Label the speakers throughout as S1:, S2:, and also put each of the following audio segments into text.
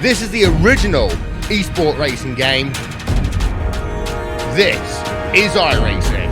S1: This is the original esport racing game. This is iRacing.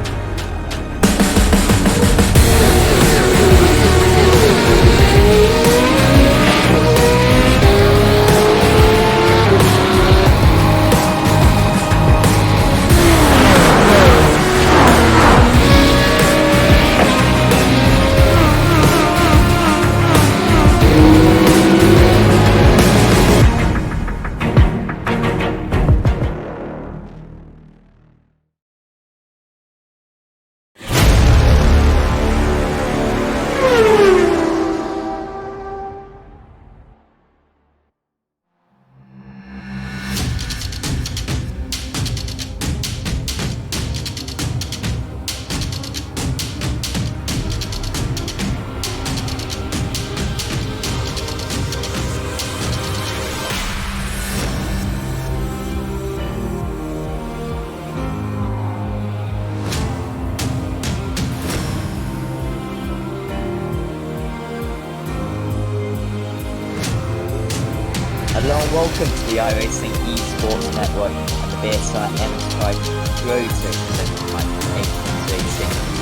S2: Hello and welcome to the iRacing Esports Network and the BSR MX5 Pro Series presented by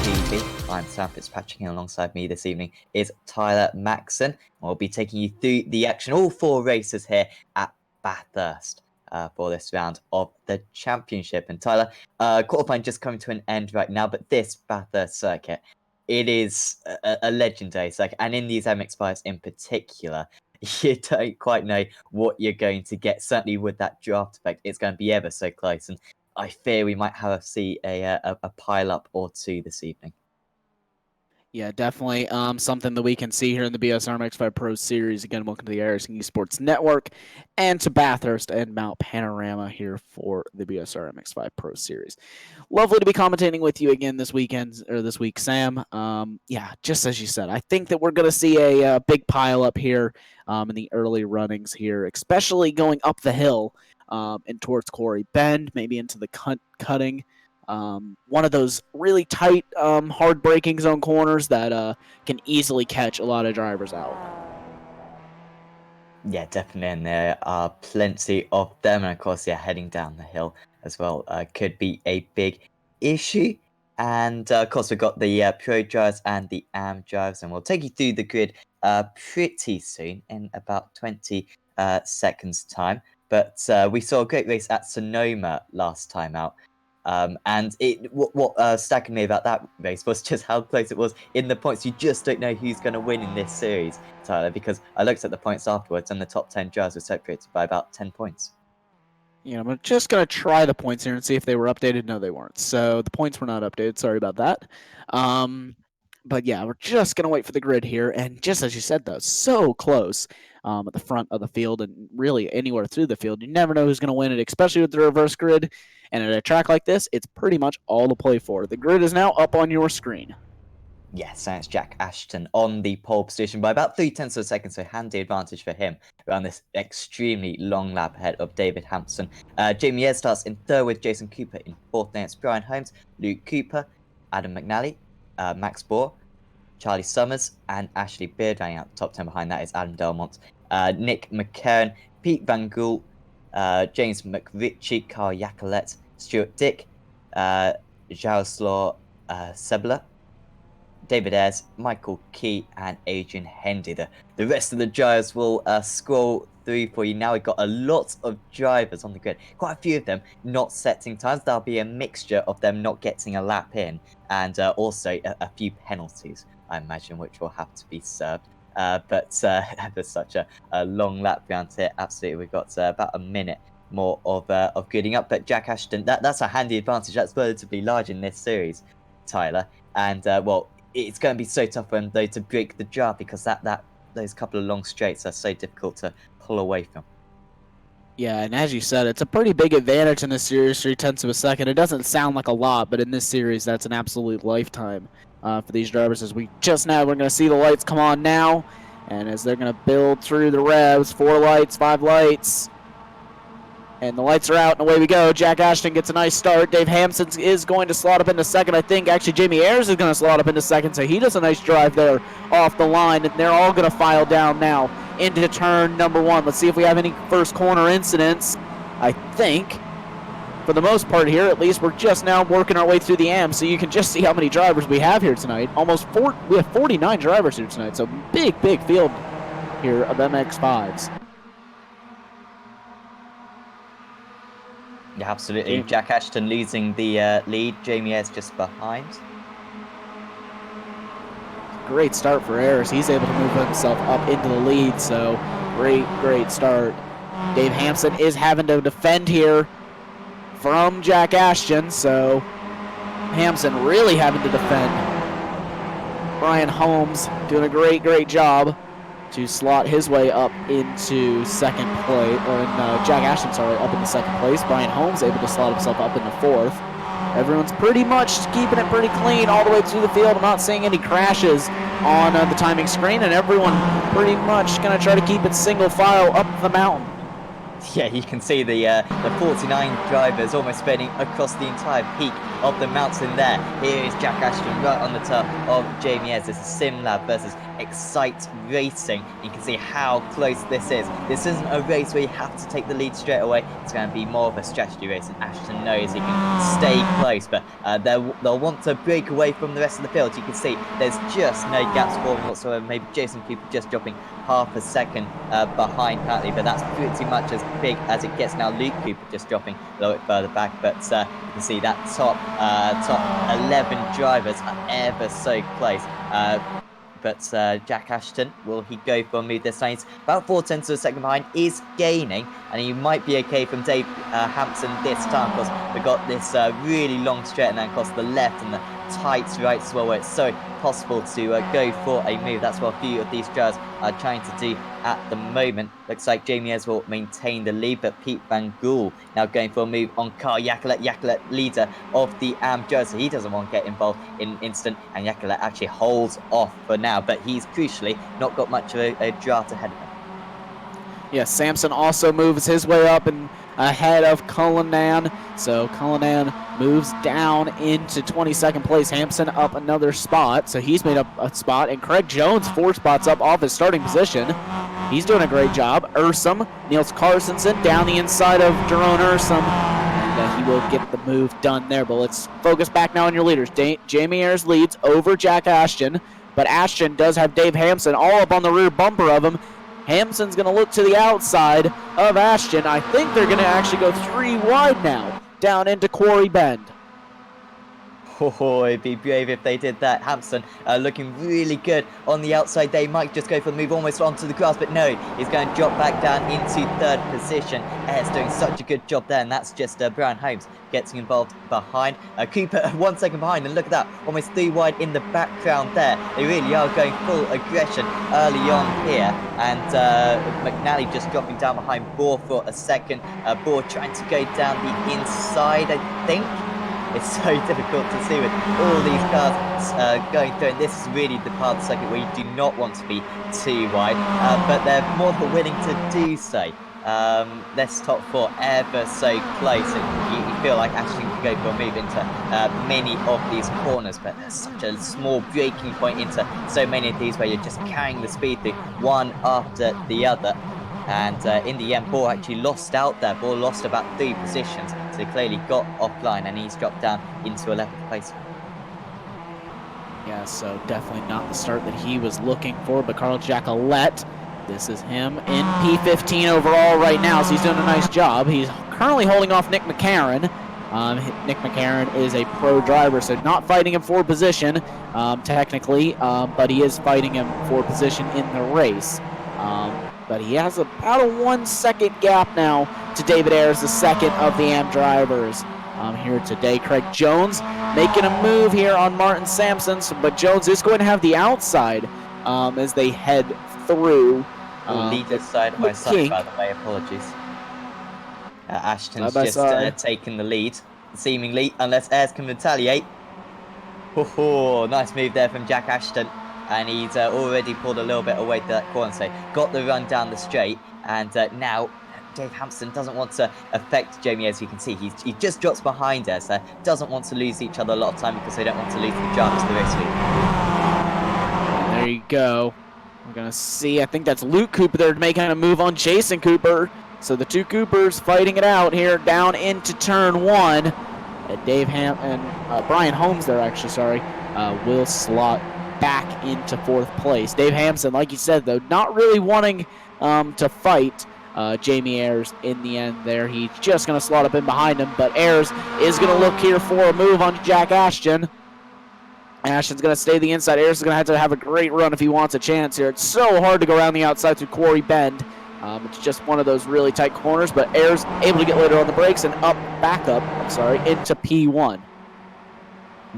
S2: TV. I'm Sam Fitzpatrick, and alongside me this evening is Tyler Maxson. We'll be taking you through the action, all four races here at Bathurst for this round of the championship. And Tyler, qualifying just coming to an end right now, but this Bathurst circuit, it is a legendary circuit, and in these MX5s in particular, you don't quite know what you're going to get. Certainly with that draft effect, it's going to be ever so close, and I fear we might see a pile up or two this evening.
S3: Yeah, definitely something that we can see here in the BSR MX5 Pro Series. Again, welcome to the iRacing Esports Network and to Bathurst and Mount Panorama here for the BSR MX5 Pro Series. Lovely to be commentating with you again this week, Sam. Yeah, just as you said, I think that we're going to see a big pile up here in the early runnings here, especially going up the hill and towards Quarry Bend, maybe into the cutting. One of those really tight, hard braking zone corners that can easily catch a lot of drivers out.
S2: Yeah, definitely, and there are plenty of them, and of course, yeah, heading down the hill as well could be a big issue. And of course, we've got the Pro drivers and the AM drivers, and we'll take you through the grid pretty soon in about 20 seconds time. But we saw a great race at Sonoma last time out. And what staggered me about that race was just how close it was in the points. You just don't know who's going to win in this series, Tyler, because I looked at the points afterwards and the top 10 drivers were separated by about 10 points.
S3: You know, I'm just going to try the points here and see if they were updated. No, they weren't. So the points were not updated. Sorry about that. But yeah, we're just going to wait for the grid here. And just as you said, though, so close at the front of the field and really anywhere through the field. You never know who's going to win it, especially with the reverse grid. And at a track like this, it's pretty much all to play for. The grid is now up on your screen.
S2: Yes, and it's Jack Ashton on the pole position by about 0.3 of a second, so handy advantage for him around this extremely long lap ahead of David Hampson. Jamie Ayres starts in third with Jason Cooper in fourth. Then it's Brian Holmes, Luke Cooper, Adam McNally, Max Bohr, Charlie Summers, and Ashley Beard. Running out the top 10 behind that is Adam Delmont, Nick McCarron, Pete Van Gool, James McRitchie, Carl Yacolet, Stuart Dick, Jaroslaw Sebler, David Ayres, Michael Key, and Adrian Hendy. The rest of the drivers will scroll through for you now. We've got a lot of drivers on the grid, quite a few of them not setting times. There'll be a mixture of them not getting a lap in, and also a few penalties, I imagine, which will have to be served. But there's such a long lap round here. Absolutely, we've got about a minute more of gridding up. But Jack Ashton, that's a handy advantage. That's relatively large in this series, Tyler. And well, it's going to be so tough for him though to break the draft, because those couple of long straights are so difficult to pull away from.
S3: Yeah, and as you said, it's a pretty big advantage in this series, 0.3 of a second. It doesn't sound like a lot, but in this series, that's an absolute lifetime for these drivers. As we're going to see the lights come on now, and as they're going to build through the revs, 4 lights, 5 lights, and the lights are out, and away we go. Jack Ashton gets a nice start. Dave Hampson is going to slot up into second. I think actually Jamie Ayres is going to slot up into second, so he does a nice drive there off the line, and they're all going to file down now into turn number 1. Let's see if we have any first corner incidents. I think, for the most part here, at least, we're just now working our way through the AM, so you can just see how many drivers we have here tonight. We have 49 drivers here tonight, so big field here of MX5s.
S2: Yeah, absolutely. Jack Ashton losing the lead. Jamie Ayres just behind.
S3: Great start for Ayres. He's able to move himself up into the lead, so great start. Dave Hampson is having to defend here from Jack Ashton, so Hampson really having to defend. Brian Holmes doing a great job to slot his way up into second place, or Jack Ashton, sorry, up into second place. Brian Holmes able to slot himself up into fourth. Everyone's pretty much keeping it pretty clean all the way through the field. I'm not seeing any crashes on the timing screen, and everyone pretty much going to try to keep it single file up the mountain.
S2: Yeah, you can see the 49 drivers almost spreading across the entire peak of the mountain there. Here is Jack Ashton right on the top of Jamie Ayres. This is SimLab versus Excite Racing. You can see how close this is. This isn't a race where you have to take the lead straight away. It's going to be more of a strategy race, and Ashton knows he can stay close, but they'll want to break away from the rest of the field. You can see there's just no gaps forming whatsoever. Maybe Jason Cooper just dropping half a second behind currently, but that's pretty much as big as it gets now. Luke Cooper just dropping a little bit further back, but you can see that top 11 drivers are ever so close. But Jack Ashton, will he go for a move this time? He's about 4/10 of a second behind, is gaining, and he might be okay from Dave Hampson this time, because we've got this really long straight and then across the left and the tight right as well, where it's so possible to go for a move. That's what a few of these drivers are trying to do at the moment. Looks like Jamie Ayres will maintain the lead, but Pete Van Gool now going for a move on Carl Yacolet. Yacolet, leader of the AM jersey. He doesn't want to get involved in an instant, and Yacolet actually holds off for now, but he's crucially not got much of a draft ahead of him.
S3: Yes, Sampson also moves his way up and ahead of Cullinan. So Cullinan moves down into 22nd place. Hampson up another spot. So he's made up a spot. And Craig Jones 4 spots up off his starting position. He's doing a great job. Ursum, Niels Carstensen down the inside of Jerome Ursum. And he will get the move done there. But let's focus back now on your leaders. Jamie Ayres leads over Jack Ashton. But Ashton does have Dave Hampson all up on the rear bumper of him. Hampson's going to look to the outside of Ashton. I think they're going to actually go 3 wide now, down into Quarry Bend.
S2: Oh, it'd be brave if they did that. Hampson looking really good on the outside. They might just go for the move almost onto the grass, but no, he's going to drop back down into 3rd position. Ayres doing such a good job there, and that's just Brian Holmes getting involved behind. Cooper 1 second behind, and look at that, almost 3 wide in the background there. They really are going full aggression early on here, and McNally just dropping down behind Bohr for a second. Bohr trying to go down the inside, I think. It's so difficult to see with all these cars going through, and this is really the part of the circuit where you do not want to be too wide, but they're more than willing to do so. This top 4 ever so close, and you feel like Ashton can go for a move into many of these corners, but there's such a small breaking point into so many of these where you're just carrying the speed through one after the other. And in the end, Bohr actually lost out there. Bohr lost about 3 positions, so he clearly got offline, and he's dropped down into 11th place.
S3: Yeah, so definitely not the start that he was looking for, but Carl Jacolet, this is him in P15 overall right now, so he's doing a nice job. He's currently holding off Nick McCarron. Nick McCarron is a pro driver, so not fighting him for position, technically, but he is fighting him for position in the race. But he has about a 1 second gap now to David Ayres, the second of the AM drivers here today. Craig Jones making a move here on Martin Sampson, but Jones is going to have the outside as they head through.
S2: Leader side by side, by the way, apologies. Ashton's just taken the lead, seemingly, unless Ayres can retaliate. Oh, nice move there from Jack Ashton. And he's already pulled a little bit away to that corner, so got the run down the straight. And now Dave Hampson doesn't want to affect Jamie, as you can see. He just drops behind us. Doesn't want to lose each other a lot of time because they don't want to lose the draft to the race lead.
S3: There you go. We're going to see, I think that's Luke Cooper there making a move on Jason Cooper. So the two Coopers fighting it out here down into turn one. Brian Holmes there, actually, sorry, will slot back into fourth place. Dave Hampson, like you said, though, not really wanting to fight Jamie Ayers in the end there. He's just going to slot up in behind him, but Ayers is going to look here for a move on Jack Ashton. Ashton's going to stay the inside. Ayers is going to have a great run if he wants a chance here. It's so hard to go around the outside through Quarry Bend. It's just one of those really tight corners, but Ayers able to get later on the brakes and into P1.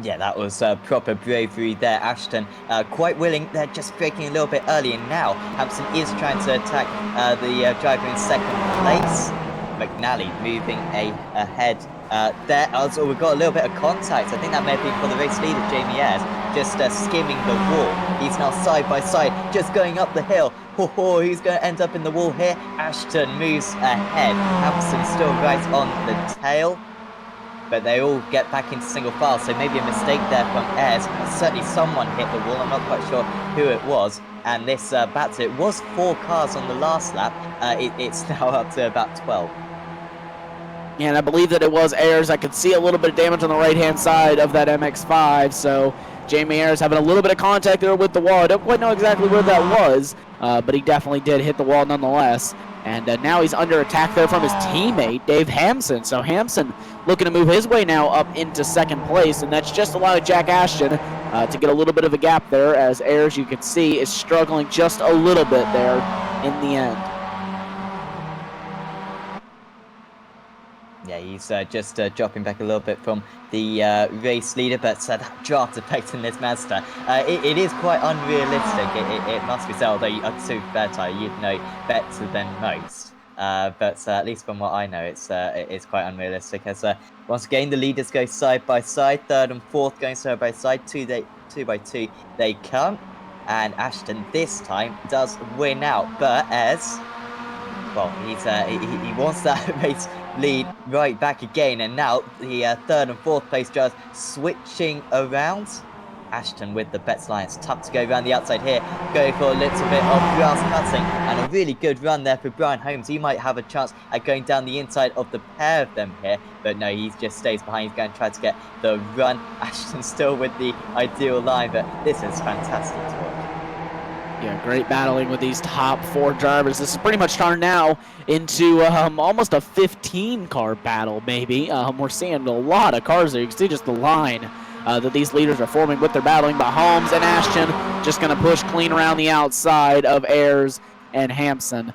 S2: Yeah, that was proper bravery there. Ashton quite willing. They're just braking a little bit early, and now Hampson is trying to attack the driver in second place. McNally moving ahead there. Also, we've got a little bit of contact. I think that may have been for the race leader, Jamie Ayres, just skimming the wall. He's now side by side, just going up the hill. Oh, who's going to end up in the wall here? Ashton moves ahead. Hampson still right on the tail. But they all get back into single file, so maybe a mistake there from Ayres. Certainly someone hit the wall, I'm not quite sure who it was. And this battle, it was 4 cars on the last lap. It's now up to about 12.
S3: Yeah, and I believe that it was Ayers. I could see a little bit of damage on the right-hand side of that MX5, so Jamie Ayres having a little bit of contact there with the wall. I don't quite know exactly where that was, but he definitely did hit the wall nonetheless. And now he's under attack there from his teammate, Dave Hampson. So Hampson looking to move his way now up into second place, and that's just allowing Jack Ashton to get a little bit of a gap there, as Ayres, you can see, is struggling just a little bit there in the end.
S2: Yeah, he's just dropping back a little bit from the race leader, but that draft effect in this Mazda, it is quite unrealistic, it must be said, although to be fair, Ty, you'd know better than most. But at least from what I know, it's quite unrealistic, as once again, the leaders go side by side, third and fourth going side by side, two by two they come, and Ashton this time does win out, but as... well, he wants that race lead right back again, and now the third and fourth place drivers switching around. Ashton with the bets line. It's tough to go around the outside here. Go for a little bit of grass cutting, and a really good run there for Brian Holmes. He might have a chance at going down the inside of the pair of them here, but no, he just stays behind. He's going to try to get the run. Ashton still with the ideal line, but this is fantastic to watch.
S3: Yeah, great battling with these top 4 drivers. This is pretty much turned now into almost a 15-car battle, maybe. We're seeing a lot of cars there. You can see just the line that these leaders are forming with their battling. But Holmes and Ashton just going to push clean around the outside of Ayres and Hampson.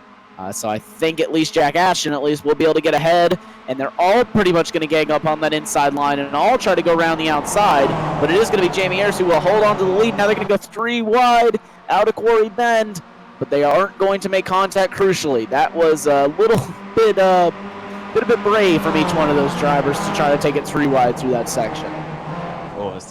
S3: So I think at least Jack Ashton will be able to get ahead, and they're all pretty much going to gang up on that inside line and all try to go around the outside, but it is going to be Jamie Ayres who will hold on to the lead. Now they're going to go 3 wide out of Quarry Bend, but they aren't going to make contact crucially. That was a little bit brave from each one of those drivers to try to take it 3 wide through that section.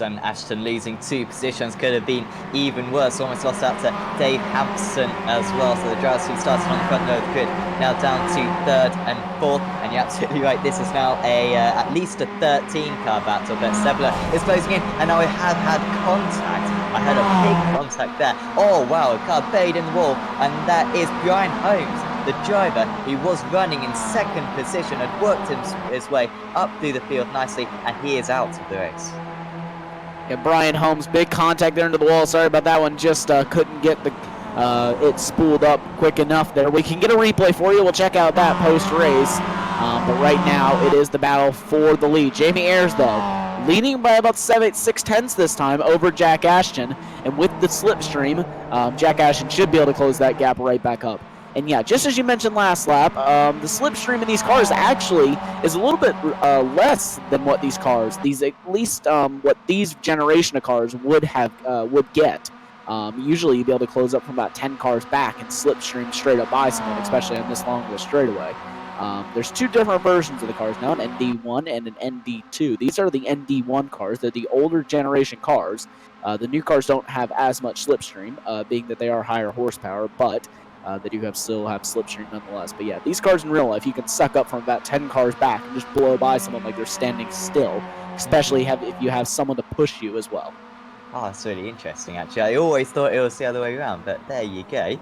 S2: And Ashton losing 2 positions could have been even worse. Almost lost out to Dave Hampson as well. So the drivers who started on the front row of the grid now down to 3rd and 4th. And you're absolutely right, this is now at least a 13-car battle. But Sebler is closing in, and now we have had contact. I had a big contact there. Oh wow, a car buried in the wall, and that is Brian Holmes, the driver who was running in 2nd position, had worked his way up through the field nicely, and he is out of the race.
S3: Yeah, Brian Holmes, big contact there into the wall. Sorry about that one. Just couldn't get the it spooled up quick enough there. We can get a replay for you. We'll check out that post-race. But right now, it is the battle for the lead. Jamie Ayres, though, leading by about 6/10 this time over Jack Ashton. And with the slipstream, Jack Ashton should be able to close that gap right back up. And yeah, just as you mentioned last lap, the slipstream in these cars actually is a little bit less than what these cars, what these generation of cars would get. Usually you'd be able to close up from about 10 cars back and slipstream straight up by someone, especially on this long of a straightaway. There's 2 different versions of the cars now, an ND1 and an ND2. These are the ND1 cars. They're the older generation cars. The new cars don't have as much slipstream, being that they are higher horsepower, but they do still have slipstream nonetheless. But yeah, these cars in real life, you can suck up from about 10 cars back and just blow by someone like they're standing still, especially if you have someone to push you as well.
S2: Oh, that's really interesting, actually. I always thought it was the other way around, but there you go.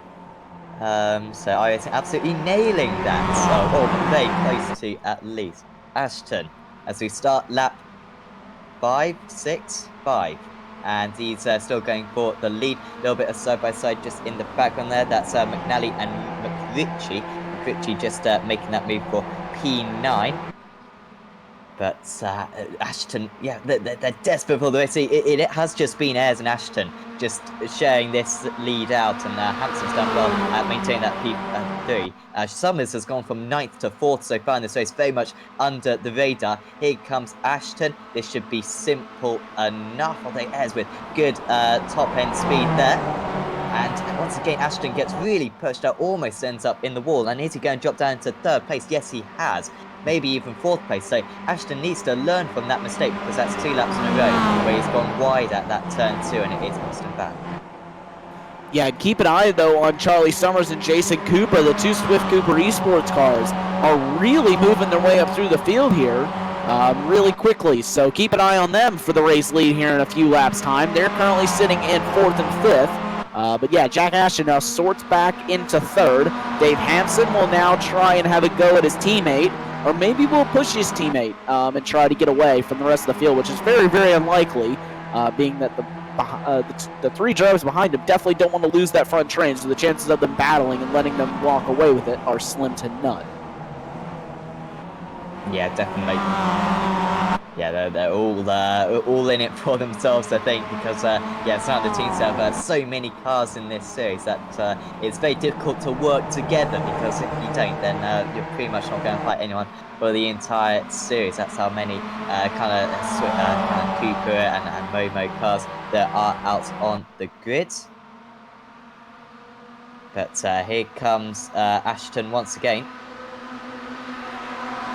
S2: So iRacing absolutely nailing that. Oh, very close to at least. Ashton, as we start lap 5, 6, 5. And he's still going for the lead. A little bit of side-by-side just in the background there. That's McNally and McRitchie. McRitchie just making that move for P9. But Ashton, yeah, they're desperate for the race. It has just been Ayres and Ashton just sharing this lead out, and Hampson's done well at maintaining that P3. Summers has gone from 9th to 4th so far in this race, very much under the radar. Here comes Ashton. This should be simple enough. Although Ayres with good top-end speed there. And once again, Ashton gets really pushed out, almost ends up in the wall. And is he going to drop down to 3rd place? Yes, he has. Maybe even 4th place. So Ashton needs to learn from that mistake, because that's 2 laps in a row where he's gone wide at that turn 2, and it is cost him back.
S3: Yeah, keep an eye, though, on Charlie Summers and Jason Cooper. The 2 Swift Cooper Esports cars are really moving their way up through the field here really quickly. So keep an eye on them for the race lead here in a few laps' time. They're currently sitting in 4th and 5th. But yeah, Jack Ashton now sorts back into 3rd. Dave Hampson will now try and have a go at his teammate, or maybe will push his teammate and try to get away from the rest of the field, which is very, very unlikely, being that the 3 drivers behind him definitely don't want to lose that front train, so the chances of them battling and letting them walk away with it are slim to none.
S2: Yeah, definitely. Yeah, they're all in it for themselves, I think, because yeah, some of the teams have so many cars in this series that it's very difficult to work together, because if you don't, then you're pretty much not going to fight anyone for the entire series. That's how many kind of Cooper and Momo cars there are out on the grid. But here comes Ashton once again.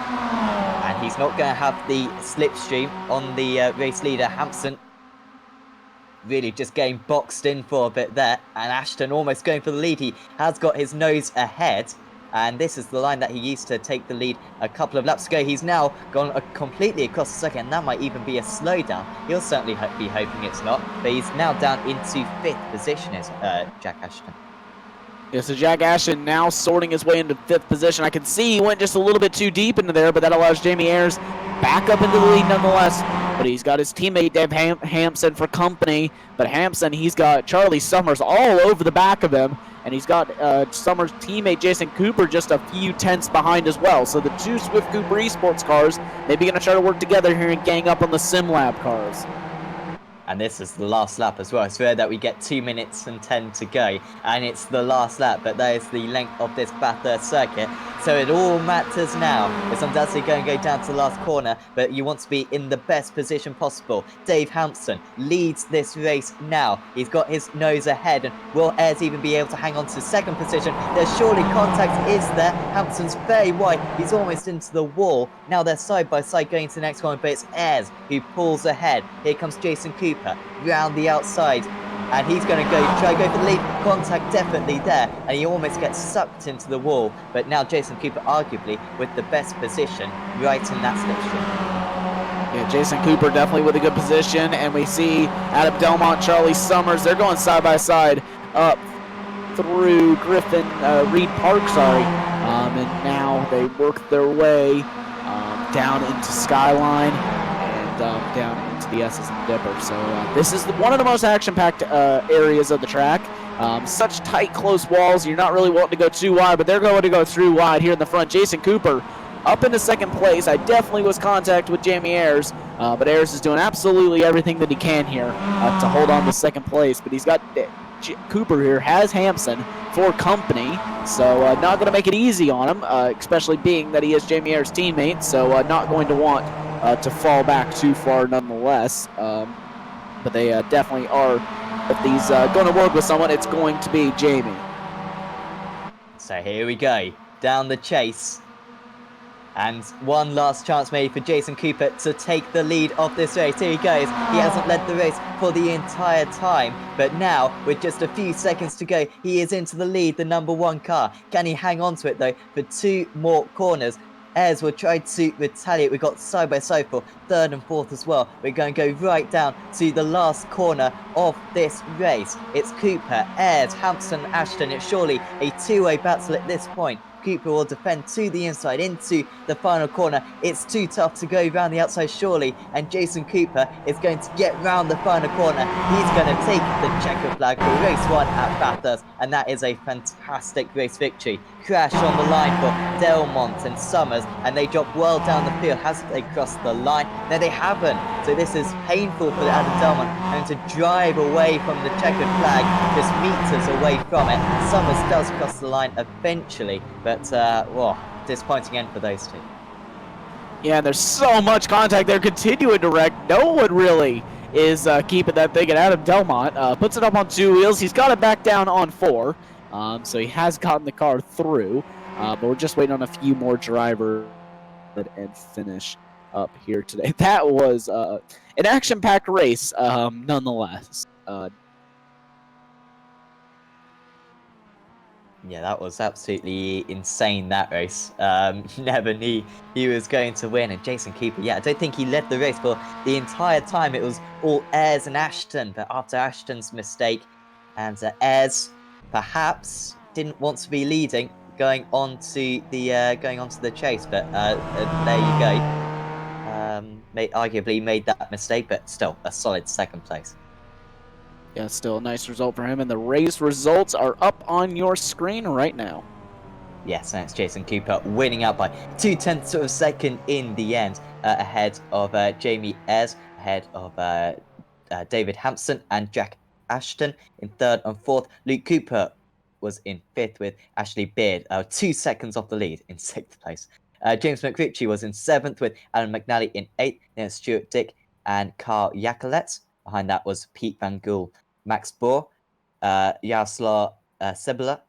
S2: And he's not going to have the slipstream on the race leader, Hampson. Really just getting boxed in for a bit there. And Ashton almost going for the lead. He has got his nose ahead. And this is the line that he used to take the lead a couple of laps ago. He's now gone completely across the circuit, and that might even be a slowdown. He'll certainly be hoping it's not. But he's now down into 5th position, is Jack Ashton.
S3: Yeah, so Jack Ashton now sorting his way into 5th position. I can see he went just a little bit too deep into there, but that allows Jamie Ayres back up into the lead nonetheless. But he's got his teammate Dave Hampson for company. But Hampson, he's got Charlie Summers all over the back of him. And he's got Summers' teammate Jason Cooper just a few tenths behind as well. So the 2 Swift Cooper Esports cars maybe going to try to work together here and gang up on the SimLab cars.
S2: And this is the last lap as well. It's rare that we get 2 minutes and 10 to go. And it's the last lap, but that is the length of this Bathurst circuit. So it all matters now. It's undoubtedly going to go down to the last corner, but you want to be in the best position possible. Dave Hampson leads this race now. He's got his nose ahead, and will Ayres even be able to hang on to 2nd position? There's surely contact is there. Hampson's very wide. He's almost into the wall. Now they're side by side going to the next corner, but it's Ayres who pulls ahead. Here comes Jason Cooper round the outside, and he's going to try to go for the lead. Contact definitely there, and he almost gets sucked into the wall. But now Jason Cooper arguably with the best position right in that slipstream.
S3: Yeah, Jason Cooper definitely with a good position, and we see Adam Delmont, Charlie Summers, they're going side by side up through Reed Park, and now they work their way down into Skyline and down into the S's and Dipper. So this is one of the most action-packed areas of the track. Such tight, close walls. You're not really wanting to go too wide, but they're going to go through wide here in the front. Jason Cooper up into 2nd place. I definitely was contact with Jamie Ayres, but Ayres is doing absolutely everything that he can here to hold on to 2nd place. But he's got Cooper here, has Hampson for company, so not going to make it easy on him, especially being that he is Jamie Ayres' teammate, so not going to want to fall back too far nonetheless. But they definitely are. If he's going to work with someone, it's going to be Jamie.
S2: So here we go, down the chase. And one last chance maybe for Jason Cooper to take the lead of this race. Here he goes. He hasn't led the race for the entire time. But now, with just a few seconds to go, he is into the lead, the #1 car. Can he hang on to it, though, for 2 more corners? Ayres will try to retaliate. We've got side by side for third and fourth as well. We're going to go right down to the last corner of this race. It's Cooper, Ayres, Hampson, Ashton. It's surely a two-way battle at this point. Cooper will defend to the inside into the final corner. It's too tough to go round the outside surely, and Jason Cooper is going to get round the final corner. He's going to take the checker flag for race 1 at Bathurst, and that is a fantastic race victory. Crash on the line for Delmont and Summers, and they drop well down the field. Has they crossed the line? No, they haven't. So this is painful for Adam Delmont, having to drive away from the checkered flag, just meters away from it. Summers does cross the line eventually, but disappointing end for those two.
S3: Yeah, there's so much contact there, continuing to wreck. No one really is keeping that thing, and Adam Delmont puts it up on 2 wheels. He's got it back down on 4, so he has gotten the car through, but we're just waiting on a few more drivers and finish up here today. That was an action-packed race, nonetheless.
S2: Yeah, that was absolutely insane, that race. Never knew he was going to win. And Jason Cooper, yeah, I don't think he led the race for the entire time. It was all Ayres and Ashton. But after Ashton's mistake, and Ayres perhaps didn't want to be leading, going on to the chase. But there you go. Arguably made that mistake, but still a solid second place.
S3: Yeah, still a nice result for him, and the race results are up on your screen right now.
S2: Yes, and it's Jason Cooper winning out by 0.2 of a second in the end, ahead of Jamie Ayres, ahead of David Hampson and Jack Ashton in third and fourth. Luke Cooper was in fifth with Ashley Beard, 2 seconds off the lead in sixth place. James McRitchie was in seventh with Alan McNally in eighth, then Stuart Dick and Carl Yakoletz. Behind that was Pete Van Gool, Max Bohr, Jaroslav Sebula,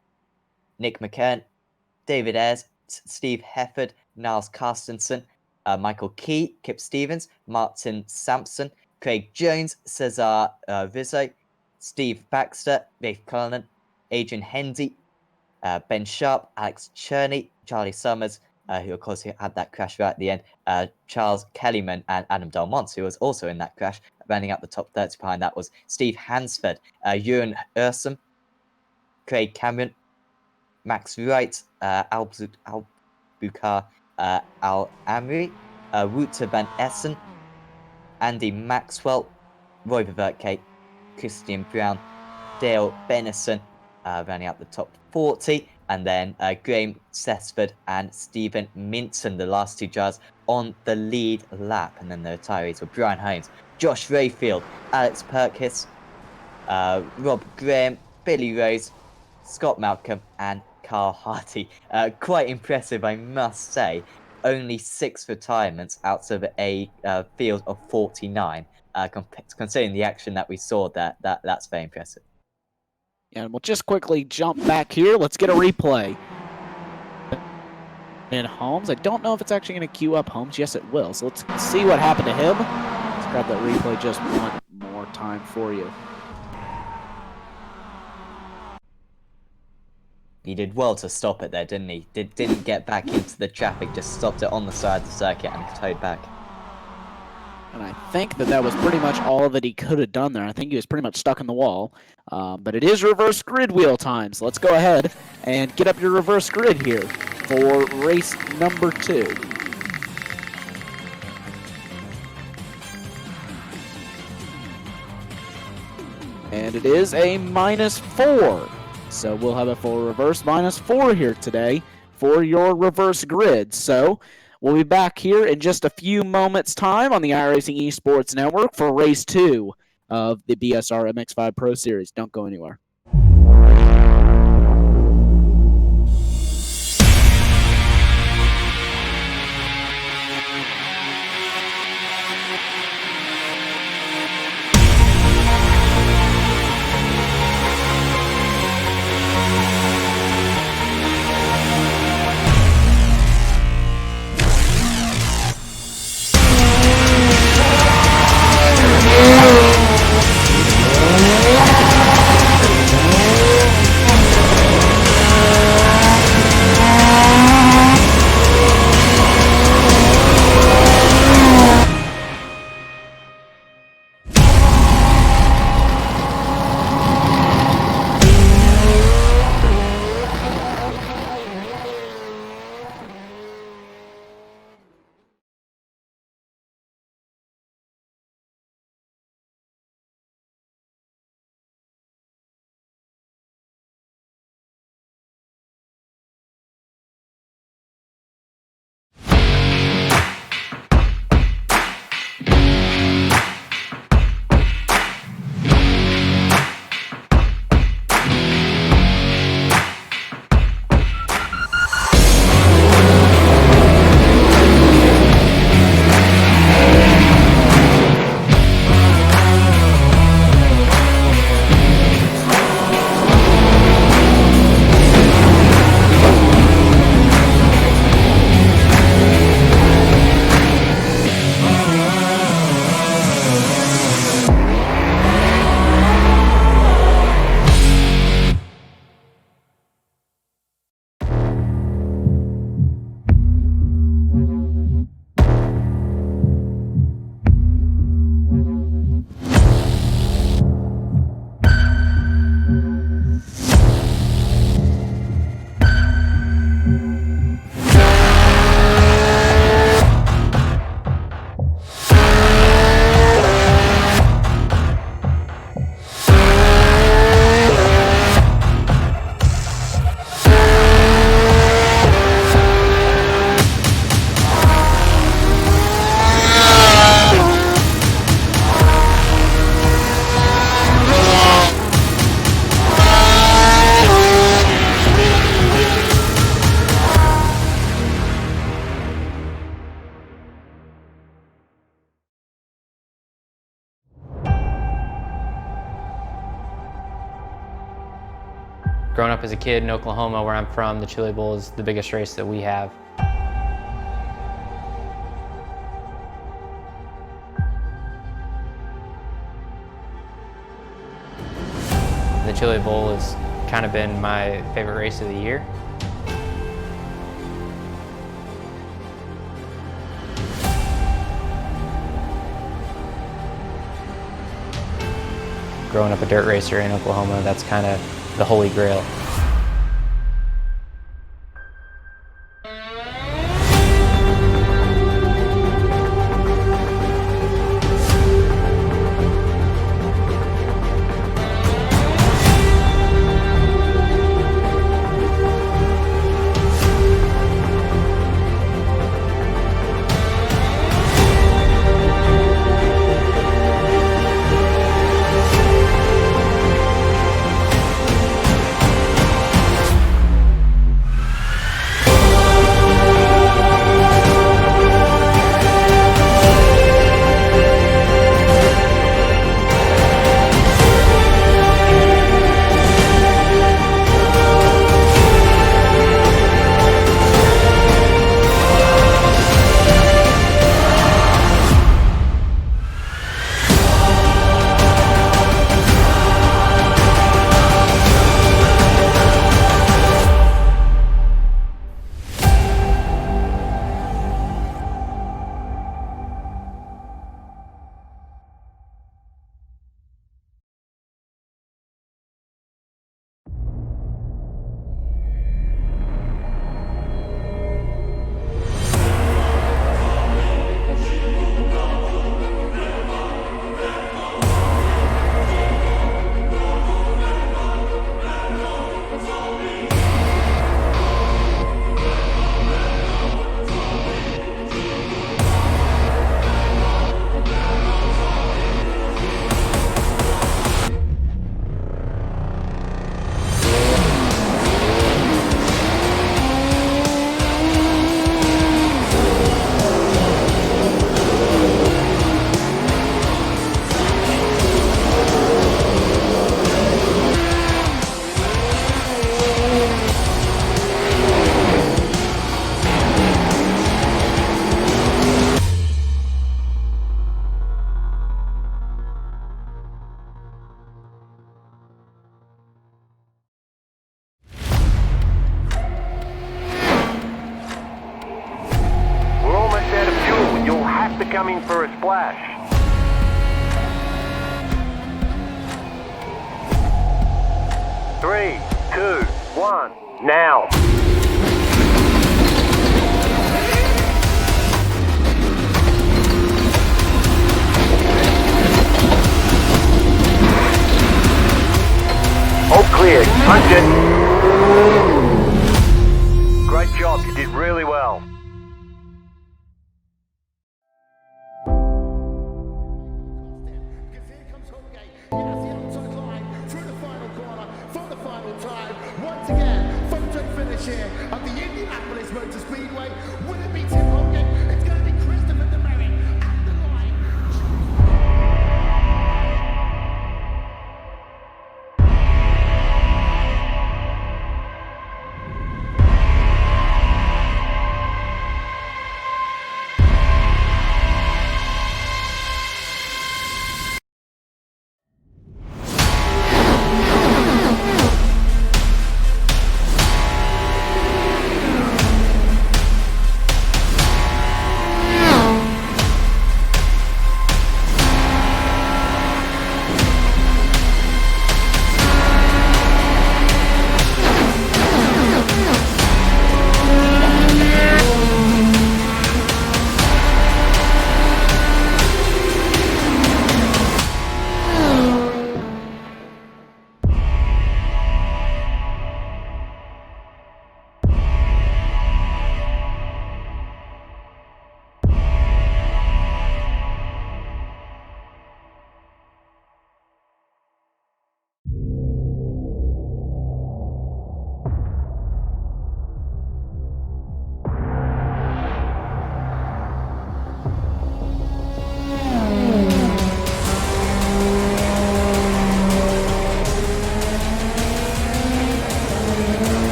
S2: Nick McKern, David Ayres, Steve Hefford, Niles Carstensen, Michael Key, Kip Stevens, Martin Sampson, Craig Jones, Cesar Rizzo, Steve Baxter, Dave Cullinan, Adrian Hendy, Ben Sharp, Alex Cherney, Charlie Summers, who of course had that crash right at the end, Charles Kellyman and Adam Delmont, who was also in that crash, rounding out the top 30. Behind that was Steve Hansford, Ewan Ursum, Craig Cameron, Max Wright, Al-Bukhar Al-Amri, Wouter Van Essen, Andy Maxwell, Roy Verkerk, Christian Brown, Dale Benison, rounding out the top 40, and then Graham Sesford and Stephen Minton, the last 2 drivers on the lead lap. And then the retirees were Brian Holmes, Josh Rayfield, Alex Perkis, Rob Graham, Billy Rose, Scott Malcolm, and Carl Hardy. Quite impressive, I must say. Only 6 retirements out of a field of 49. Considering the action that we saw there, that's very impressive.
S3: And we'll just quickly jump back here. Let's get a replay. And Holmes, I don't know if it's actually going to queue up Holmes. Yes, it will. So let's see what happened to him. Let's grab that replay just one more time for you.
S2: He did well to stop it there, didn't he? Didn't get back into the traffic, just stopped it on the side of the circuit and towed back.
S3: And I think that was pretty much all that he could have done there. I think he was pretty much stuck in the wall. But it is reverse grid wheel time, so let's go ahead and get up your reverse grid here for race number 2. And it is a -4. So we'll have a full reverse -4 here today for your reverse grid. So we'll be back here in just a few moments' time on the iRacing Esports Network for race 2 of the BSR MX5 Pro Series. Don't go anywhere.
S4: Growing up as a kid in Oklahoma, where I'm from, the Chili Bowl is the biggest race that we have. The Chili Bowl has kind of been my favorite race of the year. Growing up a dirt racer in Oklahoma, that's kind of the holy grail.
S5: Coming for a splash. 3, 2, 1, now. All clear, punch it. Great job, you did really well.
S6: Once again, photo finish here at the Indianapolis Motor Speedway. Will it be Tim Hogan? It's going to be Christopher DeMerrick at the line.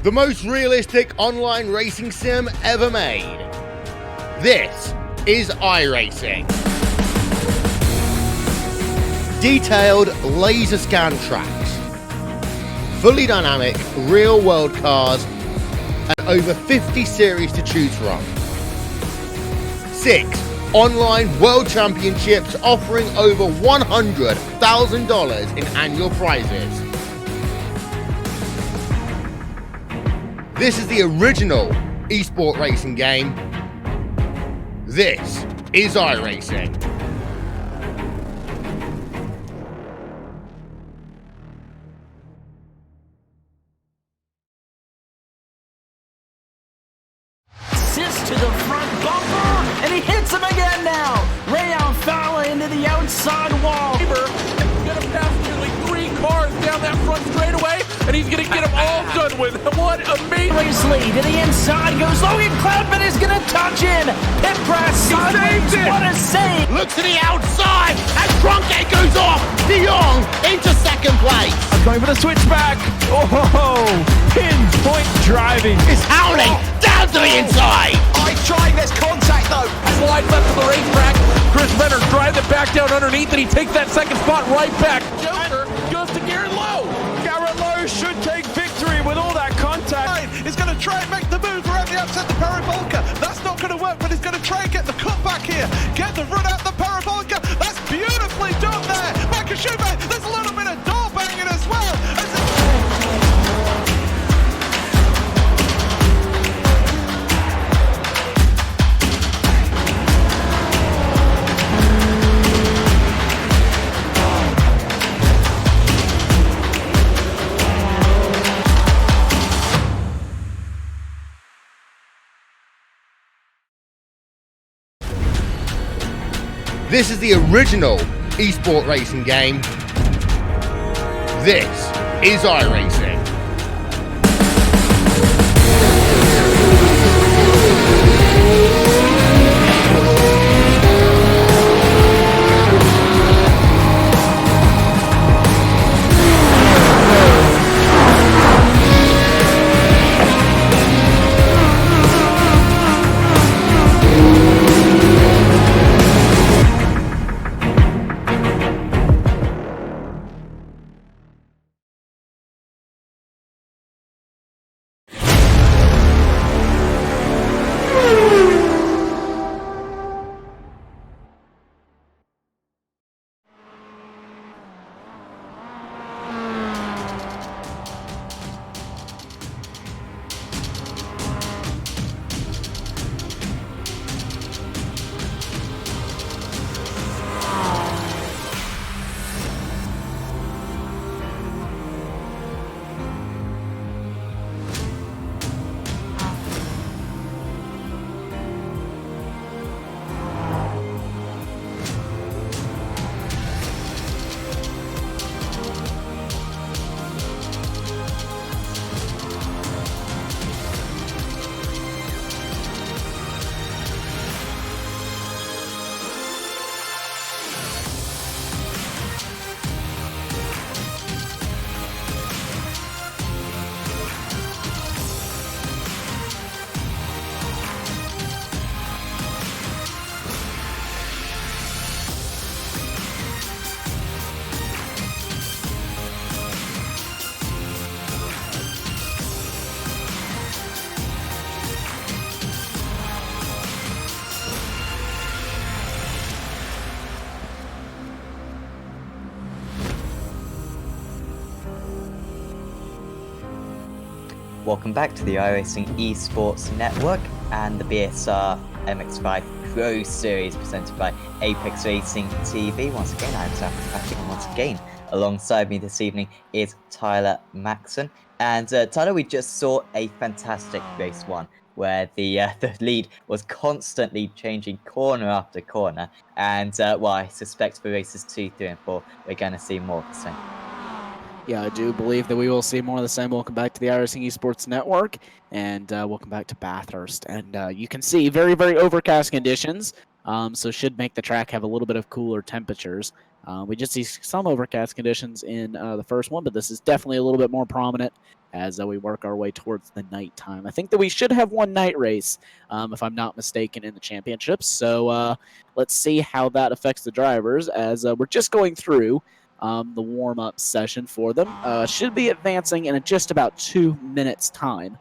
S1: the most realistic online racing sim ever made. This is iRacing. Detailed laser scan tracks, fully dynamic real world cars, and over 50 series to choose from. 6 online world championships offering over $100,000 in annual prizes. This is the original esport racing game. This is iRacing.
S7: Assist to the front bumper, and he hits him again now. Rayon Fowler into the outside wall.
S8: Gonna pass nearly 3 cars down that front straightaway, and he's gonna get them all done with. What amazing!
S7: Lead to the inside goes Logan Cloudman is gonna touch in. Pit press sideways. What a save!
S1: Look to the outside as Trunkett goes off. De Jong into second place.
S7: Going for the switchback. Oh, pinpoint driving.
S1: It's howling down to the inside.
S7: Trying this contact though.
S8: Slide left to the racetrack. Chris Renner drives it back down underneath, and he takes that second spot right back. Joker goes to Garrett Lowe.
S7: Garrett Lowe should take victory with all that contact.
S9: He's going to try and make the move around the outside the parabolica. That's not going to work, but he's going to try and get the cut back here. Get the run out the parabolica. That's beautifully done there. Michael Schubert, there's a little bit of door banging as well.
S1: This is the original esport racing game. This is iRacing.
S2: Welcome back to the iRacing Esports Network and the BSR MX5 Pro Series presented by Apex Racing TV. Once again, I'm Sam Patrick, and once again, alongside me this evening is Tyler Maxson. And Tyler, we just saw a fantastic race one where the lead was constantly changing corner after corner. And well, I suspect for races 2, 3, and 4, we're going to see more of the same.
S3: Yeah, I do believe that we will see more of the same. Welcome back to the iRacing Esports Network, and welcome back to Bathurst. And you can see very, very overcast conditions. so should make the track have a little bit of cooler temperatures. We just see some overcast conditions in the first one, but this is definitely a little bit more prominent as we work our way towards the nighttime. I think that we should have one night race, if I'm not mistaken, in the championships. So let's see how that affects the drivers as we're just going through the warm-up session for them. Should be advancing in just about 2 minutes' time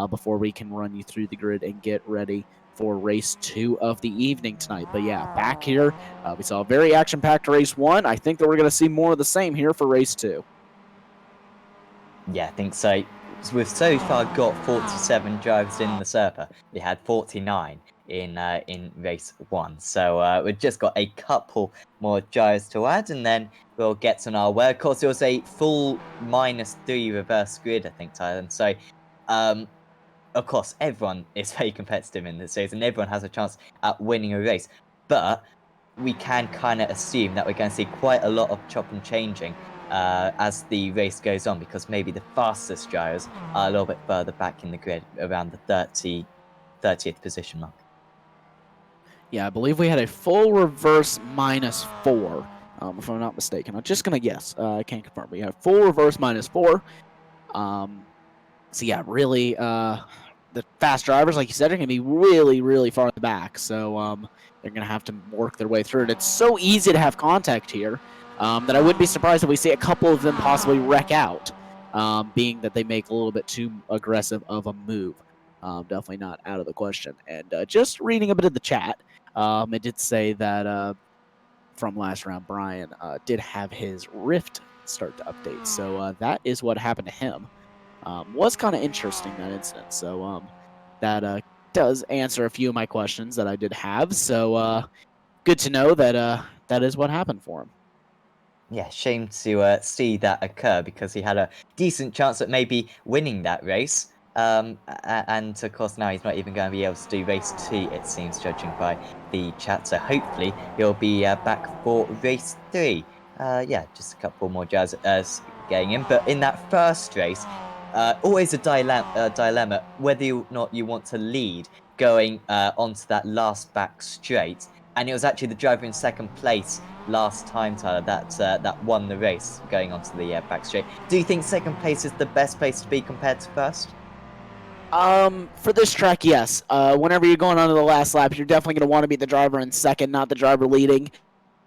S3: before we can run you through the grid and get ready for race 2 of the evening tonight. But yeah, back here, we saw a very action-packed race 1. I think that we're going to see more of the same here for race 2.
S2: Yeah, I think so. We've so far got 47 drivers in the Serpa. We had 49 in race 1. So we've just got a couple more drivers to add, and then we'll get on our way. Of course, it was a full -3 reverse grid, I think, Tyler. And so, of course, everyone is very competitive in this season. Everyone has a chance at winning a race. But we can kind of assume that we're going to see quite a lot of chop and changing as the race goes on, because maybe the fastest drivers are a little bit further back in the grid, around the 30th position mark.
S3: Yeah, I believe we had a full reverse -4, if I'm not mistaken. I'm just going to guess. I can't confirm. We have full reverse -4. So yeah, really, the fast drivers, like you said, are going to be really, really far back. So they're going to have to work their way through it. It's so easy to have contact here that I wouldn't be surprised if we see a couple of them possibly wreck out, being that they make a little bit too aggressive of a move. Definitely not out of the question. And just reading a bit of the chat, it did say that from last round, Brian did have his Rift start to update. So that is what happened to him. Was kind of interesting, that incident. So that does answer a few of my questions that I did have. So good to know that that is what happened for him.
S2: Yeah, shame to see that occur, because he had a decent chance at maybe winning that race. And of course now he's not even going to be able to do race 2, it seems, judging by the chat. So hopefully he'll be back for race 3. Yeah, just a couple more jazz getting in. But in that first race, always a dilemma whether or not you want to lead going onto that last back straight. And it was actually the driver in second place last time, Tyler, that won the race going onto the back straight. Do you think second place is the best place to be compared to first?
S3: For this track, yes. Whenever you're going on to the last lap, you're definitely going to want to be the driver in second, not the driver leading.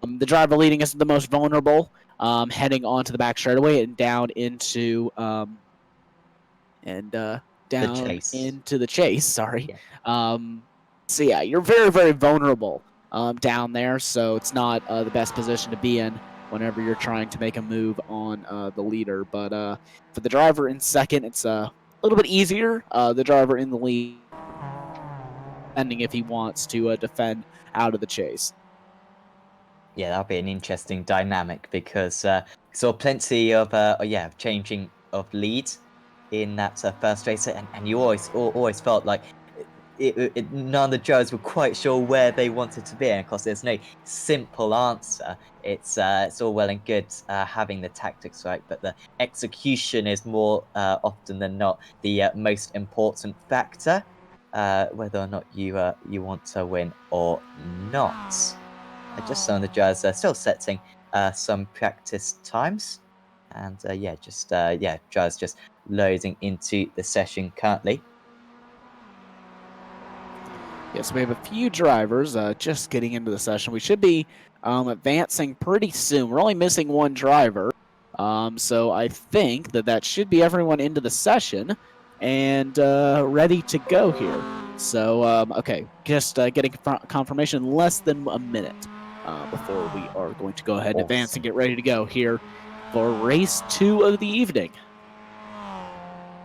S3: The driver leading is the most vulnerable, heading onto the back straightaway and down into the chase. Sorry.
S2: Yeah.
S3: So yeah, you're very, very vulnerable down there. So it's not the best position to be in whenever you're trying to make a move on the leader. But for the driver in second, it's a little bit easier. The driver in the lead, depending if he wants to defend out of the chase.
S2: Yeah, that'll be an interesting dynamic, because saw plenty of changing of leads in that first race, and you always felt like none of the drivers were quite sure where they wanted to be. And of course, there's no simple answer. It's all well and good having the tactics right, but the execution is more often than not the most important factor, whether or not you want to win or not. Just some of the drivers are still setting some practice times, and drivers just loading into the session currently.
S3: Yes, we have a few drivers just getting into the session. We should be advancing pretty soon. We're only missing one driver, so I think that should be everyone into the session and ready to go here. So, okay, just getting confirmation in less than a minute before we are going to go ahead and advance and get ready to go here for race 2 of the evening.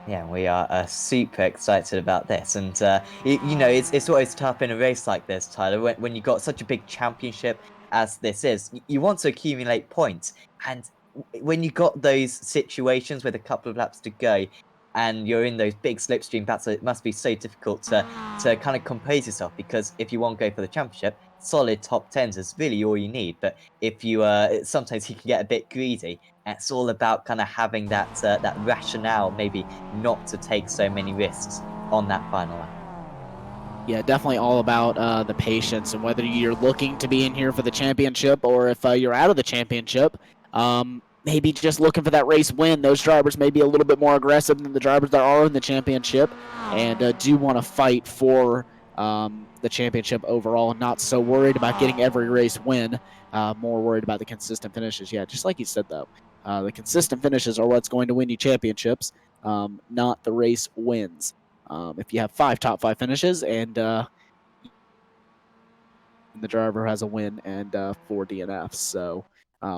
S2: Yeah, we are super excited about this, and it's always tough in a race like this, Tyler, when you got such a big championship as this is. You want to accumulate points, and when you got those situations with a couple of laps to go, and you're in those big slipstream battles, it must be so difficult to kind of compose yourself, because if you want to go for the championship, solid top 10s is really all you need. But if you sometimes you can get a bit greedy. It's all about kind of having that rationale, maybe not to take so many risks on that final lap.
S3: Yeah, definitely all about the patience and whether you're looking to be in here for the championship or if you're out of the championship. Maybe just looking for that race win. Those drivers may be a little bit more aggressive than the drivers that are in the championship and do want to fight for the championship overall. Not so worried about getting every race win, more worried about the consistent finishes. Yeah, just like you said, though. The consistent finishes are what's going to win you championships, not the race wins. If you have 5 top 5 finishes and the driver has a win and 4 DNFs. So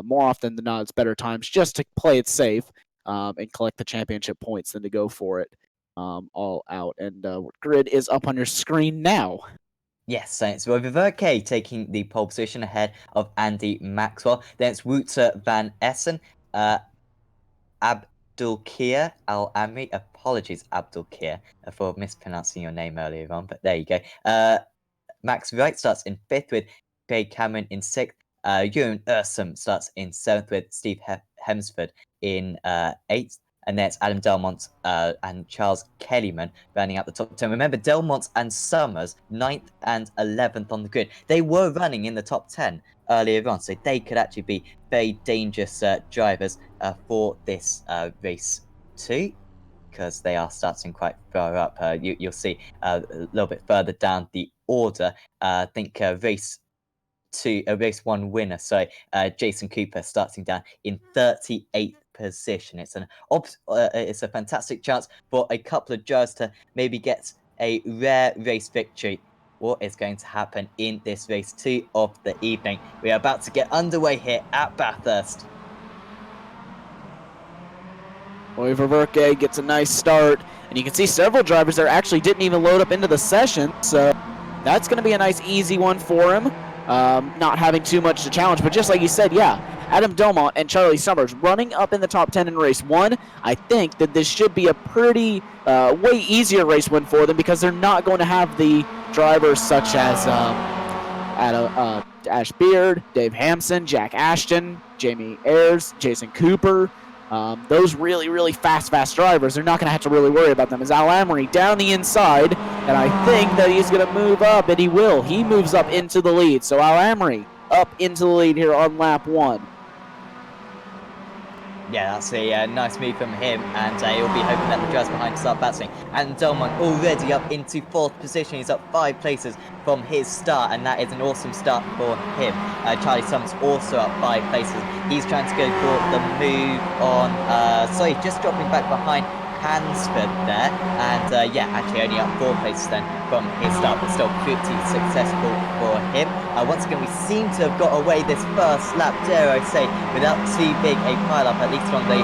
S3: more often than not, it's better times just to play it safe and collect the championship points than to go for it all out. And grid is up on your screen now.
S2: Yes, so it's Rover Verke taking the pole position ahead of Andy Maxwell. Then it's Wouter van Essen, Abdulkir Al Amri. Apologies, Abdulkir, for mispronouncing your name earlier on, but there you go. Max Wright starts in 5th with Craig Cameron in 6th. Ewan Ursum starts in 7th with Steve Hemsford in 8th. And then it's Adam Delmont and Charles Kellyman rounding out the top 10. Remember, Delmont and Summers, 9th and 11th on the grid. They were running in the top 10 earlier on, so they could actually be very dangerous drivers for this race too, because they are starting quite far up. You'll see a little bit further down the order. I think race 1 winner. So Jason Cooper starting down in 38th position. It's a fantastic chance for a couple of drivers to maybe get a rare race victory. What is going to happen in this race 2 of the evening? We are about to get underway here at Bathurst.
S3: Rover Verke gets a nice start, and you can see several drivers there actually didn't even load up into the session, so that's going to be a nice easy one for him. Not having too much to challenge, but just like you said, yeah, Adam Delmont and Charlie Summers running up in the top 10 in race 1. I think that this should be a pretty way easier race win for them because they're not going to have the drivers such as Ash Beard, Dave Hampson, Jack Ashton, Jamie Ayers, Jason Cooper. Those really fast drivers, they're not going to have to really worry about them. As Al Amory down the inside, and I think that he's going to move up, and he will. He moves up into the lead. So Al Amory up into the lead here on lap 1.
S2: Yeah, that's a nice move from him, and he'll be hoping that the drivers behind start battling. And Delmont already up into 4th position. He's up 5 places from his start, and that is an awesome start for him. Charlie Summers also up 5 places. He's trying to go for the move on, just dropping back behind Hansford there, and yeah, actually only up 4 places then from his start, but still pretty successful for him. Once again, we seem to have got away this first lap, dare I say, without too big a pile-up, at least on the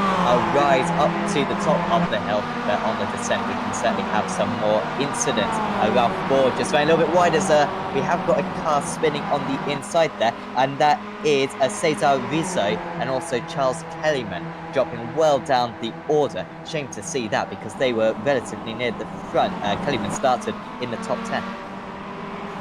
S2: rise up to the top of the hill. But on the descent, we can certainly have some more incidents. Ralph Ford just going a little bit wide as we have got a car spinning on the inside there, and that is Cesar Rizzo and also Charles Kellyman dropping well down the order. Shame to see that because they were relatively near the front. Kellyman started in the top 10.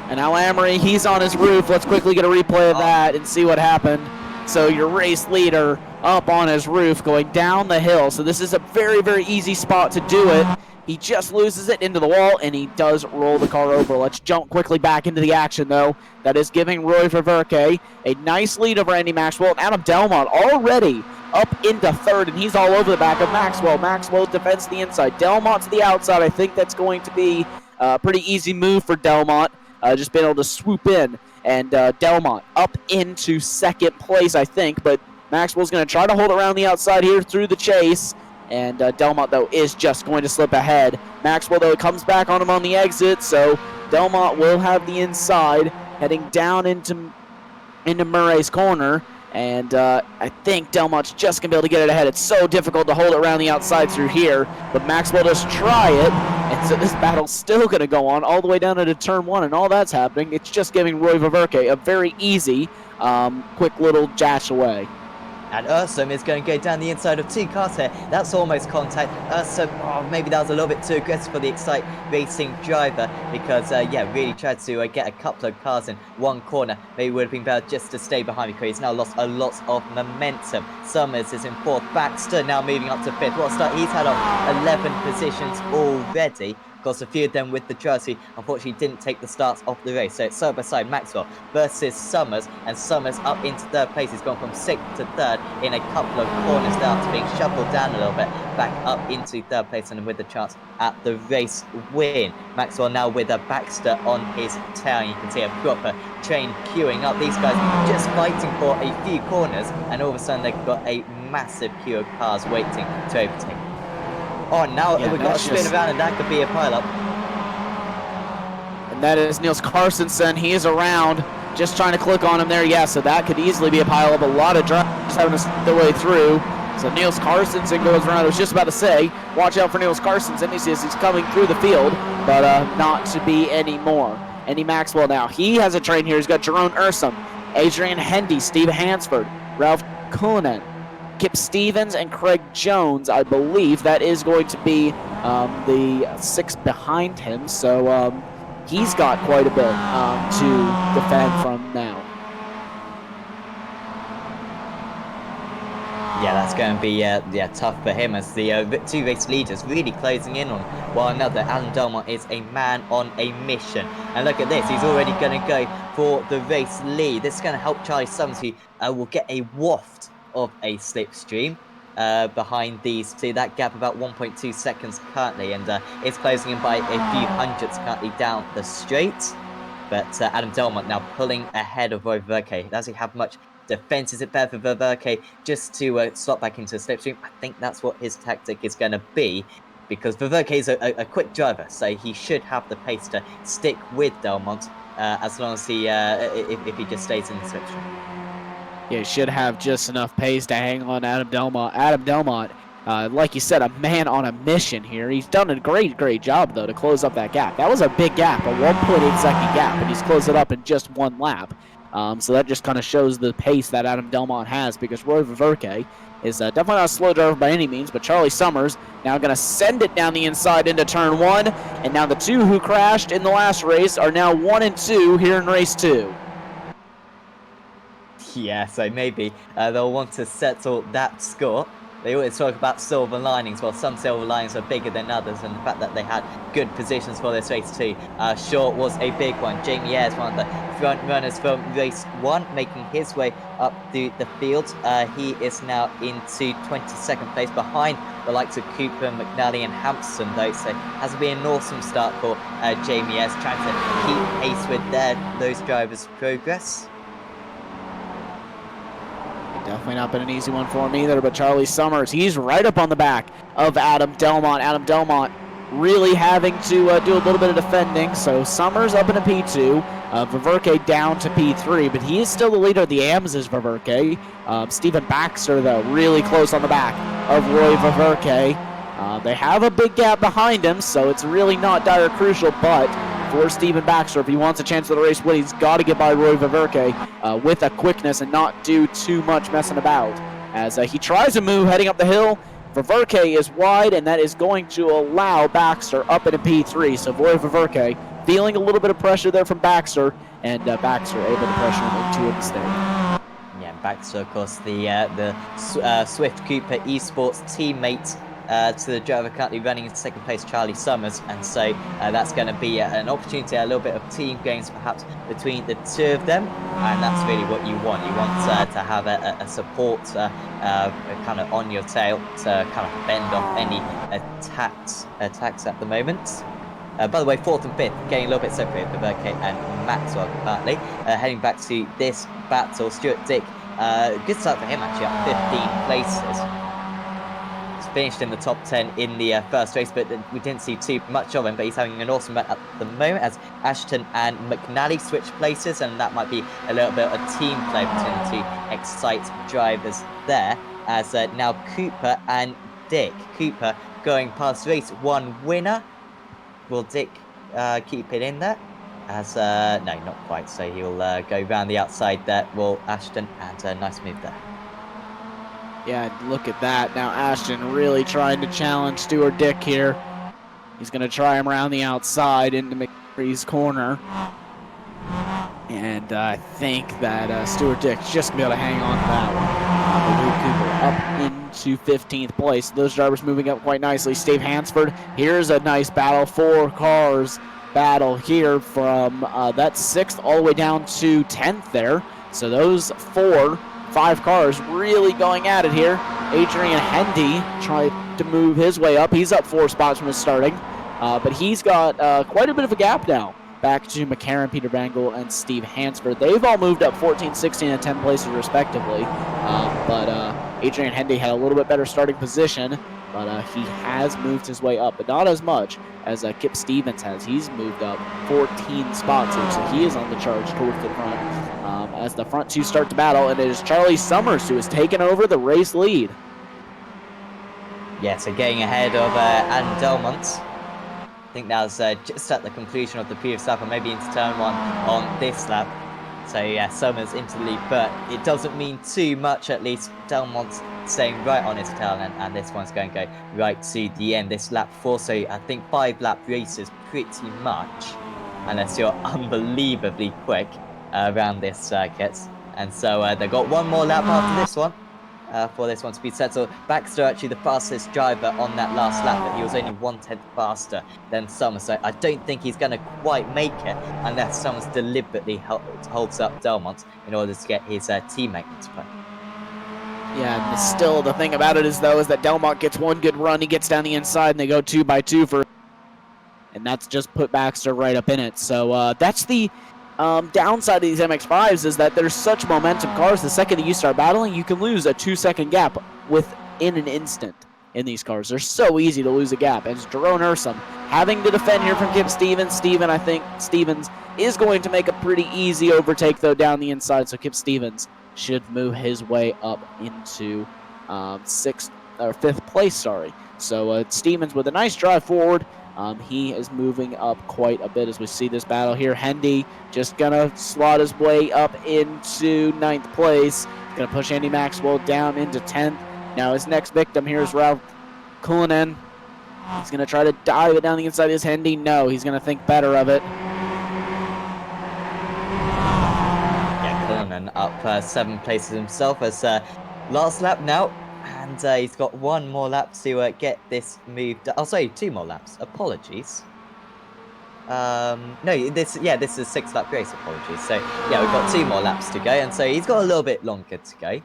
S3: And Al Amory, he's on his roof. Let's quickly get a replay of that and see what happened. So your race leader up on his roof going down the hill. So this is a very easy spot to do it. He just loses it into the wall, and he does roll the car over. Let's jump quickly back into the action, though. That is giving Rover Verke a nice lead over Andy Maxwell. And Adam Delmont already up into 3rd, and he's all over the back of Maxwell. Maxwell defends the inside. Delmont to the outside. I think that's going to be a pretty easy move for Delmont. Just being able to swoop in, and Delmont up into 2nd place, I think. But Maxwell's going to try to hold around the outside here through the chase. And Delmont, though, is just going to slip ahead. Maxwell, though, comes back on him on the exit, so Delmont will have the inside, heading down into Murray's corner. And I think Delmont's just going to be able to get it ahead. It's so difficult to hold it around the outside through here, but Maxwell does try it. And so this battle's still going to go on all the way down into turn 1, and all that's happening, it's just giving Rover Verke a very easy, quick little dash away.
S2: And Ursum is going to go down the inside of 2 cars here. That's almost contact. Ursum, maybe that was a little bit too aggressive for the Excite Racing driver because, yeah, really tried to get a couple of cars in one corner. Maybe would have been better just to stay behind because he's now lost a lot of momentum. Summers is in 4th. Baxter now moving up to 5th. What a start. He's had on 11 positions already. course, a few of them with the jersey unfortunately didn't take the starts of the race. So it's side by side Maxwell versus Summers, and Summers up into third place. He's gone from 6th to 3rd in a couple of corners there after being shuffled down a little bit, back up into 3rd place and with a chance at the race win. Maxwell now with a Baxter on his tail. You can see a proper train queuing up. These guys just fighting for a few corners, and all of a sudden they've got a massive queue of cars waiting to overtake. Oh, now we've got to spin around, and that could be a pile-up.
S3: And that is Niels Carstensen. He is around, just trying to click on him there. Yeah, so that could easily be a pile-up. A lot of drivers having to see their way through. So Niels Carstensen goes around. I was just about to say, watch out for Niels Carstensen. He says he's coming through the field, but not to be anymore. Andy Maxwell now. He has a train here. He's got Jerome Ursum, Adrian Hendy, Steve Hansford, Ralph Cullinan, Kip Stevens, and Craig Jones. I believe that is going to be the 6 behind him. So he's got quite a bit to defend from now.
S2: Yeah, that's going to be tough for him as the 2 race leaders really closing in on one another. Alan Delmont is a man on a mission. And look at this, he's already going to go for the race lead. This is going to help Charlie Summers, who will get a waft of a slipstream behind these two. That gap about 1.2 seconds currently, and it's closing in by a few hundredths currently down the straight. But Adam Delmont now pulling ahead of Roy Verke. Does he have much defense? Is it better for Verke just to slot back into the slipstream? I think that's what his tactic is going to be, because Verke is a quick driver, so he should have the pace to stick with Delmont as long as he if he just stays in the slipstream.
S3: Yeah, he should have just enough pace to hang on Adam Delmont. Adam Delmont, like you said, a man on a mission here. He's done a great job, though, to close up that gap. That was a big gap, a 1.8 second gap, and he's closed it up in just 1 lap. So that just kind of shows the pace that Adam Delmont has, because Roy Verke is definitely not a slow driver by any means, but Charlie Summers now going to send it down the inside into turn 1, and now the 2 who crashed in the last race are now 1 and 2 here in race 2.
S2: Yeah, so maybe they'll want to settle that score. They always talk about silver linings. Well, some silver linings are bigger than others, and the fact that they had good positions for this race too, sure was a big one. Jamie Ayres, one of the front runners from race 1, making his way up through the field. He is now into 22nd place behind the likes of Cooper, McNally and Hampson, though, so has been an awesome start for Jamie Ayres, trying to keep pace with those drivers' progress.
S3: Definitely not been an easy one for him either, but Charlie Summers, he's right up on the back of Adam Delmont. Adam Delmont really having to do a little bit of defending, so Summers up in a P2, Verke down to P3, but he is still the leader of the AMs is Verke. Stephen Baxter, though, really close on the back of Roy Verke. They have a big gap behind him, so it's really not dire crucial, but for Stephen Baxter, if he wants a chance of the race win, he's got to get by Roy Verke with a quickness and not do too much messing about. As he tries to move heading up the hill, Verke is wide, and that is going to allow Baxter up into P3. So Roy Verke feeling a little bit of pressure there from Baxter, and Baxter able to pressure him into a mistake.
S2: Yeah, Baxter, of course, the Swift Cooper Esports teammate to the driver currently running in 2nd place, Charlie Summers, and so that's going to be an opportunity, a little bit of team games perhaps between the 2 of them, and that's really what you want. You want to have a support kind of on your tail to kind of bend off any attacks at the moment. By the way, 4th and 5th getting a little bit separated for Verke and Maxwell currently. Heading back to this battle, Stuart Dick, good start for him actually, up 15 places. Finished in the top 10 in the first race, but we didn't see too much of him, but he's having an awesome run at the moment as Ashton and McNally switch places, and that might be a little bit of a team play between the 2 Excite drivers there, as now Cooper and Dick. Cooper going past race 1 winner. Will Dick keep it in there? As no, not quite, so he'll go round the outside there. Will Ashton, and nice move there.
S3: Yeah, look at that. Now Ashton really trying to challenge Stuart Dick here. He's going to try him around the outside into McCree's corner. And I think that Stuart Dick's just going to be able to hang on to that one. But Luke Cooper up into 15th place. Those drivers moving up quite nicely. Steve Hansford, here's a nice battle. 4 cars battle here from that 6th all the way down to 10th there. So those 5 cars really going at it here. Adrian Hendy tried to move his way up. He's up 4 spots from his starting. But he's got quite a bit of a gap now. Back to McCarron, Peter Bangle, and Steve Hansford. They've all moved up 14, 16, and 10 places respectively. But Adrian Hendy had a little bit better starting position, but he has moved his way up, but not as much as Kip Stevens has. He's moved up 14 spots here, so he is on the charge towards the front as the front 2 start to battle, and it is Charlie Summers who has taken over the race lead.
S2: Yeah, so getting ahead of Adam Delmont. I think that was just at the conclusion of the previous lap, or maybe into turn 1 on this lap. So yeah, Summers into the lead, but it doesn't mean too much. At least Delmont's staying right on his tail, and this one's going to go right to the end. This lap 4, so I think 5 lap races pretty much, unless you're unbelievably quick around this circuit. And so they've got 1 more lap after this one. For this one to be settled. Baxter actually the fastest driver on that last lap, but he was only 1/10 faster than Summers, so I don't think he's going to quite make it unless Summers deliberately holds up Delmont in order to get his teammate into play.
S3: Yeah, and still the thing about it is that Delmont gets 1 good run, he gets down the inside, and they go 2 by 2 and that's just put Baxter right up in it. So that's the downside of these MX5s is that there's such momentum cars. The second that you start battling, you can lose a 2-second gap within an instant in these cars. They're so easy to lose a gap. And it's Jerome Ursum having to defend here from Kip Stevens. I think Stevens is going to make a pretty easy overtake, though, down the inside. So Kip Stevens should move his way up into 5th place, sorry. So Stevens with a nice drive forward. He is moving up quite a bit as we see this battle here. Hendy just going to slot his way up into 9th place. Going to push Andy Maxwell down into 10th. Now his next victim here is Ralph Cullinan. He's going to try to dive it down the inside. Is Hendy? No, he's going to think better of it.
S2: Yeah, Cullinan up 7 places himself as last lap now. And he's got 1 more lap to get this moved. I'll say 2 more laps. Apologies. No, this is a 6-lap race. Apologies. So yeah, we've got 2 more laps to go, and so he's got a little bit longer to go.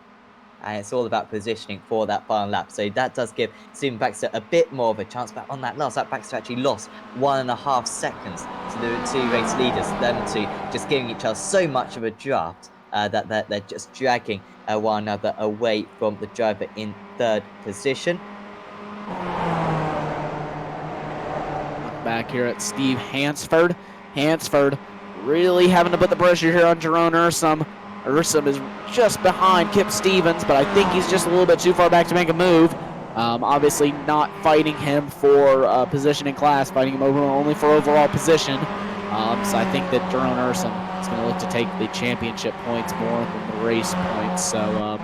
S2: And it's all about positioning for that final lap. So that does give Stephen Baxter a bit more of a chance. But on that last lap, Baxter actually lost 1.5 seconds to the 2 race leaders. Them 2 just giving each other so much of a draft that they're just dragging one another away from the driver in 3rd position.
S3: Back here at Steve Hansford. Hansford really having to put the pressure here on Jerome Ursum. Ursum is just behind Kip Stevens, but I think he's just a little bit too far back to make a move. Obviously not fighting him for position in class, fighting him only for overall position. So I think that Jerome Ursum is going to look to take the championship points more than the race points. So,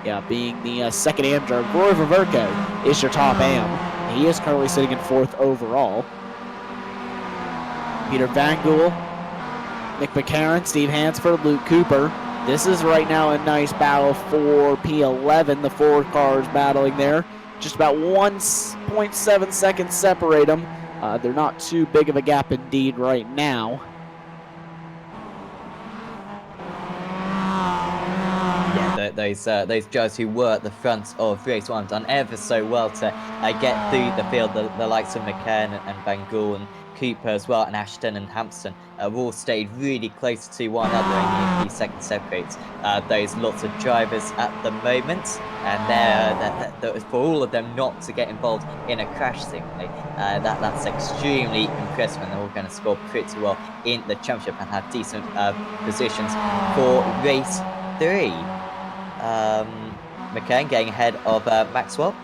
S3: yeah, being the 2nd AM driver, Roy Ververko is your top AM. He is currently sitting in 4th overall. Peter Van Gool, Nick McCarron, Steve Hansford, Luke Cooper. This is right now a nice battle for P11. The 4 cars battling there. Just about 1.7 seconds separate them. They're not too big of a gap indeed right now.
S2: Yeah, those drivers who were at the front of race 1 have done ever so well to get through the field. The likes of McCann and Van Gool and Cooper as well, and Ashton and Hampson have all stayed really close to one another. Only a few seconds separates those lots of drivers at the moment, and for all of them not to get involved in a crash seemingly, that's extremely impressive, and they're all going to score pretty well in the championship and have decent positions for race 3. McCann getting ahead of Maxwell.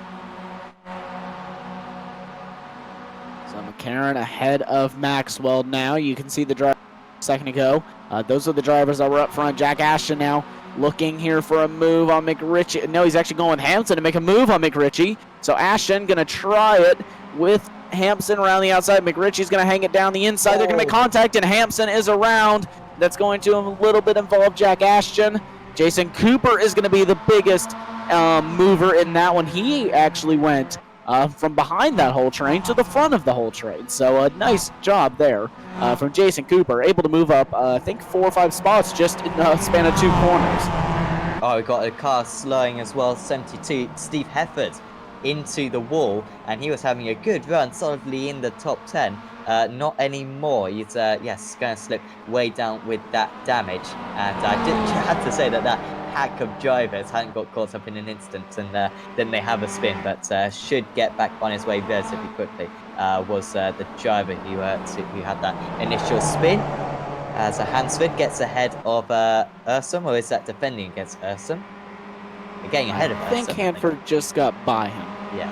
S3: So McCarron ahead of Maxwell now. You can see the driver a second ago. Those are the drivers that were up front. Jack Ashton now looking here for a move on McRitchie. No, he's actually going Hampson to make a move on McRitchie. So Ashton going to try it with Hampson around the outside. McRitchie's going to hang it down the inside. They're going to make contact, and Hampson is around that's going to a little bit involve Jack Ashton. Jason Cooper is going to be the biggest mover in that one. He actually went from behind that whole train to the front of the whole train. So a nice job there from Jason Cooper, able to move up, I think 4 or 5 spots just in the span of 2 corners.
S2: Oh, we got a car slowing as well, 72, Steve Hefford into the wall, and he was having a good run, solidly in the top 10. Not anymore. He's yes, going to slip way down with that damage. And I had to say that hack of drivers hadn't got caught up in an instant, and then they have a spin, but should get back on his way relatively quickly. Was the driver who had that initial spin. As Hansford gets ahead of Ursum, or is that defending against Ursum? They're getting ahead of Ursum.
S3: I think Hanford just got by him.
S2: Yeah.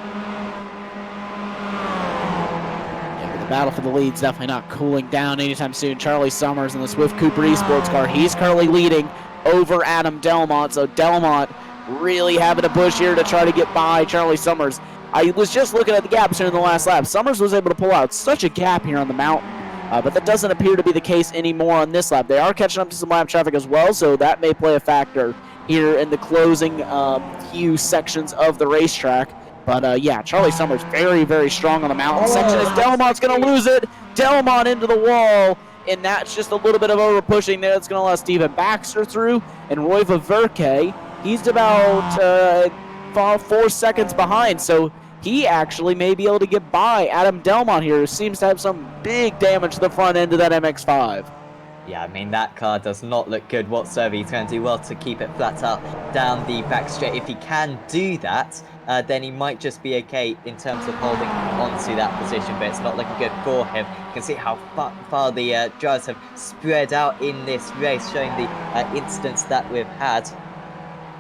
S3: But the battle for the lead's definitely not cooling down anytime soon. Charlie Summers in the Swift Cooper Esports car. He's currently leading over Adam Delmont. So Delmont really having a push here to try to get by Charlie Summers. I was just looking at the gaps here in the last lap. Summers was able to pull out such a gap here on the mountain. But that doesn't appear to be the case anymore on this lap. They are catching up to some lap traffic as well, so that may play a factor here in the closing few sections of the racetrack. But yeah, Charlie Summers very, very strong on the mountain section. As Delmont's going to lose it. Delmont into the wall, and that's just a little bit of over pushing there. That's going to allow Steven Baxter through, and Roy Vaverke, he's about 4 seconds behind, so he actually may be able to get by Adam Delmont here, who seems to have some big damage to the front end of that MX5.
S2: Yeah, I mean, that car does not look good whatsoever. He's going to do well to keep it flat out down the back straight. If he can do that, then he might just be okay in terms of holding onto that position, but it's not looking good for him. You can see how far the drivers have spread out in this race, showing the incidents that we've had.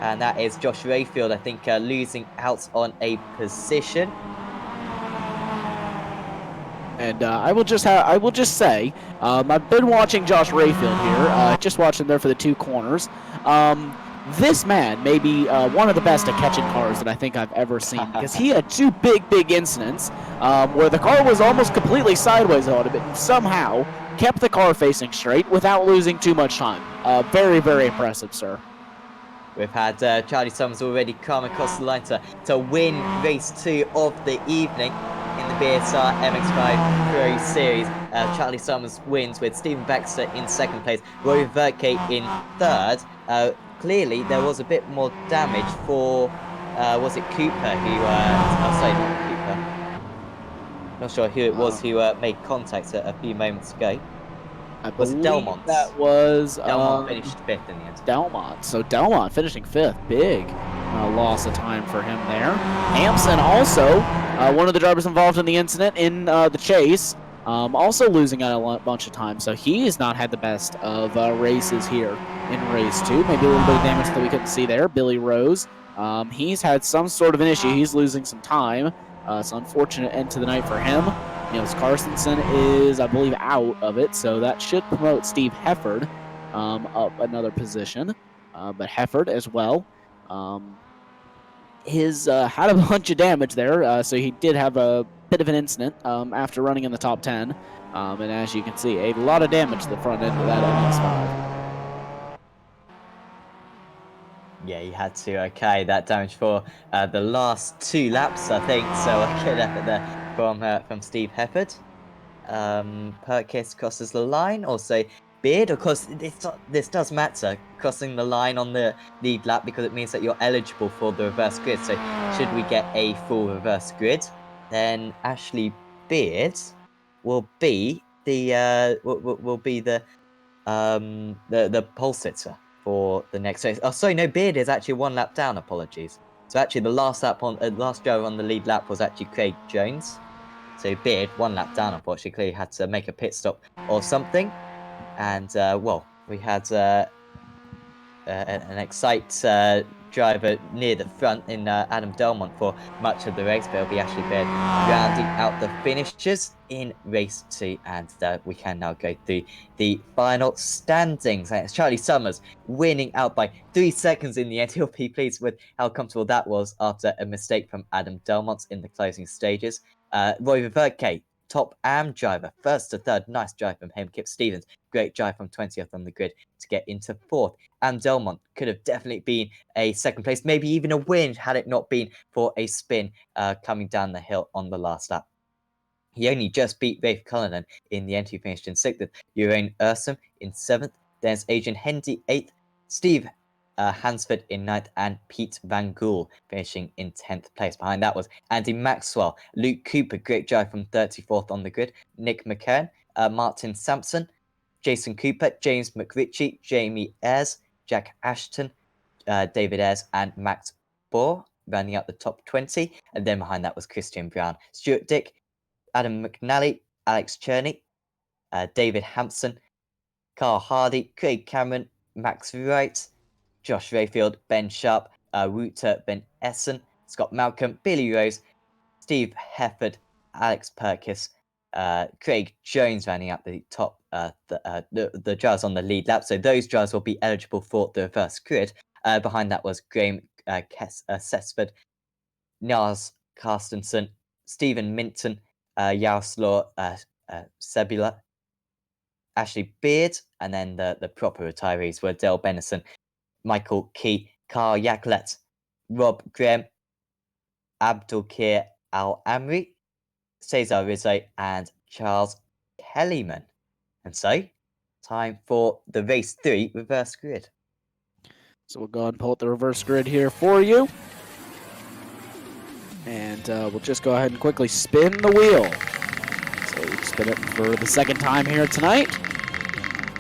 S2: And that is Josh Rayfield, I think, losing out on a position.
S3: And I will just say, I've been watching Josh Rayfield here, just watching there for the 2 corners. This man may be one of the best at catching cars that I think I've ever seen, because he had 2 big incidents where the car was almost completely sideways on him, and somehow kept the car facing straight without losing too much time. Very, very impressive, sir.
S2: We've had Charlie Summers already come across the line to win race 2 of the evening in the BSR MX5 Pro Series. Charlie Summers wins with Stephen Baxter in 2nd place, Roy Verke in 3rd. Clearly, there was a bit more damage for, was it Cooper who, sorry, not Cooper. Not sure who it was who made contact a few moments ago. Was it Delmont?
S3: That was
S2: Delmont finished 5th in the end.
S3: Delmont. So Delmont finishing 5th. Big loss of time for him there. Hampson also, one of the drivers involved in the incident in the chase, also losing out a bunch of time. So he has not had the best of races here in race 2. Maybe a little bit of damage that we couldn't see there. Billy Rose, he's had some sort of an issue. He's losing some time. It's an unfortunate end to the night for him. Niels Carstensen is, I believe, out of it, so that should promote Steve Hefford up another position. But Hefford as well, had a bunch of damage there, so he did have a bit of an incident after running in the top 10. And as you can see, a lot of damage to the front end of that MX5.
S2: Yeah, he had to carry that damage for the last 2 laps, I think. So a good effort there from Steve Hefford. Perkis crosses the line. Also, Beard, of course, this does matter, crossing the line on the lead lap, because it means that you're eligible for the reverse grid. So should we get a full reverse grid, then Ashley Beard will be the pole sitter for the next race. Oh, sorry, no, Beard is actually 1 lap down. Apologies. So actually, the last driver on the lead lap was actually Craig Jones. So Beard 1 lap down. Unfortunately, clearly had to make a pit stop or something. And well, we had an Excite driver near the front in Adam Delmont for much of the race, but it'll be Ashley Beard rounding out the finishers in race 2, and we can now go through the final standings. And it's Charlie Summers winning out by 3 seconds in the end. He'll be pleased with how comfortable that was after a mistake from Adam Delmont in the closing stages. Roy Verke top am driver. First to third, nice drive from him. Kip Stevens, great drive from 20th on the grid to get into 4th. And Delmont could have definitely been a 2nd place, maybe even a win had it not been for a spin coming down the hill on the last lap. He only just beat Rafe Cullinan in the end. He finished in 6th. Urain Ursum in 7th. There's Adrian Hendy 8th. Steve Hansford in 9th. And Pete Van Gool finishing in 10th place. Behind that was Andy Maxwell. Luke Cooper, great drive from 34th on the grid. Nick McKern, Martin Sampson, Jason Cooper, James McRitchie, Jamie Ayres, Jack Ashton, David Ayres, and Max Bohr rounding out the top 20. And then behind that was Christian Brown, Stuart Dick, Adam McNally, Alex Cherney, David Hampson, Carl Hardy, Craig Cameron, Max Wright, Josh Rayfield, Ben Sharp, Wouter Ben Essen, Scott Malcolm, Billy Rose, Steve Hefford, Alex Perkis, Craig Jones rounding out the top, the drivers on the lead lap. So those drivers will be eligible for the reverse grid. Behind that was Graham Sesford, Niles Carstensen, Stephen Minton, Yaroslav Sebula, Ashley Beard, and then the proper retirees were Dale Bennison, Michael Key, Carl Yaklet, Rob Graham, Abdulkir Al Amri, Cesar Rizzo, and Charles Kellyman. And so, time for the race 3 reverse grid.
S3: So we'll go ahead and pull up the reverse grid here for you. And we'll just go ahead and quickly spin the wheel. So we spin it for the 2nd time here tonight.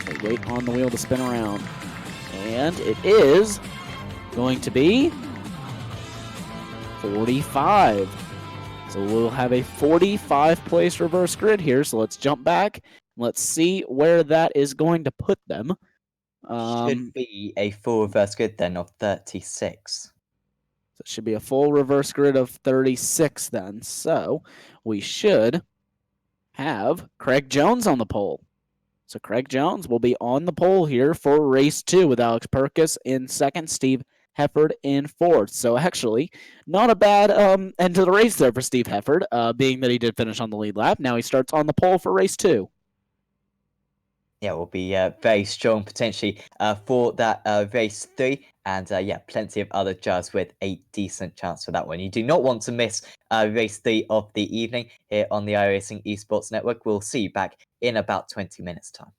S3: So wait on the wheel to spin around. And it is going to be 45. So we'll have a 45 place reverse grid here. So let's jump back. Let's see where that is going to put them.
S2: Should be a full reverse grid then of 36.
S3: So it should be a full reverse grid of 36 then. So we should have Craig Jones on the pole. So Craig Jones will be on the pole here for race 2 with Alex Perkis in 2nd, Steve Hefford in 4th. So actually, not a bad end to the race there for Steve Hefford, being that he did finish on the lead lap. Now he starts on the pole for race 2.
S2: Yeah, will be very strong potentially for that race 3. And yeah, plenty of other drivers with a decent chance for that one. You do not want to miss race 3 of the evening here on the iRacing Esports Network. We'll see you back in about 20 minutes' time.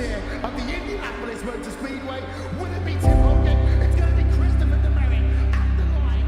S6: here at the Indianapolis Motor Speedway. Will it be Tim Hogan? It's going to be Christopher DeMeritt at the line.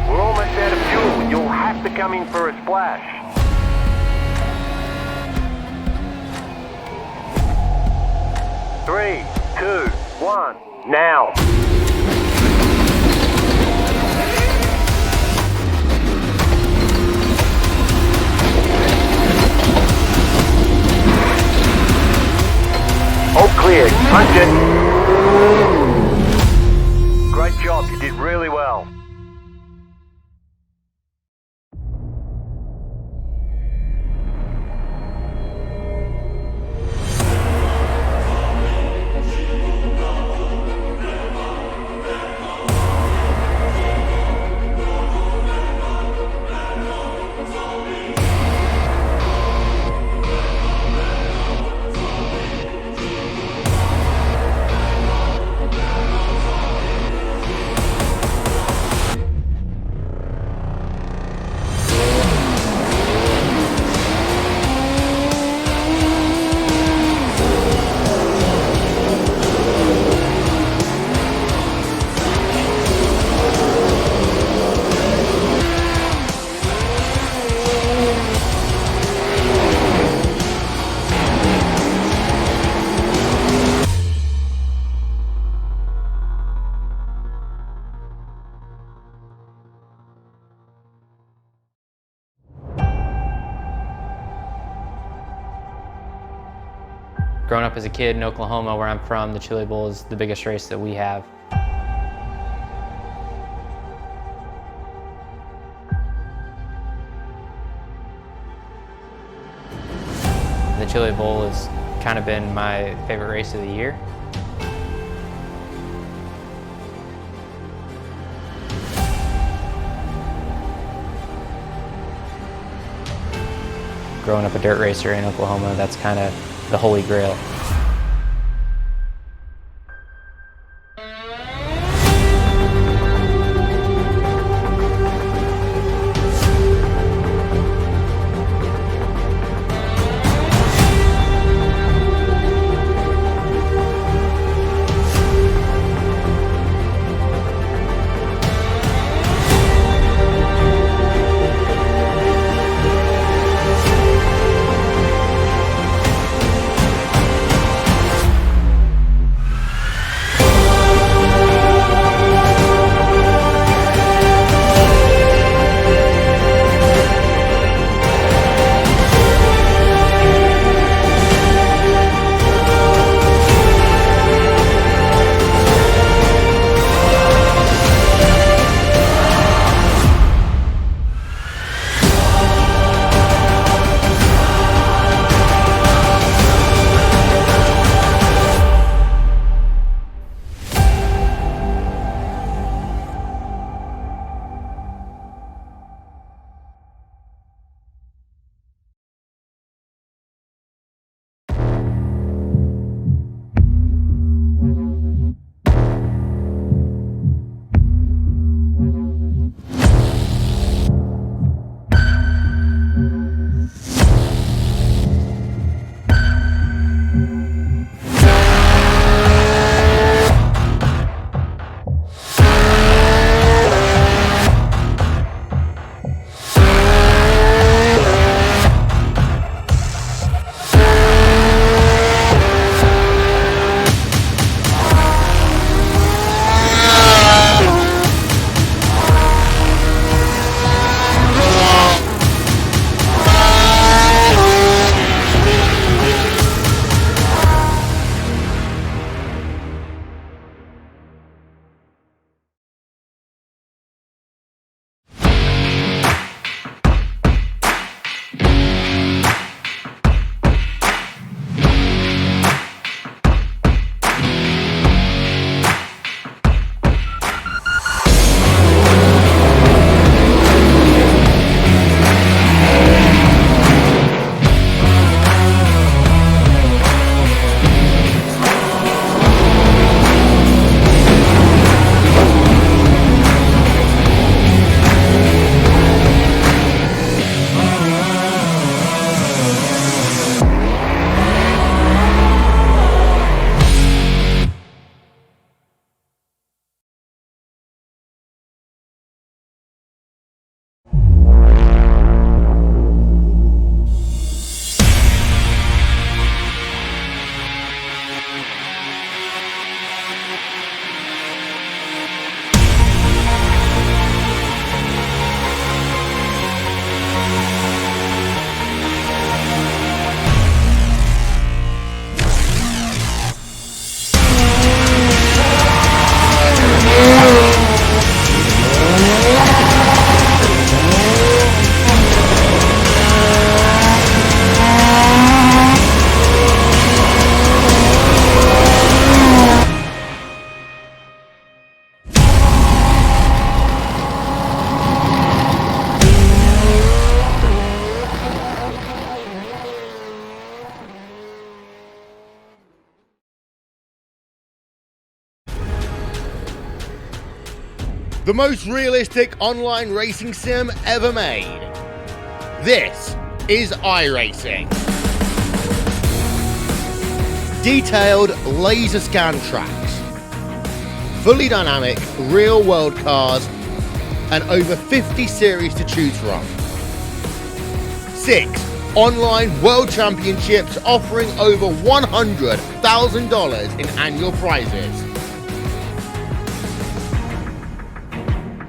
S5: We're almost out of fuel. You'll have to come in for a splash. Three, two, one, now. All clear. Punch it. Great job. You did really well.
S4: Growing up as a kid in Oklahoma, where I'm from, the Chili Bowl is the biggest race that we have. The Chili Bowl has kind of been my favorite race of the year. Growing up a dirt racer in Oklahoma, that's kind of the holy grail.
S1: the most realistic online racing sim ever made. This is iRacing. Detailed laser scan tracks, fully dynamic real world cars, and over 50 series to choose from. 6 online world championships offering over $100,000 in annual prizes.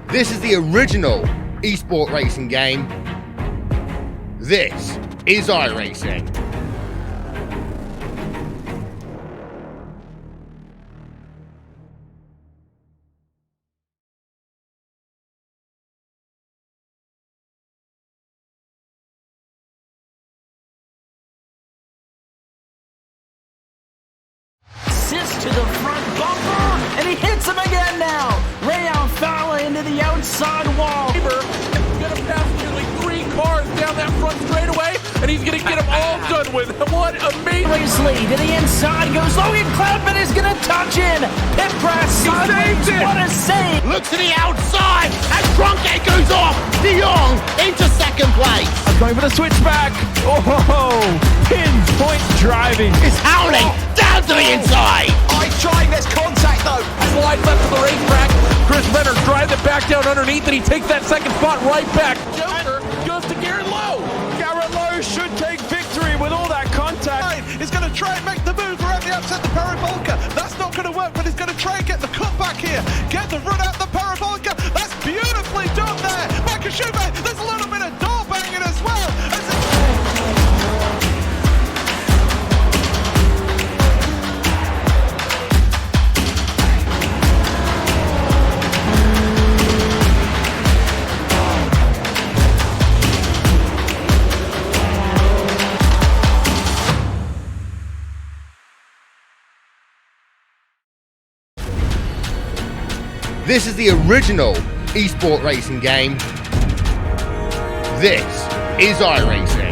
S1: This is the original esport racing game. This is iRacing.
S7: Assist to the front bumper, and he hits him again now. Rayon Fowler into the outside wall.
S8: He's gonna pass nearly 3 cars down that front straightaway, and he's gonna get them all done with. What amazing!
S7: Lee to the inside goes Logan Cloudman is gonna touch in. Pit press sideways. What a save!
S1: Look to the outside as Trunkgate goes off. De Jong into second place.
S9: Going for the switchback. Oh, pinpoint driving.
S1: It's howling down to the inside.
S9: I'm trying this contact though.
S8: Slide left to the racetrack. Chris Venner drives it back down underneath, and he takes that second spot right back. Joker goes to Garrett Lowe.
S9: Garrett Lowe should take victory with all that contact. He's going to try and make the move around the outside the parabolica. That's not going to work, but he's going to try and get the cutback here. Get the run out the parabolica. That's beautifully done there. Michael Schubert, there's a little bit of door banging as well.
S1: This is the original esport racing game. This is iRacing.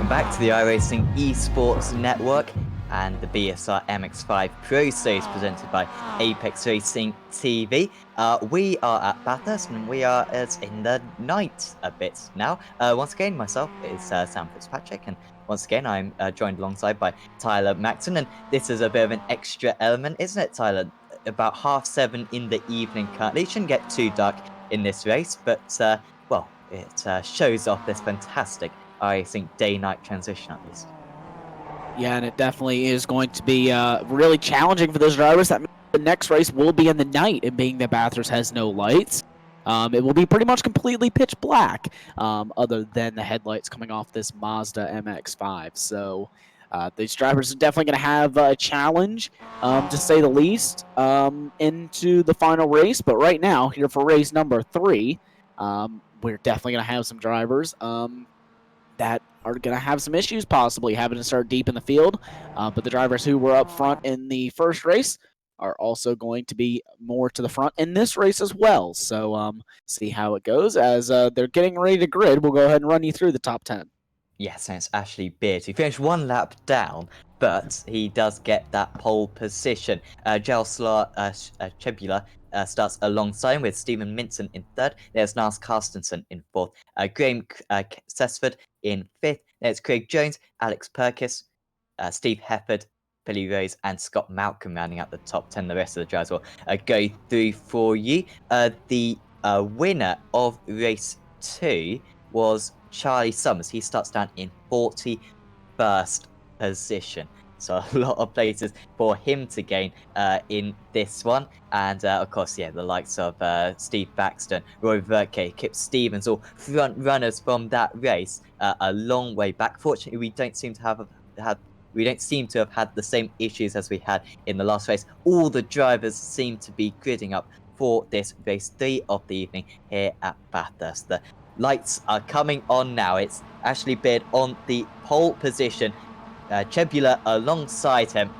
S2: welcome back to the iRacing Esports Network and the BSR MX5 Pro Series presented by Apex Racing TV. We are at Bathurst and we are in the night a bit now. Once again, myself is Sam Fitzpatrick, and once again I'm joined alongside by Tyler Maxon, and this is a bit of an extra element, isn't it, Tyler? About 7:30 in the evening currently. It shouldn't get too dark in this race, but well, it shows off this fantastic, I think, day-night transition at least.
S3: Yeah, and it definitely is going to be really challenging for those drivers. That means the next race will be in the night, and being that Bathurst has no lights, it will be pretty much completely pitch black, other than the headlights coming off this Mazda MX5. So these drivers are definitely going to have a challenge, to say the least, into the final race. But right now, here for race number 3, we're definitely going to have some drivers that are going to have some issues, possibly having to start deep in the field. But the drivers who were up front in the first race are also going to be more to the front in this race as well. So see how it goes. As they're getting ready to grid, we'll go ahead and run you through the top 10.
S2: Yes, and it's Ashley Beard. He finished 1 lap down, but he does get that pole position. Jelslar Chebula starts alongside him with Stephen Minson in 3rd. There's Niles Carstensen in 4th. Graham Sessford in 5th. There's Craig Jones, Alex Perkis, Steve Hefford, Billy Rose, and Scott Malcolm rounding out the top 10. The rest of the drivers will go through for you. The winner of race 2 was Charlie Summers. He starts down in 41st position. So a lot of places for him to gain in this one. And of course, yeah, the likes of Steve Baxton, Roy Verke, Kip Stevens, all front runners from that race a long way back. Fortunately, we don't seem to have had the same issues as we had in the last race. All the drivers seem to be gridding up for this race 3 of the evening here at Bathurst. The lights are coming on now. It's Ashley Beard on the pole position. Chebula alongside him.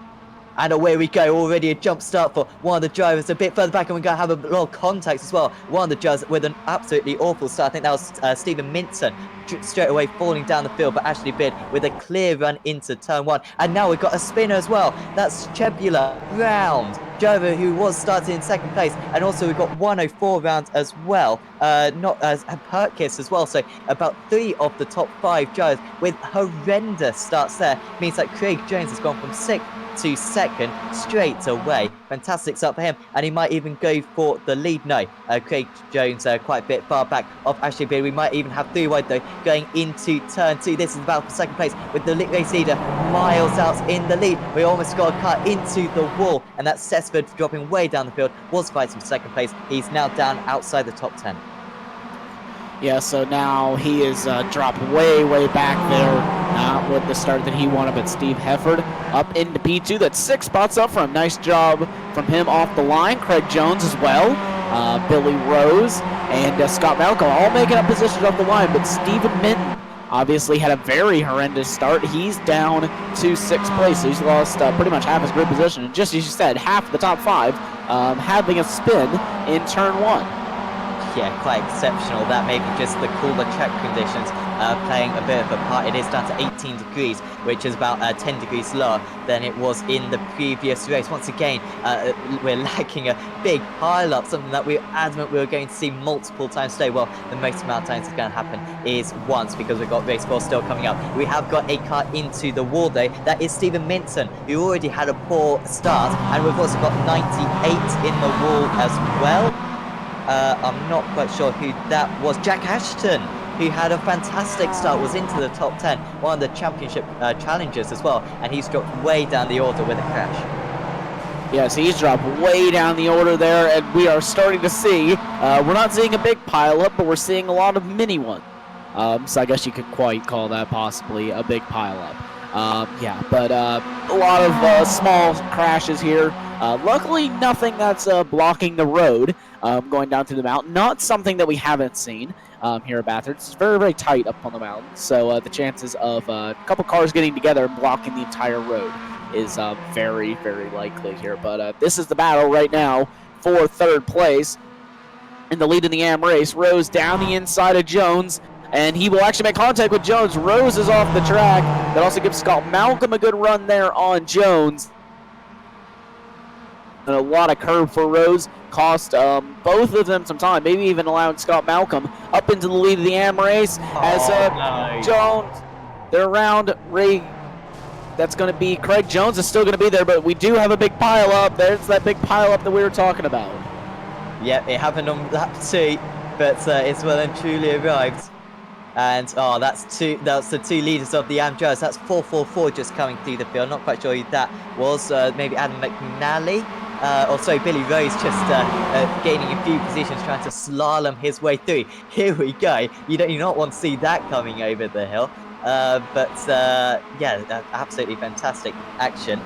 S2: And away we go. Already a jump start for one of the drivers a bit further back, and we're going to have a lot of contacts as well. One of the drivers with an absolutely awful start. I think that was Stephen Minson straight away falling down the field, but Ashley Beard with a clear run into turn 1. And now we've got a spinner as well. That's Chebula round. Driver who was starting in 2nd place, and also we've got 104 rounds as well, not as Perkis as well. So about 3 of the top 5 drivers with horrendous starts there. Means that Craig Jones has gone from 6th to 2nd straight away. Fantastic start for him, and he might even go for the lead. No, Craig Jones quite a bit far back of Ashley Beard. We might even have 3 wide though going into turn 2. This is the battle for 2nd place with the race leader miles out in the lead. We almost got a cut into the wall, and that's Sessford dropping way down the field, was fighting for 2nd place. He's now down outside the top 10.
S3: Yeah, so now he is dropped way back there. Not with the start that he wanted, but Steve Hefford up into P2. That's 6 spots up from him. Nice job from him off the line. Craig Jones as well. Billy Rose and Scott Malcolm all making up positions off the line, but Stephen Minton obviously had a very horrendous start. He's down to 6th place. So he's lost pretty much half his grid position. And just as you said, half the top 5 having a spin in turn 1.
S2: Yeah, quite exceptional. That may be just the cooler track conditions playing a bit of a part. It is down to 18 degrees, which is about 10 degrees lower than it was in the previous race. Once again, we're lacking a big pile-up, something that we're adamant we were going to see multiple times today. Well, the most amount of times it's going to happen is once, because we've got race 4 still coming up. We have got a car into the wall, though. That is Stephen Minson, who already had a poor start, and we've also got 98 in the wall as well. I'm not quite sure who that was. Jack Ashton, who had a fantastic start, was into the top 10, one of the championship challengers as well, and he's dropped way down the order with a crash.
S3: Yes, he's dropped way down the order there, and we are starting to see, we're not seeing a big pile-up, but we're seeing a lot of mini ones. So I guess you could quite call that possibly a big pile-up. Yeah, but a lot of small crashes here. Luckily, nothing that's blocking the road going down through the mountain. Not something that we haven't seen here at Bathurst. It's very tight up on the mountain, so the chances of a couple cars getting together and blocking the entire road is very likely here. But this is the battle right now for 3rd place. In the lead in the AM race, Rose down the inside of Jones, and he will actually make contact with Jones. Rose is off the track. That also gives Scott Malcolm a good run there on Jones. And a lot of curve for Rose cost both of them some time, maybe even allowing Scott Malcolm up into the lead of the AM race as Jones, they're around Ray. That's going to be Craig Jones is still going to be there, but we do have a big pile up. There's that big pile up that we were talking about.
S2: Yep, it happened on lap 2, but it's well and truly arrived. And that's the 2 leaders of the AM drivers. That's 444 just coming through the field. Not quite sure who that was. Maybe Adam McNally. Also, Billy Rose just gaining a few positions, trying to slalom his way through. Here we go. You do not want to see that coming over the hill. Yeah, absolutely fantastic action.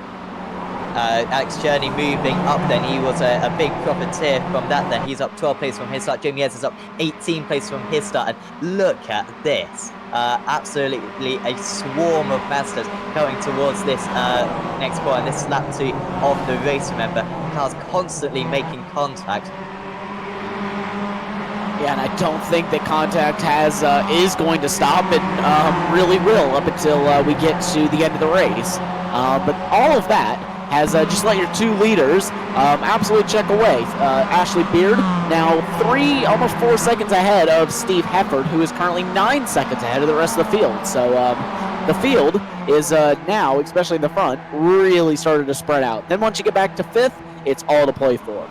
S2: Alex Journey moving up then. He was a big profiteer from that then. He's up 12 places from his start. Jamie Ayres is up 18 places from his start. And look at this. Absolutely a swarm of Mazdas going towards this next corner. This is lap 2 of the race, remember. Cars constantly making contact.
S3: Yeah, and I don't think that contact is going to stop, and really will up until we get to the end of the race. But all of that has just let your 2 leaders absolutely check away. Ashley Beard now almost 4 seconds ahead of Steve Hefford, who is currently 9 seconds ahead of the rest of the field. So the field is now, especially in the front, really started to spread out. Then once you get back to 5th, it's all to play for.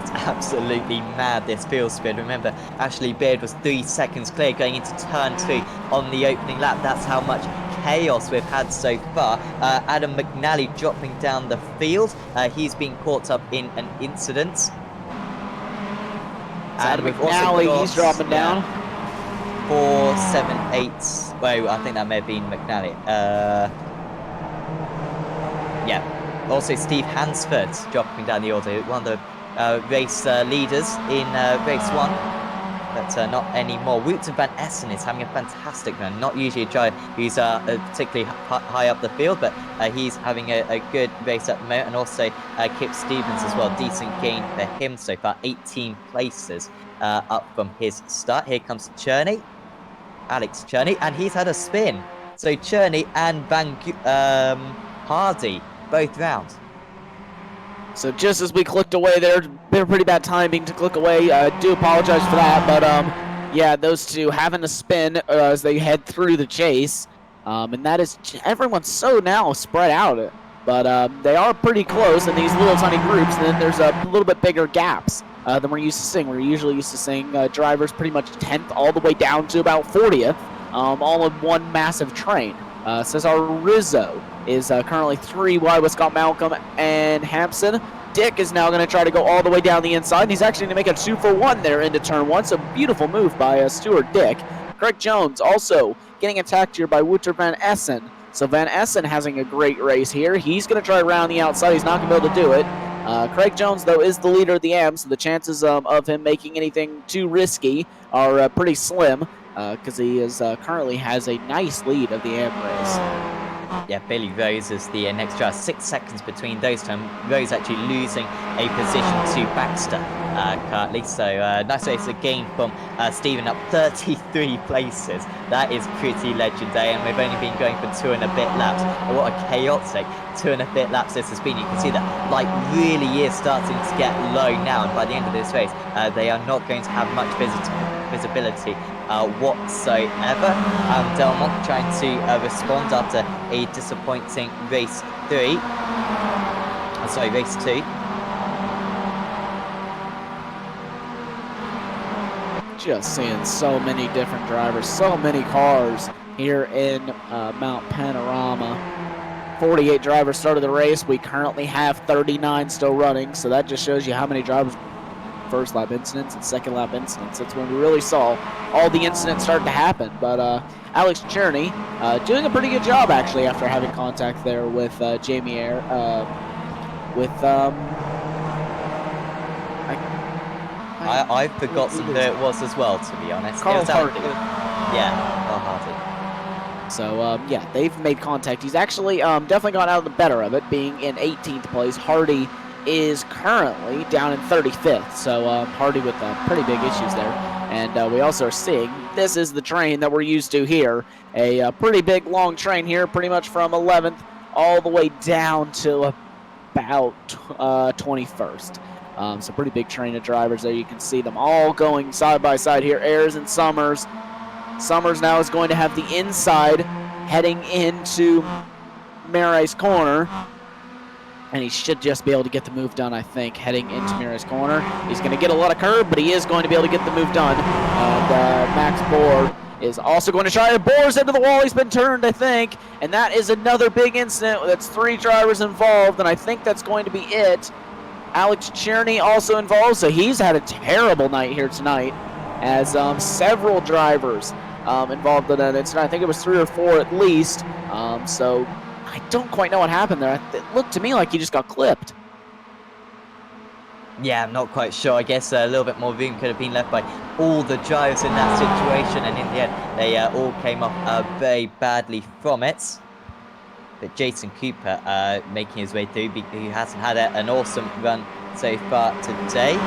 S2: It's absolutely mad, this field speed. Remember, Ashley Beard was 3 seconds clear going into turn 2 on the opening lap. That's how much chaos we've had so far. Adam McNally dropping down the field. He's been caught up in an incident.
S3: Adam McNally, he's dropping down.
S2: 4, 7, 8. Well, I think that may have been McNally. Yeah. Also, Steve Hansford dropping down the order. One of the race leaders in race 1. But not anymore. Wouters Van Essen is having a fantastic run. Not usually a driver who's particularly high up the field, but he's having a good race at the moment. And also Kip Stevens as well. Decent gain for him so far. 18 places up from his start. Here comes Cherney. Alex Cherney. And he's had a spin. So Cherney and Hardy both round.
S3: So just as we clicked away there, been pretty bad timing to click away. Do apologize for that, but yeah, those two having a spin as they head through the chase, and that is everyone's so now spread out, but they are pretty close in these little tiny groups. And then there's a little bit bigger gaps than we're used to seeing. We're usually used to seeing drivers pretty much 10th all the way down to about 40th, all in one massive train. Cesar Rizzo is currently 3 wide with Scott Malcolm and Hampson. Dick is now going to try to go all the way down the inside. He's actually going to make a 2 for 1 there into turn 1. So beautiful move by Stuart Dick. Craig Jones also getting attacked here by Wouters Van Essen. So Van Essen having a great race here. He's going to try around the outside. He's not going to be able to do it. Craig Jones, though, is the leader of the AM, so the chances of him making anything too risky are pretty slim, because he is currently has a nice lead of the AM race.
S2: Yeah, Billy Rose is the next driver. 6 seconds between those two. Rose actually losing a position to Baxter currently. So nice race again from Stephen, up 33 places. That is pretty legendary, and we've only been going for 2 and a bit laps. And what a chaotic 2 and a bit laps this has been. You can see that light really is starting to get low now, and by the end of this race, they are not going to have much visibility whatsoever. Delmont trying to respond after a disappointing race 3. Sorry, race 2.
S3: Just seeing so many different drivers, so many cars here in Mount Panorama. 48 drivers started the race. We currently have 39 still running, so that just shows you how many drivers. First lap incidents and second lap incidents. That's when we really saw all the incidents start to happen. But Alex Cherney doing a pretty good job actually after having contact there with Jamie Air.
S2: I've forgotten who it was as well, to be honest.
S3: Carl Hardy.
S2: Yeah, Carl Hardy.
S3: So yeah, they've made contact. He's actually definitely gone out of the better of it, being in 18th place. Hardy is currently down in 35th, so Hardy with pretty big issues there. And we also are seeing, this is the train that we're used to here. A pretty big, long train here, pretty much from 11th all the way down to about 21st. So pretty big train of drivers there. You can see them all going side by side here. Ayers and Summers. Summers now is going to have the inside heading into Marais Corner. And he should just be able to get the move done, I think, heading into Marais Corner. He's going to get a lot of curb, but he is going to be able to get the move done. And Max Bohr is also going to try to bores into the wall. He's been turned, I think. And that is another big incident. That's 3 drivers involved, and I think that's going to be it. Alex Cherney also involved, so he's had a terrible night here tonight, as several drivers involved in that incident. I think it was 3 or 4 at least. So I don't quite know what happened there. It looked to me like he just got clipped.
S2: Yeah, I'm not quite sure. I guess a little bit more room could have been left by all the drivers in that situation, and in the end, they all came off very badly from it. But Jason Cooper making his way through, he hasn't had an awesome run so far today.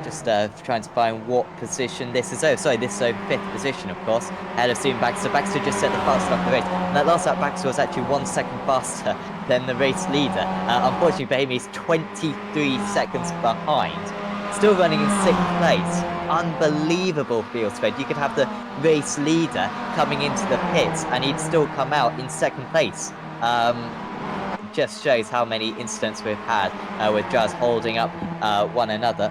S2: Just trying to find what position this is. Oh, sorry, this is 5th position, of course. Ahead of Steven Baxter. Baxter just set the fastest lap of the race. And that last lap, Baxter was actually 1 second faster than the race leader. Unfortunately for him, he's 23 seconds behind. Still running in 6th place. Unbelievable field spread. You could have the race leader coming into the pits and he'd still come out in 2nd place. Just shows how many incidents we've had with drivers holding up one another.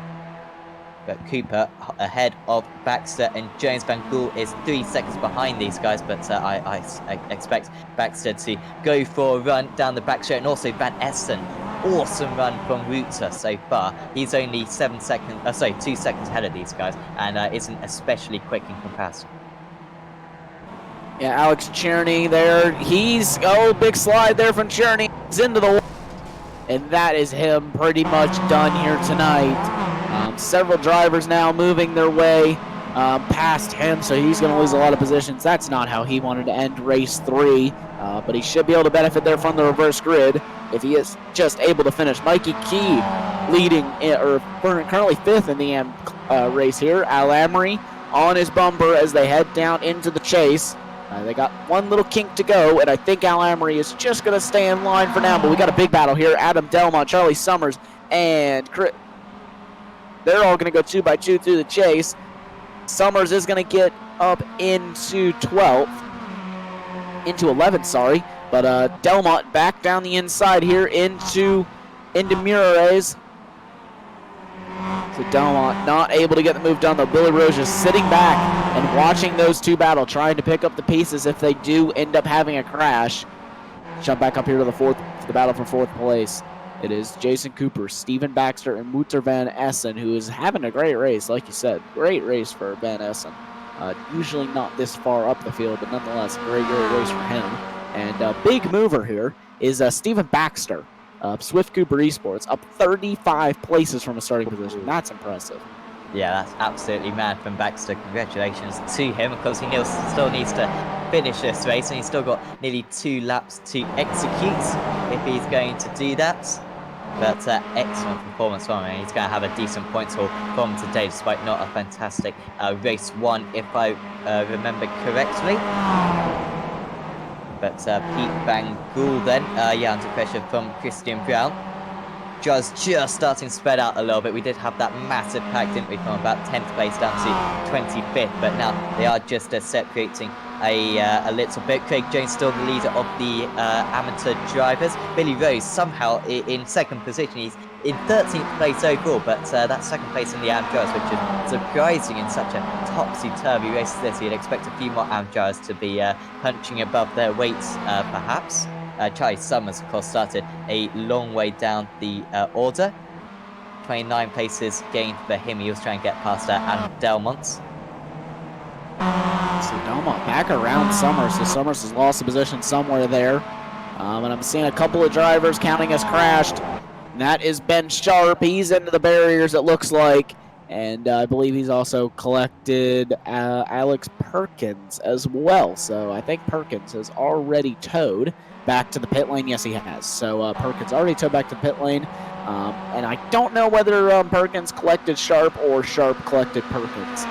S2: But Cooper ahead of Baxter, and Jones Van Gool is 3 seconds behind these guys, but I expect Baxter to go for a run down the back straight, and also Van Essen. Awesome run from Rutzer so far. He's only 2 seconds ahead of these guys, and isn't especially quick in comparison.
S3: Yeah, Alex Cherney there. Big slide there from Cherney. He's into the wall. And that is him pretty much done here tonight. Several drivers now moving their way past him, so he's going to lose a lot of positions. That's not how he wanted to end race 3, but he should be able to benefit there from the reverse grid if he is just able to finish. Mikey Key leading, or currently 5th in the race here. Al Amory on his bumper as they head down into the chase. They got one little kink to go, and I think Al Amory is just going to stay in line for now, but we got a big battle here. Adam Delmont, Charlie Summers, and Chris. They're all going to go 2 by 2 through the chase. Summers is going to get up into 11th, sorry. But Delmont back down the inside here into Murares. So Delmont not able to get the move done, though. Billy Rose just sitting back and watching those 2 battle, trying to pick up the pieces if they do end up having a crash. Jump back up here to the battle for 4th place. It is Jason Cooper, Steven Baxter, and Wouter Van Essen, who is having a great race, like you said. Great race for Van Essen. Usually not this far up the field, but nonetheless, great race for him. And big mover here is Steven Baxter. Swift Cooper Esports, up 35 places from a starting position. That's impressive.
S2: Yeah, that's absolutely mad from Baxter. Congratulations to him. Of course, he still needs to finish this race, and he's still got nearly 2 laps to execute if he's going to do that. But excellent performance from him. He's going to have a decent points haul from today, despite not a fantastic race 1, if I remember correctly. But Pete Van Gool then, under pressure from Christian Brown. Just starting to spread out a little bit. We did have that massive pack, didn't we, from about 10th place down to 25th, but now they are just separating a little bit. Craig Jones still the leader of the amateur drivers. Billy Rose somehow in 2nd position. He's in 13th place overall, but that 2nd place in the amateur drivers, which is surprising in such a topsy-turvy race as this. You'd expect a few more amateur drivers to be punching above their weights, perhaps. Charlie Summers, of course, started a long way down the order. 29 places gained for him. He was trying to get past Adam Delmont.
S3: So Delmont back around Summers. So Summers has lost a position somewhere there. And I'm seeing a couple of drivers counting as crashed. And that is Ben Sharp. He's into the barriers, it looks like. And I believe he's also collected Alex Perkins as well. So I think Perkins has already towed back to the pit lane. Yes, he has. So Perkins already towed back to the pit lane. And I don't know whether Perkins collected Sharp or Sharp collected Perkins.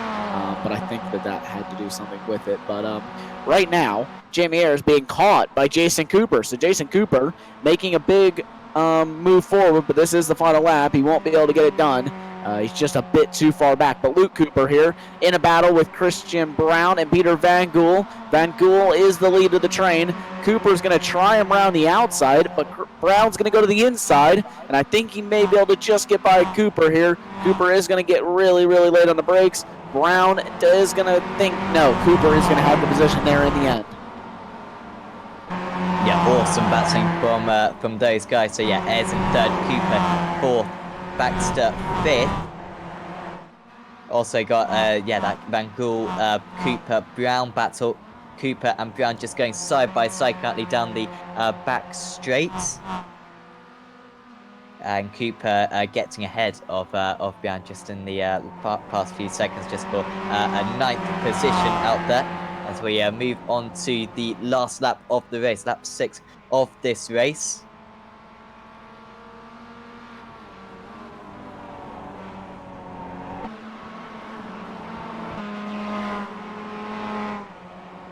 S3: But I think that had to do something with it. But right now, Jamie Ayers being caught by Jason Cooper. So Jason Cooper making a big move forward, but this is the final lap. He won't be able to get it done. He's just a bit too far back. But Luke Cooper here in a battle with Christian Brown and Peter Van Gool. Van Gool is the lead of the train. Cooper's going to try him around the outside, but Brown's going to go to the inside, and I think he may be able to just get by Cooper here. Cooper is going to get really, really late on the brakes. Brown is going to think, no, Cooper is going to have the position there in the end.
S2: Yeah, awesome batting from those guys. So yeah, Ayers in third, Cooper fourth, Baxter fifth. Also got that Van Gool, Cooper, Brown battle. Cooper and Brown just going side by side currently down the back straights. And Cooper getting ahead of Brown just in the past few seconds, just for a ninth position out there. As we move on to the last lap of the race, lap 6 of this race.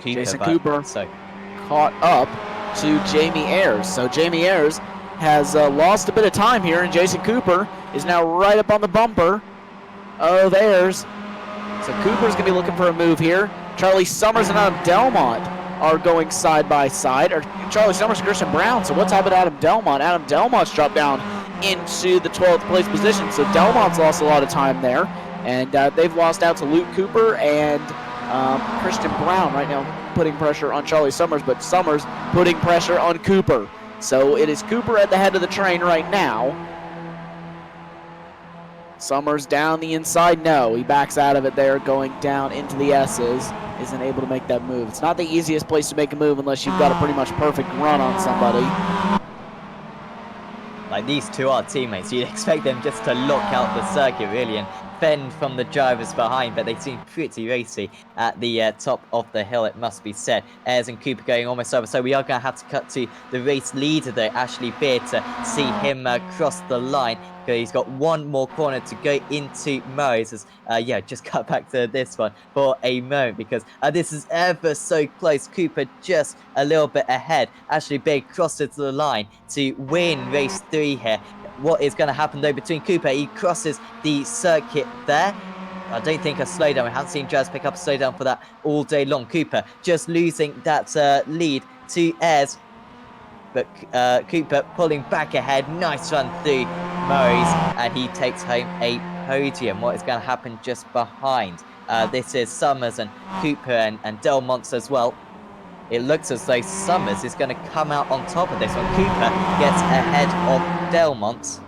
S3: Jason Cooper caught up to Jamie Ayers. So Jamie Ayers has lost a bit of time here, and Jason Cooper is now right up on the bumper of Ayers. So Cooper's going to be looking for a move here. Charlie Summers and Adam Delmont are going side by side. Or Charlie Summers and Christian Brown. So what's happened to Adam Delmont? Adam Delmont's dropped down into the 12th place position. So Delmont's lost a lot of time there. And they've lost out to Luke Cooper and Christian Brown right now, putting pressure on Charlie Summers, but Summers putting pressure on Cooper. So it is Cooper at the head of the train right now. Summers down the inside. No, he backs out of it there, going down into the S's. Isn't able to make that move. It's not the easiest place to make a move unless you've got a pretty much perfect run on somebody.
S2: Like, these two are teammates. You'd expect them just to lock out the circuit, really, and fend from the drivers behind, but they seem pretty racy at the top of the hill, it must be said. Ayers and Cooper going almost over, so we are going to have to cut to the race leader, though, Ashley Beard, to see him cross the line. He's got one more corner to go into Murray's. Just cut back to this one for a moment, because this is ever so close. Cooper just a little bit ahead. Ashley Beard crossed it to the line to win race 3 here. What is going to happen, though, between Cooper? He crosses the circuit there. I don't think a slowdown. We haven't seen Jazz pick up a slowdown for that all day long. Cooper just losing that lead to Ayers. But Cooper pulling back ahead. Nice run through Murray's. And he takes home a podium. What is going to happen just behind? This is Summers and Cooper and Delmont as well. It looks as though Summers is going to come out on top of this one. Cooper gets ahead of Delmont.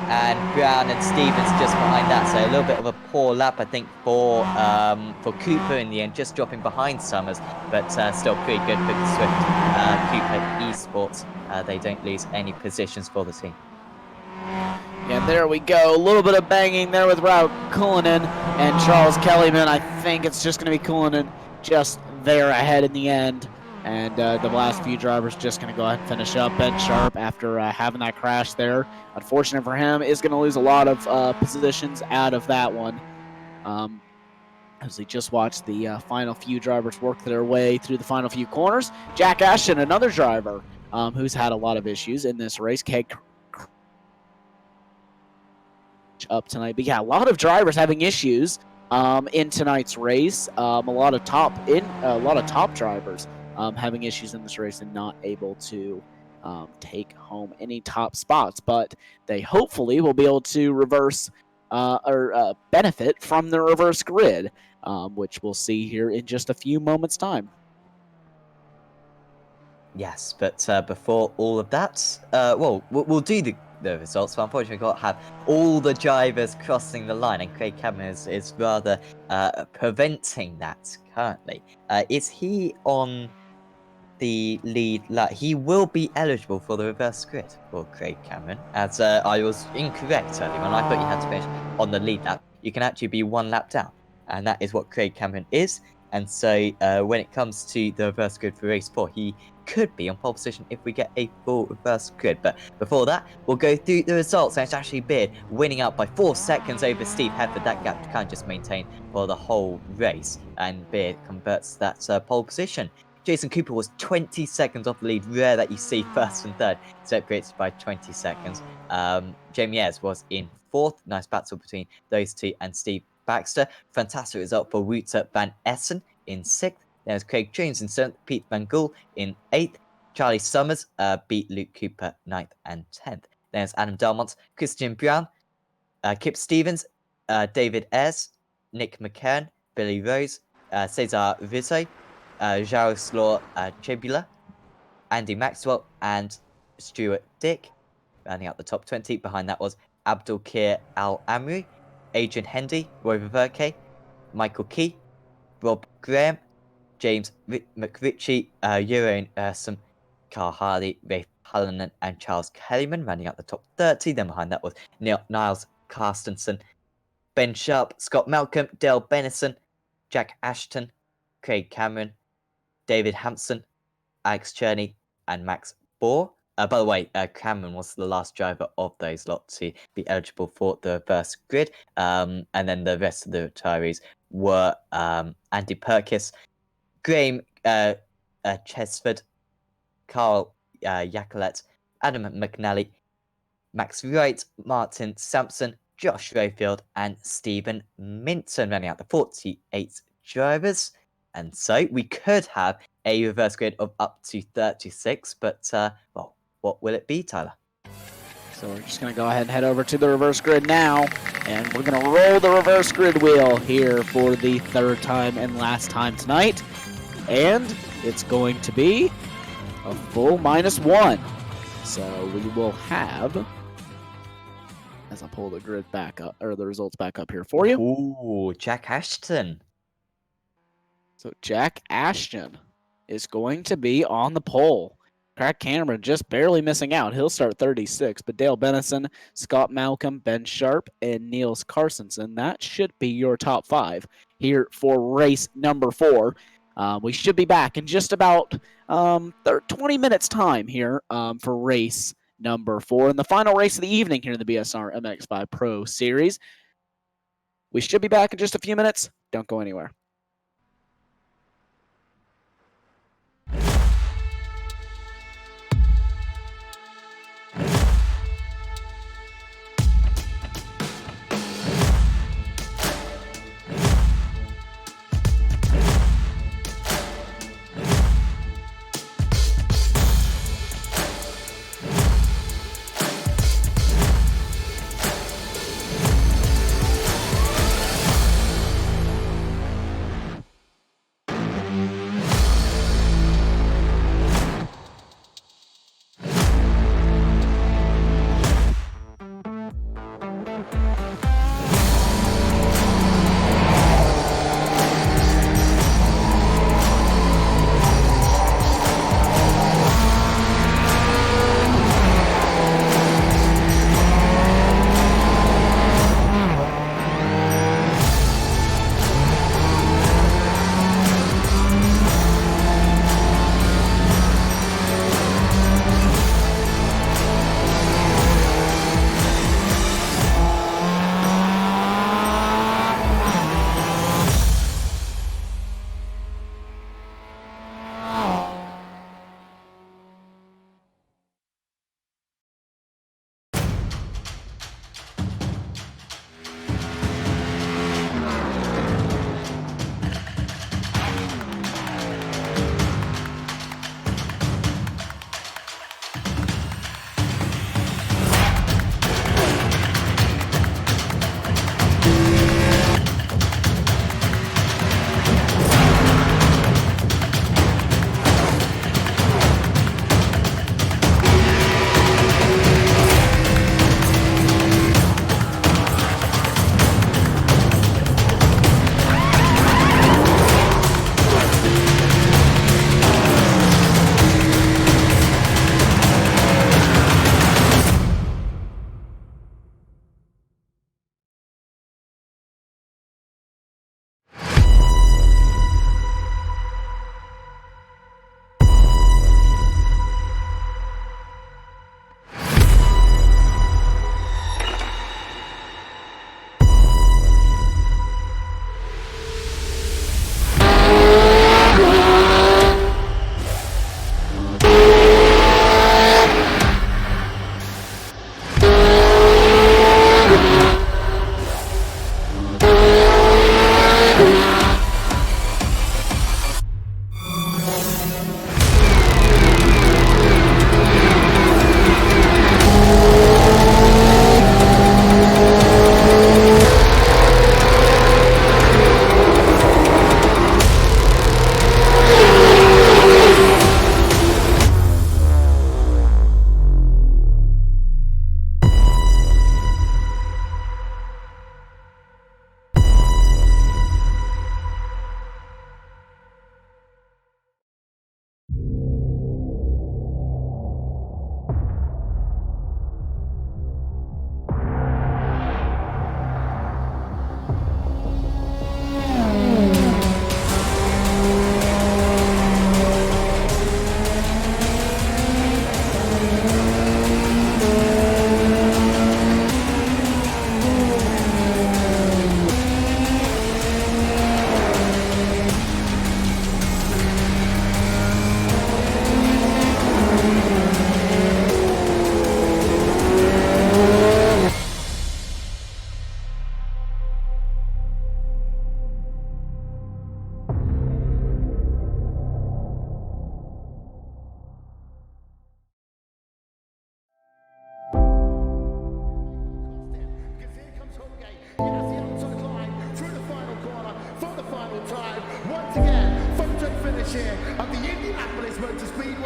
S2: And Brown and Stevens just behind that. So a little bit of a poor lap, I think, for Cooper in the end, just dropping behind Summers. But still pretty good for the Swift Cooper Esports. They don't lose any positions for the team.
S3: Yeah, there we go. A little bit of banging there with Raul Cullinan and Charles Kellyman. I think it's just going to be Cullinan just there ahead in the end, and the last few drivers just going to go ahead and finish up. Ben Sharp, after having that crash there, unfortunate for him, is going to lose a lot of positions out of that one. As we just watched the final few drivers work their way through the final few corners. Jack Ashton, another driver who's had a lot of issues in this race. Up tonight, but yeah, a lot of drivers having issues in tonight's race. A lot of top drivers having issues in this race and not able to take home any top spots, but they hopefully will be able to reverse or benefit from the reverse grid, which we'll see here in just a few moments' time.
S2: Yes, but before all of that, we'll do the results, but unfortunately we've got to have all the drivers crossing the line, and Craig Cameron is rather preventing that currently. Is he on the lead lap? He will be eligible for the reverse grid for Craig Cameron, as I was incorrect earlier when I thought you had to finish on the lead lap. You can actually be one lap down, and that is what Craig Cameron is. And so when it comes to the reverse grid for race 4, he could be on pole position if we get a full reverse grid. But before that, we'll go through the results. And it's actually Beard winning out by 4 seconds over Steve Hefford. That gap kind of just maintained for the whole race. And Beard converts that pole position. Jason Cooper was 20 seconds off the lead. Rare that you see first and third separated by 20 seconds. Jamie Ayres was in 4th. Nice battle between those two and Steve Baxter. Fantastic result for Wouter van Essen in 6th. There's Craig Jones in 7th. Pete Van Gool in 8th. Charlie Summers beat Luke Cooper 9th and 10th. There's Adam Delmont, Christian Brown, Kip Stevens, David Ayres, Nick McCann, Billy Rose, Cesar Rizzo, Jaroslaw Chebula, Andy Maxwell, and Stuart Dick. Rounding out the top 20. Behind that was Abdulkir Al Amri, Adrian Hendy, Roy Verke, Michael Key, Rob Graham, James McRitchie, Jeroen Ursum, Carl Harley, Rafe Hallinan, and Charles Kellyman, rounding out the top 30. Then behind that was Niles Carstensen, Ben Sharp, Scott Malcolm, Dale Bennison, Jack Ashton, Craig Cameron, David Hampson, Alex Cherney, and Max Bohr. By the way, Cameron was the last driver of those lot to be eligible for the reverse grid. And then the rest of the retirees were Andy Perkis, Graham Chesford, Carl Yacolet, Adam McNally, Max Wright, Martin Sampson, Josh Rayfield, and Stephen Minton, running out the 48 drivers. And so we could have a reverse grid of up to 36, but, well, what will it be, Tyler?
S3: So we're just going to go ahead and head over to the reverse grid now, and we're going to roll the reverse grid wheel here for the 3rd time and last time tonight. And it's going to be a full -1. So we will have, as I pull the grid back up, or the results back up here for you.
S2: Ooh, Jack Ashton.
S3: So Jack Ashton is going to be on the pole. Craig Cameron just barely missing out. He'll start 36, but Dale Bennison, Scott Malcolm, Ben Sharp, and Niels Carstensen, that should be your top 5 here for race number 4. We should be back in just about 20 minutes time here for race number 4 and the final race of the evening here in the BSR MX5 Pro Series. We should be back in just a few minutes. Don't go anywhere.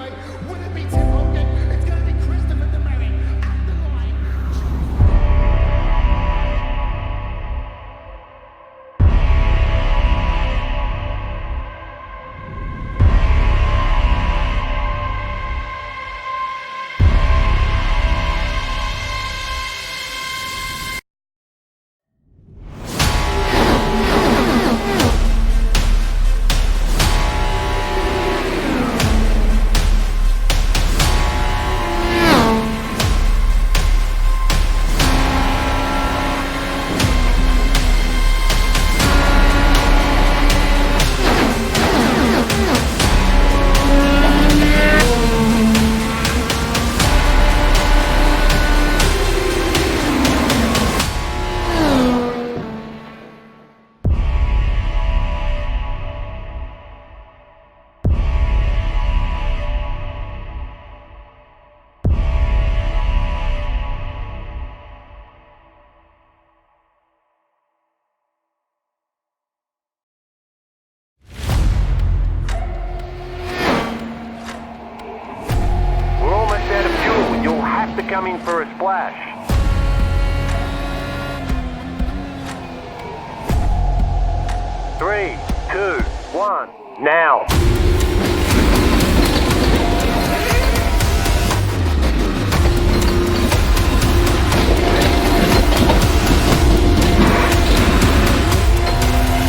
S6: Speedway. Will it be Tim Hogan? It's going to be Christopher DeMeritt at the line.
S5: We're almost out of fuel. You'll have to come in for a splash. Three, two, one, now.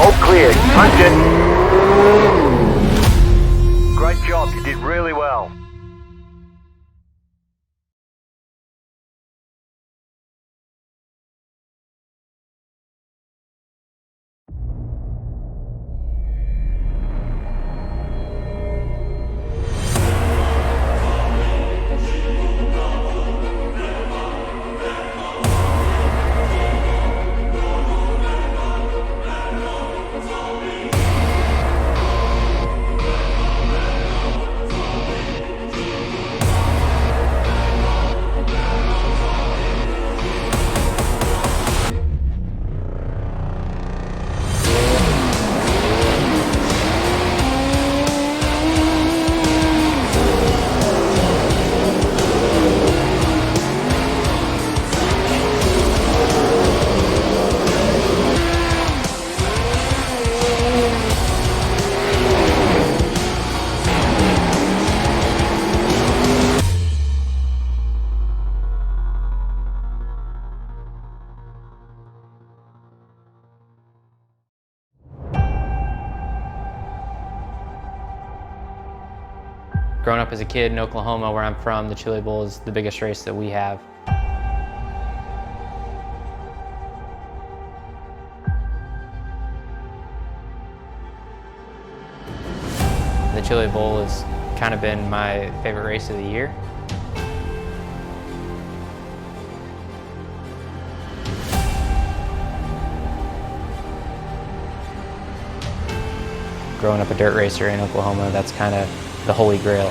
S5: All clear. Punch it. Great job. You did really well.
S4: Growing up as a kid in Oklahoma, where I'm from, the Chili Bowl is the biggest race that we have. The Chili Bowl has kind of been my favorite race of the year. Growing up a dirt racer in Oklahoma, that's kind of the holy grail.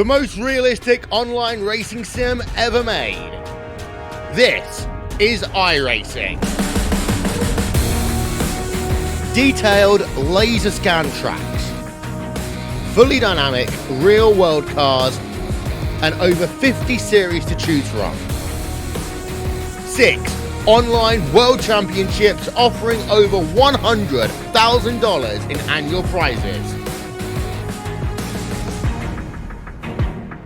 S1: The most realistic online racing sim ever made. This is iRacing. Detailed laser scan tracks, fully dynamic real world cars, and over 50 series to choose from. 6 online world championships offering over $100,000 in annual prizes.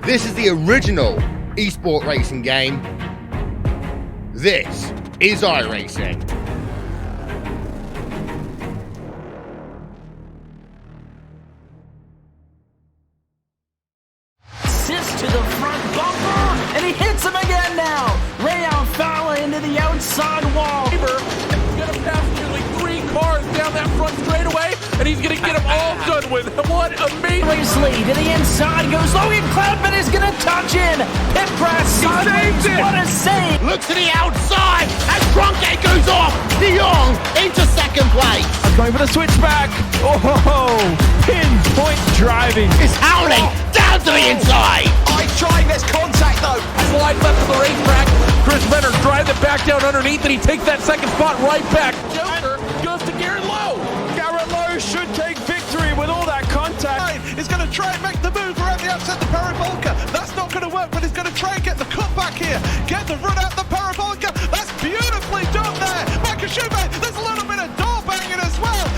S1: This is the original esport racing game. This is iRacing.
S7: Assist to the front bumper, and he hits him again now. Rayon Fowler into the outside wall.
S8: He's gonna pass nearly 3 cars down that front straightaway, and he's gonna get them all done with. What amazing!
S7: Race lead to the inside goes Logan Cloudman is gonna touch in. Pit crash sideways. What a save!
S1: Look to the outside as Cronkite goes off. De Jong into second place.
S9: Going for the switchback. Oh, pinpoint driving.
S1: It's howling down to the inside.
S9: He's trying, there's contact though.
S8: Slide left of the racetrack. Chris Venner drives it back down underneath, and he takes that second spot right back. Joker goes to Garrett Lowe.
S9: Garrett Lowe should take victory with all that contact. He's going to try and make the move around the outside the parabolica. That's not going to work, but he's going to try and get the cutback here. Get the run out the parabolica. That's beautifully done there. Michael Schubert, there's a little bit of door banging as well.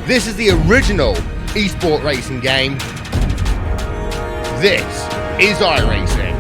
S1: This is the original esport racing game. This is iRacing.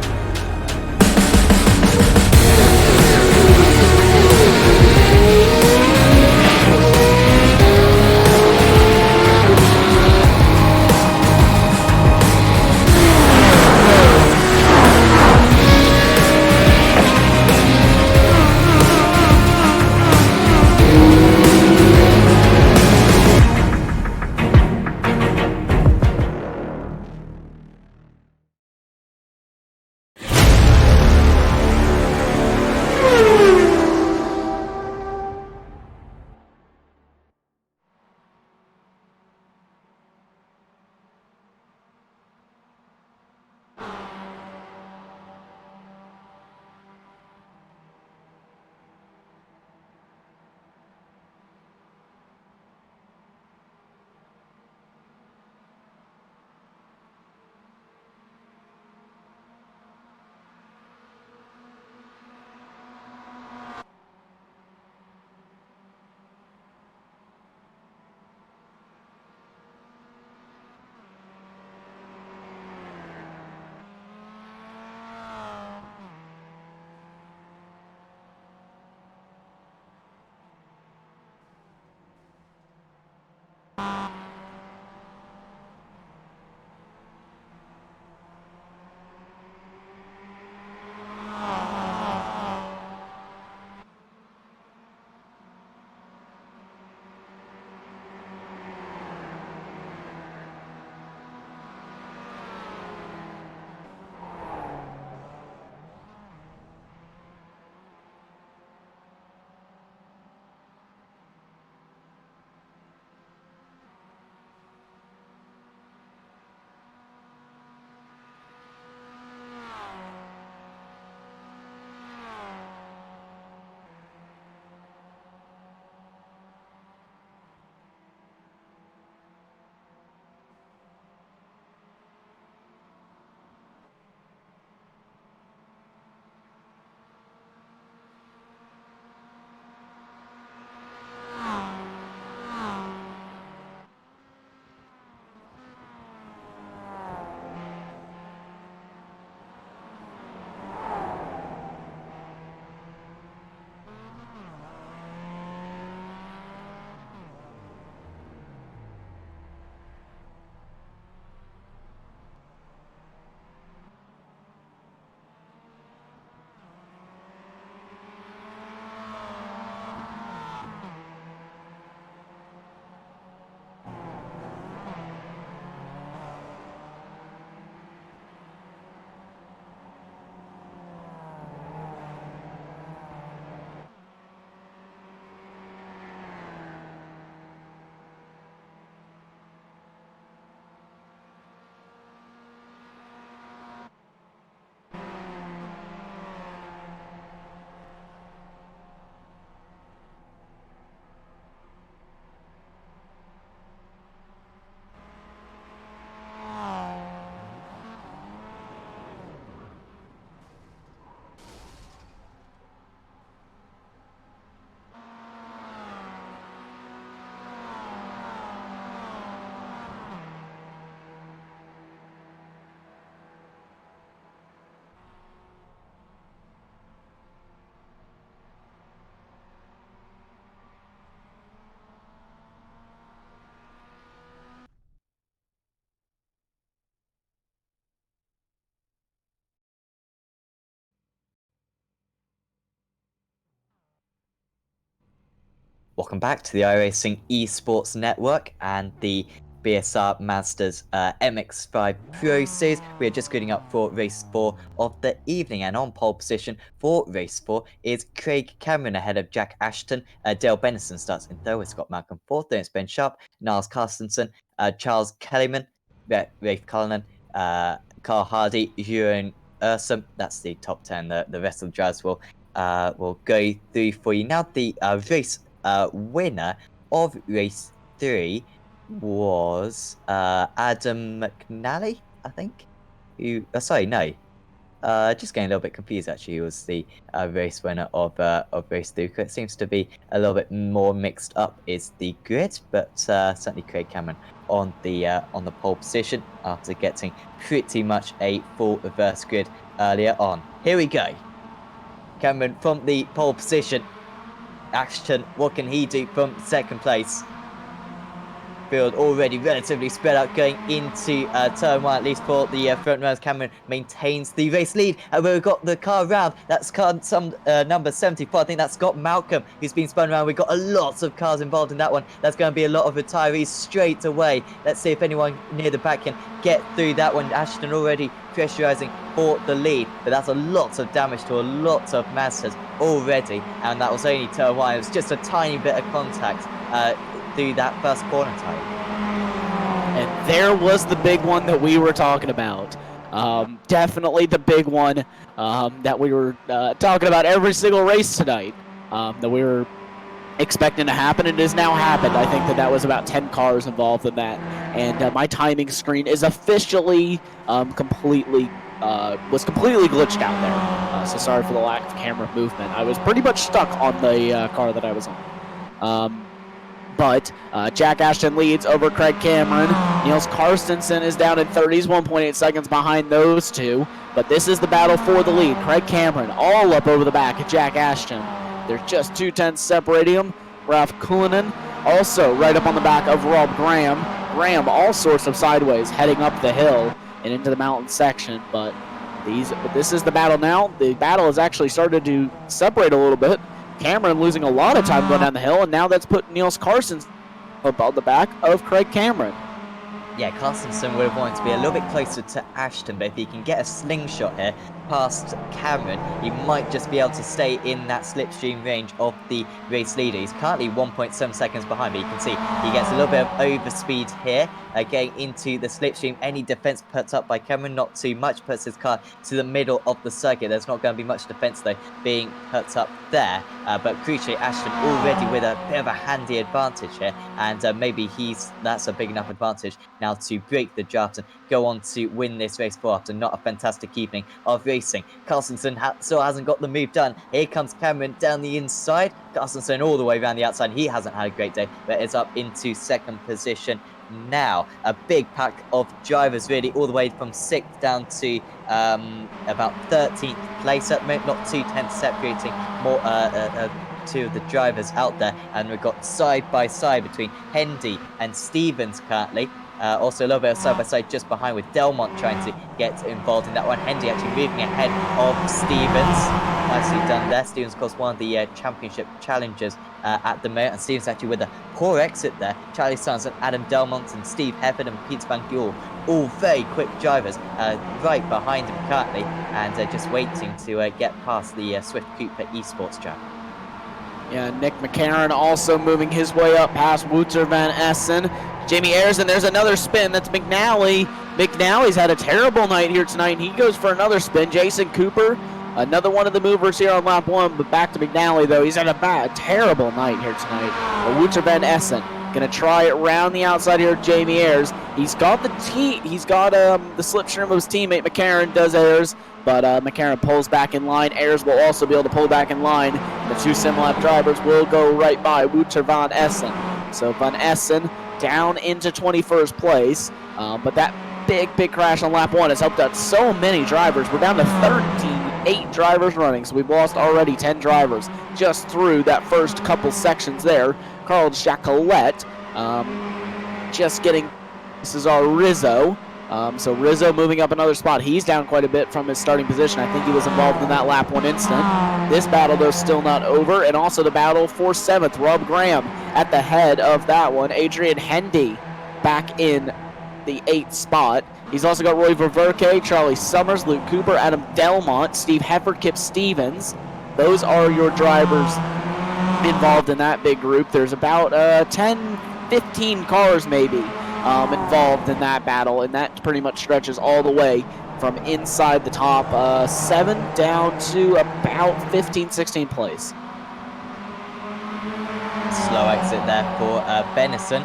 S2: Welcome back to the iRacing Esports Network and the BSR Masters MX5 Pro Series. We are just getting up for race 4 of the evening, and on pole position for race 4 is Craig Cameron ahead of Jack Ashton. Dale Bennison starts in third with Scott Malcolm fourth. Then it's Ben Sharp, Niles Carstensen, Charles Kellyman, Rafe Cullinan, Carl Hardy, Ewan Ursum. That's the top 10. The rest of the drivers will go through for you now. The race winner of race 3 was Adam McNally, I think. Who? Sorry, no. Just getting a little bit confused. Actually, he was the race winner of race 3. It seems to be a little bit more mixed up. Is the grid, but certainly Craig Cameron on the pole position after getting pretty much a full reverse grid earlier on. Here we go. Cameron from the pole position. Ashton, what can he do from second place? Field already relatively spread out going into turn 1, at least for the front runners. Cameron maintains the race lead, and we've got the car round. That's car number 74. I think that's Scott Malcolm who's been spun around. We've got a lot of cars involved in that one. That's going to be a lot of retirees straight away. Let's see if anyone near the back can get through that one. Ashton already pressurising for the lead, but that's a lot of damage to a lot of Mazdas already, and that was only turn 1. It was just a tiny bit of contact through that first corner time.
S3: And there was the big one that we were talking about. Definitely the big one that we were talking about every single race tonight, that we were expecting to happen. It has now happened. I think that was about 10 cars involved in that, and my timing screen is officially completely glitched out there. So sorry for the lack of camera movement. I was pretty much stuck on the car that I was on. But Jack Ashton leads over Craig Cameron. Niels Carstensen is down in 30s, 1.8 seconds behind those two. But this is the battle for the lead. Craig Cameron all up over the back of Jack Ashton. There's just 2 tenths separating them. Ralph Cullinan also right up on the back of Rob Graham. Graham all sorts of sideways heading up the hill and into the mountain section. But this is the battle now. The battle has actually started to separate a little bit. Cameron losing a lot of time going down the hill, and now that's put Niels Carstensen up on the back of Craig Cameron.
S2: Yeah, Carstensen would have wanted to be a little bit closer to Ashton, but if he can get a slingshot here past Cameron, he might just be able to stay in that slipstream range of the race leader. He's currently 1.7 seconds behind, but you can see he gets a little bit of overspeed here, getting into the slipstream. Any defense put up by Cameron, not too much, puts his car to the middle of the circuit. There's not going to be much defense though being put up there, but crucially Ashton already with a bit of a handy advantage here, and maybe that's a big enough advantage now to break the draft and go on to win this race 4 after not a fantastic evening of racing. Carstensen still hasn't got the move done. Here comes Cameron down the inside. Carstensen all the way around the outside. He hasn't had a great day, but is up into second position now. A big pack of drivers really all the way from 6th down to about 13th place at the moment. Not 2 tenths separating more 2 of the drivers out there, and we've got side by side between Hendy and Stevens currently. Also a little bit of side-by-side just behind with Delmont trying to get involved in that one. Hendy actually moving ahead of Stevens. Nicely done there. Stevens, of course, one of the championship challengers at the moment. And Stevens actually with a poor exit there. Charlie Sands and Adam Delmont and Steve Hefford and Pete Van Gool, all very quick drivers right behind him currently, and just waiting to get past the Swift Cooper Esports track.
S3: Yeah, Nick McCarron also moving his way up past Wouter Van Essen. Jamie Ayers, and there's another spin. That's McNally. McNally's had a terrible night here tonight, and he goes for another spin. Jason Cooper, another one of the movers here on lap 1, but back to McNally, though. He's had a terrible night here tonight. Wouter Van Essen gonna try it round the outside here. Jamie Ayers. He's got the slipstream of his teammate McCarron, does Ayers, but McCarron pulls back in line. Ayers will also be able to pull back in line. The 2 sim-lap drivers will go right by Wouter Van Essen. So Van Essen down into 21st place, but that big crash on lap 1 has helped out so many drivers. We're down to 38 drivers running, so we've lost already 10 drivers just through that first couple sections there. Carl Jacquelet just getting, this is our Rizzo, So Rizzo moving up another spot. He's down quite a bit from his starting position. I think he was involved in that lap 1 incident. This battle, though, still not over. And also the battle for 7th. Rob Graham at the head of that one. Adrian Hendy back in the 8th spot. He's also got Roy Ververke, Charlie Summers, Luke Cooper, Adam Delmont, Steve Hefford, Kip Stevens. Those are your drivers involved in that big group. There's about 10, 15 cars maybe involved in that battle, and that pretty much stretches all the way from inside the top 7 down to about 15, 16th place.
S2: Slow exit there for Benison.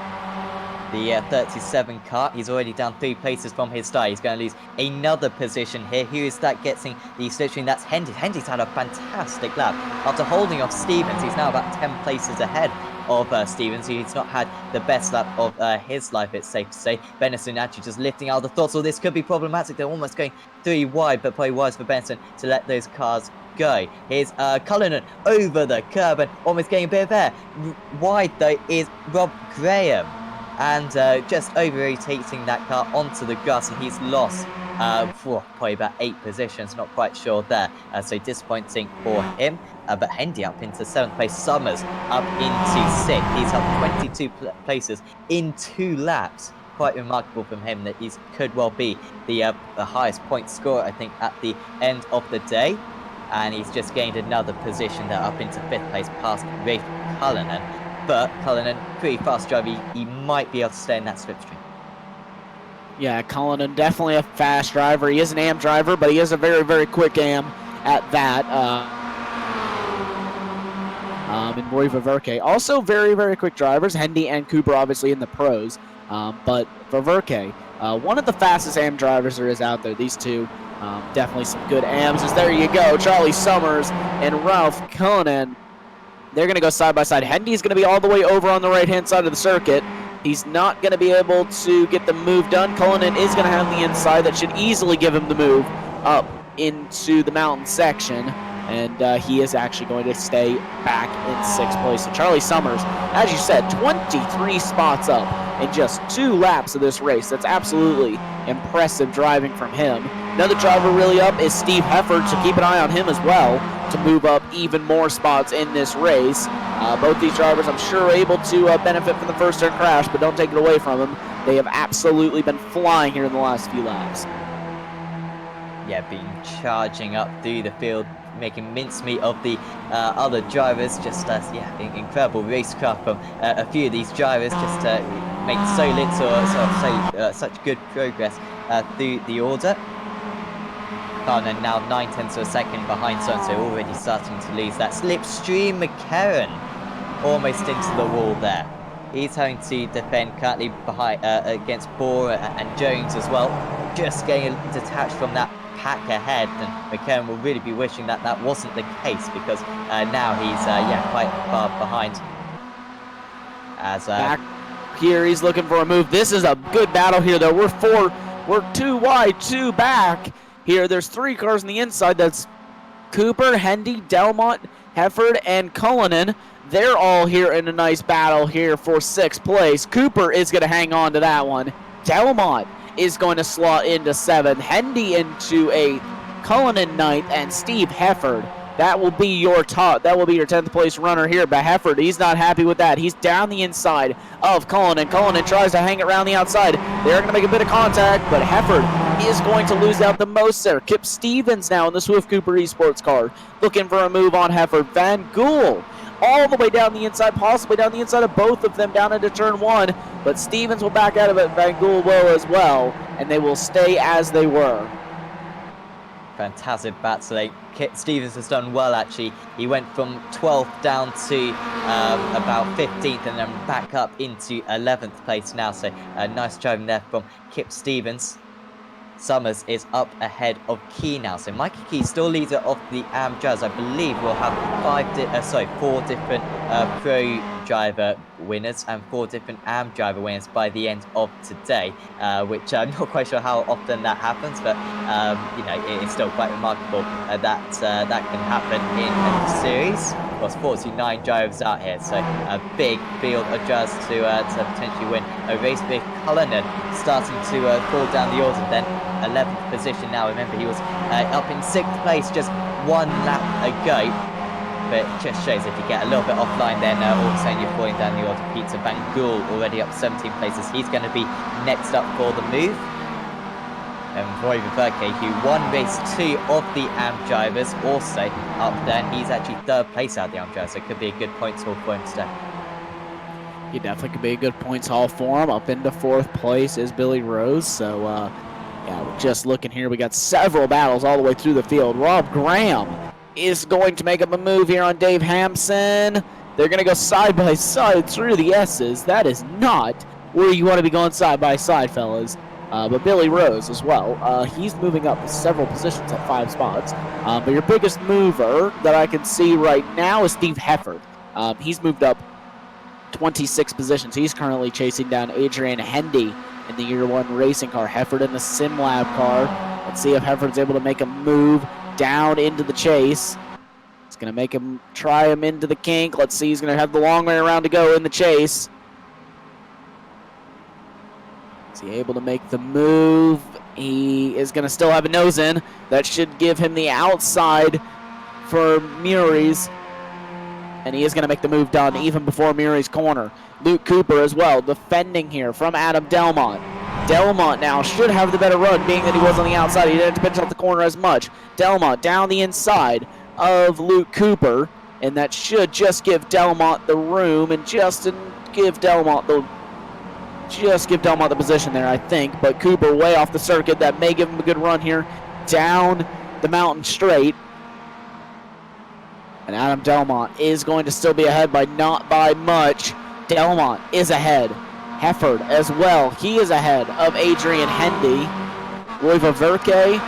S2: The 37 car, he's already down 3 places from his start. He's going to lose another position here. Who is that getting the slipstream? That's Hendy. Hendy's had a fantastic lap. After holding off Stevens, he's now about 10 places ahead of Stevens. He's not had the best lap of his life, it's safe to say. Benison actually just lifting out the throttle. This could be problematic. They're almost going 3 wide, but probably wise for Benson to let those cars go. Here's Cullinan over the curb and almost getting a bit of air. Wide, though, is Rob Graham. And just over-rotating that car onto the grass, and he's lost probably about 8 positions, not quite sure there. So disappointing for him. But Hendy up into 7th place, Summers up into 6th. He's up 22 places in 2 laps. Quite remarkable from him that he could well be the highest point scorer, I think, at the end of the day. And he's just gained another position there up into 5th place past Rafe Cullinan. But Cullinan, pretty fast driver, he might be able to stay in that slipstream.
S3: Yeah, Cullinan, definitely a fast driver. He is an AM driver, but he is a very, very quick AM at that. And Roy Ververke, also very, very quick drivers. Hendy and Cooper, obviously, in the pros. But Ververke, one of the fastest AM drivers there is out there. These two, definitely some good AMs. As there you go, Charlie Summers and Ralph Cullinan. They're going to go side by side. Hendy's going to be all the way over on the right-hand side of the circuit. He's not going to be able to get the move done. Cullinan is going to have the inside. That should easily give him the move up into the mountain section. And he is actually going to stay back in 6th place. So Charlie Summers, as you said, 23 spots up in just 2 laps of this race. That's absolutely impressive driving from him. Another driver really up is Steve Hefford, so keep an eye on him as well to move up even more spots in this race. Both these drivers, I'm sure, are able to benefit from the first turn crash, but don't take it away from them. They have absolutely been flying here in the last few laps.
S2: Yeah, been charging up through the field, making mincemeat of the other drivers. Just incredible racecraft from a few of these drivers. Just make so little, such good progress through the order. Cullinan now 9/10 of a second behind so already starting to lose that slipstream. McCarran almost into the wall there. He's having to defend currently behind against Bora and Jones as well. Just getting detached from that pack ahead, and McCarran will really be wishing that that wasn't the case, because now he's quite far behind. As
S3: back here, he's looking for a move. This is a good battle here, though. We're 2 wide, 2 back. Here, there's 3 cars on the inside. That's Cooper, Hendy, Delmont, Hefford, and Cullinan. They're all here in a nice battle here for 6th place. Cooper is going to hang on to that one. Delmont is going to slot into 7th. Hendy into 8th. Cullinan 9th, and Steve Hefford. That will be your top. That will be your 10th place runner here. But Hefford, he's not happy with that. He's down the inside of Cullinan. Cullinan tries to hang it around the outside. They're going to make a bit of contact, but Hefford is going to lose out the most there. Kip Stevens now in the Swift Cooper Esports car, looking for a move on Hefford. Van Gool all the way down the inside, possibly down the inside of both of them down into turn 1. But Stevens will back out of it. Van Gool will as well, and they will stay as they were.
S2: Fantastic battle. Kit Stevens has done well, actually. He went from 12th down to about 15th and then back up into 11th place now. So nice driving there from Kip Stevens. Summers is up ahead of Key now. So Mikey Key still leader of the AM Jazz. I believe we'll have 4 different pro driver winners and 4 different AM driver winners by the end of today, which I'm not quite sure how often that happens, but it's still quite remarkable that can happen in a series. Of course, 49 drivers out here, so a big field of drivers to potentially win a race with Cullinan starting to fall down the order. Then 11th position now. Remember, he was up in 6th place just one lap ago. But it just shows if you get a little bit offline, then all of a sudden you're falling down the order. Peter Van Gool already up 17 places. He's going to be next up for the move. And Roy Verke, who won race 2 of the AM drivers, also up there. He's actually 3rd place out of the AM drivers, so it could be a good points haul for him today.
S3: He definitely could be a good points haul for him. Up into 4th place is Billy Rose. So, yeah, we're just looking here. We got several battles all the way through the field. Rob Graham is going to make up a move here on Dave Hampson. They're going to go side by side through the S's. That is not where you want to be going side by side, fellas. But Billy Rose as well. He's moving up several positions at 5 spots. But your biggest mover that I can see right now is Steve Hefford. He's moved up 26 positions. He's currently chasing down Adrian Hendy in the Year 1 racing car. Hefford in the SimLab car. Let's see if Hefford's able to make a move down into the chase. It's going to make him try him into the kink. Let's see, he's going to have the long way around to go in the chase. Is he able to make the move? He is going to still have a nose in. That should give him the outside for Murray's. And he is going to make the move done even before Murray's corner. Luke Cooper as well, defending here from Adam Delmont. Delmont now should have the better run, being that he was on the outside. He didn't have to pinch off the corner as much. Delmont down the inside of Luke Cooper, and that should just give Delmont the room and just give Delmont the position there, I think. But Cooper way off the circuit. That may give him a good run here down the mountain straight. And Adam Delmont is going to still be ahead by not by much. Delmont is ahead. Hefford as well. He is ahead of Adrian Hendy. Roy Verke,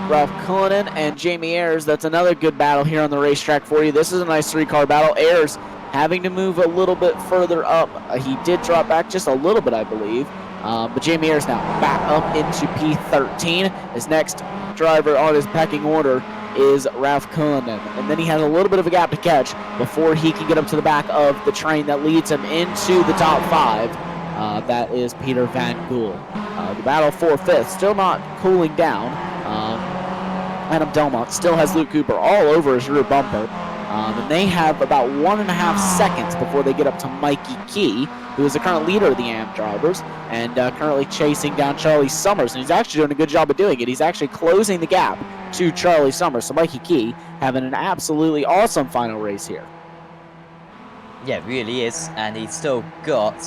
S3: Ralph Cullinan, and Jamie Ayers. That's another good battle here on the racetrack for you. This is a nice 3-car battle. Ayers having to move a little bit further up. He did drop back just a little bit, I believe. But Jamie Ayers now back up into P13. His next driver on his pecking order is Ralph Cullinan. And then he has a little bit of a gap to catch before he can get up to the back of the train that leads him into the top 5. That is Peter Van Gool. The battle for 5th still not cooling down. Adam Delmont still has Luke Cooper all over his rear bumper. And they have about 1.5 seconds before they get up to Mikey Key, who is the current leader of the AM drivers, and currently chasing down Charlie Summers. And he's actually doing a good job of doing it. He's actually closing the gap to Charlie Summers. So Mikey Key having an absolutely awesome final race here.
S2: Yeah, it really is. And he's still got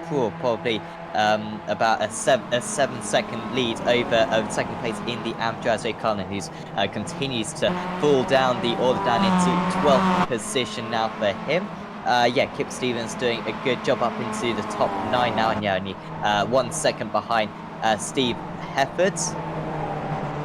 S2: probably about a 7-second lead over 2nd place in the AM drivers. Cullinan, who continues to fall down the order down into 12th position now for him. Yeah, Kip Stevens doing a good job up into the top 9 now, and yeah, only 1 second behind Steve Hefford.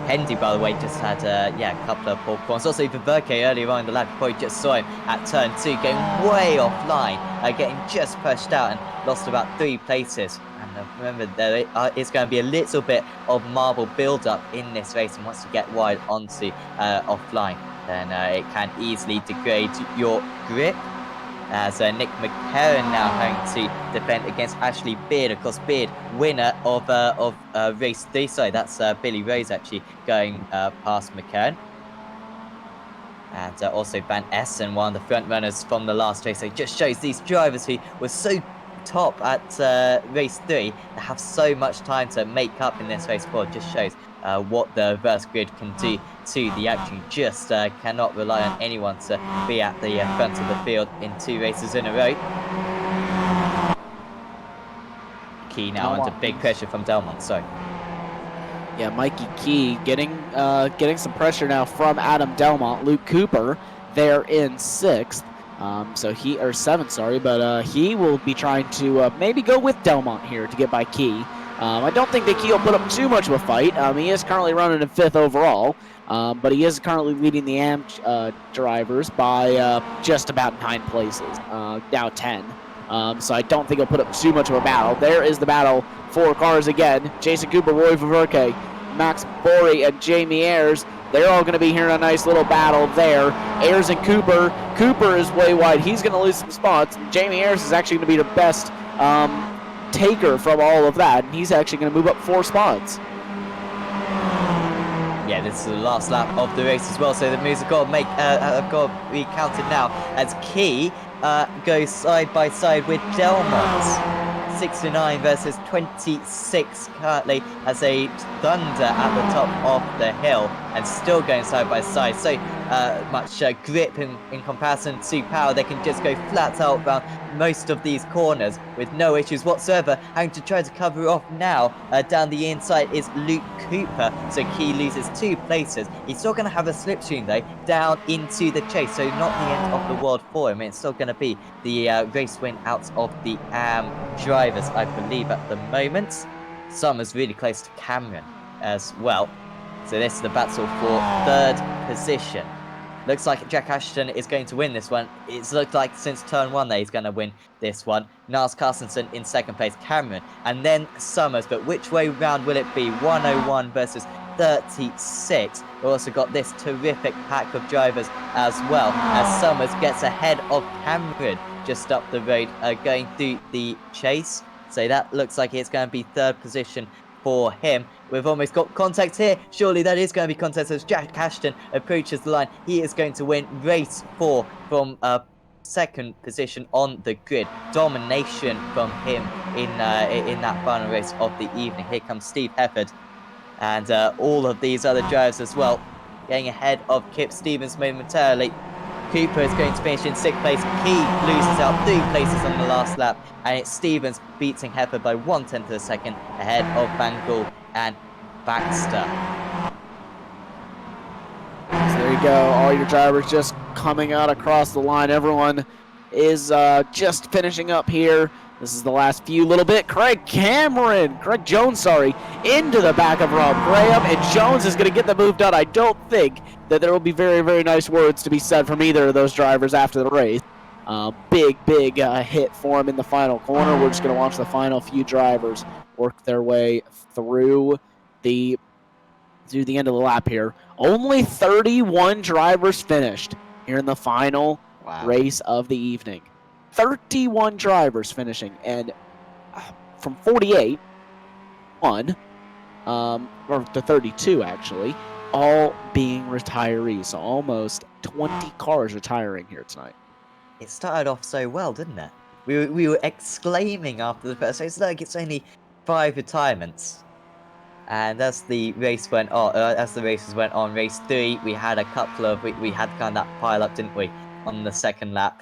S2: Hendy, by the way, just had a couple of poor corners. Also, Verke earlier on in the lap, you probably just saw him at turn 2, going way offline, getting just pushed out and lost about 3 places. And remember, there is going to be a little bit of marble build-up in this race, and once you get wide onto offline, then it can easily degrade your grip. As Nick McCarron now having to defend against Ashley Beard. Of course, Beard, winner of race 3. Sorry, that's Billy Rose actually going past McCarron. And also Van Essen, one of the front runners from the last race. So it just shows these drivers who were so top at race 3 that have so much time to make up in this race 4. Just shows what the reverse grid can do to the action. Just cannot rely on anyone to be at the front of the field in 2 races in a row. Key now under big pressure from Delmont. So
S3: yeah, Mikey Key getting some pressure now from Adam Delmont. Luke Cooper there in 6th. So he, or 7th, sorry, but he will be trying to maybe go with Delmont here to get by Key. I don't think that Key will put up too much of a fight. He is currently running in 5th overall, but he is currently leading the AM drivers by just about 9 places, now 10. So I don't think he'll put up too much of a battle. There is the battle for cars again. Jason Cooper, Roy Verke Max Borey and Jamie Ayers. They're all going to be here in a nice little battle there. Ayers and Cooper. Cooper is way wide. He's going to lose some spots. Jamie Ayers is actually going to be the best taker from all of that, and he's actually going to move up 4 spots.
S2: Yeah, this is the last lap of the race as well, so the moves have got to be counted now as Key goes side by side with Delmont. 69 versus 26 currently as a Thunder at the top of the hill and still going side by side. So much grip in comparison to Power. They can just go flat out around most of these corners with no issues whatsoever. Having to try to cover off now down the inside is Luke Cooper. So Key loses 2 places. He's still going to have a slipstream though down into the chase. So not the end of the world for him. It's still going to be the race win out of the drivers, I believe, at the moment. Summers really close to Cameron as well. So this is the battle for 3rd position. Looks like Jack Ashton is going to win this one. It's looked like since turn 1 there he's going to win this one. Niles Carstensen in 2nd place, Cameron, and then Summers. But which way round will it be? 101 versus 36. We've also got this terrific pack of drivers as well, as Summers gets ahead of Cameron just up the road going through the chase. So that looks like it's going to be 3rd position for him. We've almost got contact here. Surely that is going to be contact as Jack Ashton approaches the line. He is going to win race 4 from 2nd position on the grid. Domination from him in that final race of the evening. Here comes Steve Hefford and all of these other drivers as well, getting ahead of Kip Stevens momentarily. Cooper is going to finish in 6th place. Key loses out 3 places on the last lap, and it's Stevens beating Hefford by 1/10 of a second ahead of Van Gool and Baxter.
S3: So there you go, all your drivers just coming out across the line. Everyone is just finishing up here. This is the last few little bit. Craig Jones, into the back of Rob Graham, and Jones is going to get the move done. I don't think that there will be very, very nice words to be said from either of those drivers after the race. Big hit for him in the final corner. We're just going to watch the final few drivers work their way through the end of the lap here. Only 31 drivers finished here in the final race of the evening. 31 drivers finishing, and from 48, or to 32 actually, all being retirees. So almost 20 cars retiring here tonight.
S2: It started off so well, didn't it? We were exclaiming after the first race, like it's only 5 retirements. And as the race went on, race 3, we had a couple of we had kind of that pile up, didn't we, on the 2nd lap.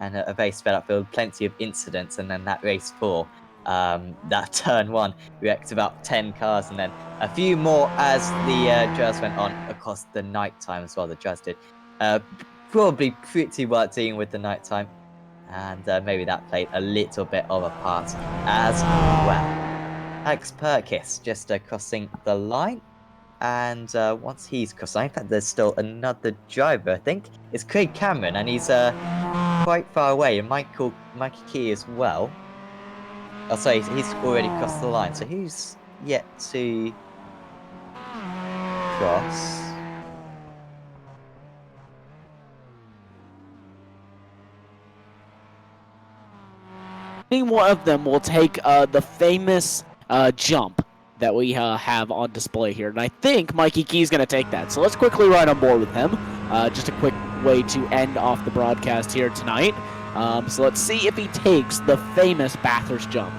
S2: And a very sped up field, plenty of incidents, and then that race 4, that turn 1, we wrecked about 10 cars, and then a few more as the drivers went on across the night time as well. The drivers did probably pretty well dealing with the night time, and maybe that played a little bit of a part as well. Alex Perkis just crossing the line. And once he's crossed, in fact, there's still another driver, I think. It's Craig Cameron, and he's quite far away, and Mikey Key as well. Oh, sorry, he's already crossed the line. So who's yet to cross?
S3: Any one of them will take the famous jump that we have on display here. And I think Mikey Key's going to take that. So let's quickly ride on board with him. Just a quick way to end off the broadcast here tonight. So let's see if he takes the famous Bathurst jump.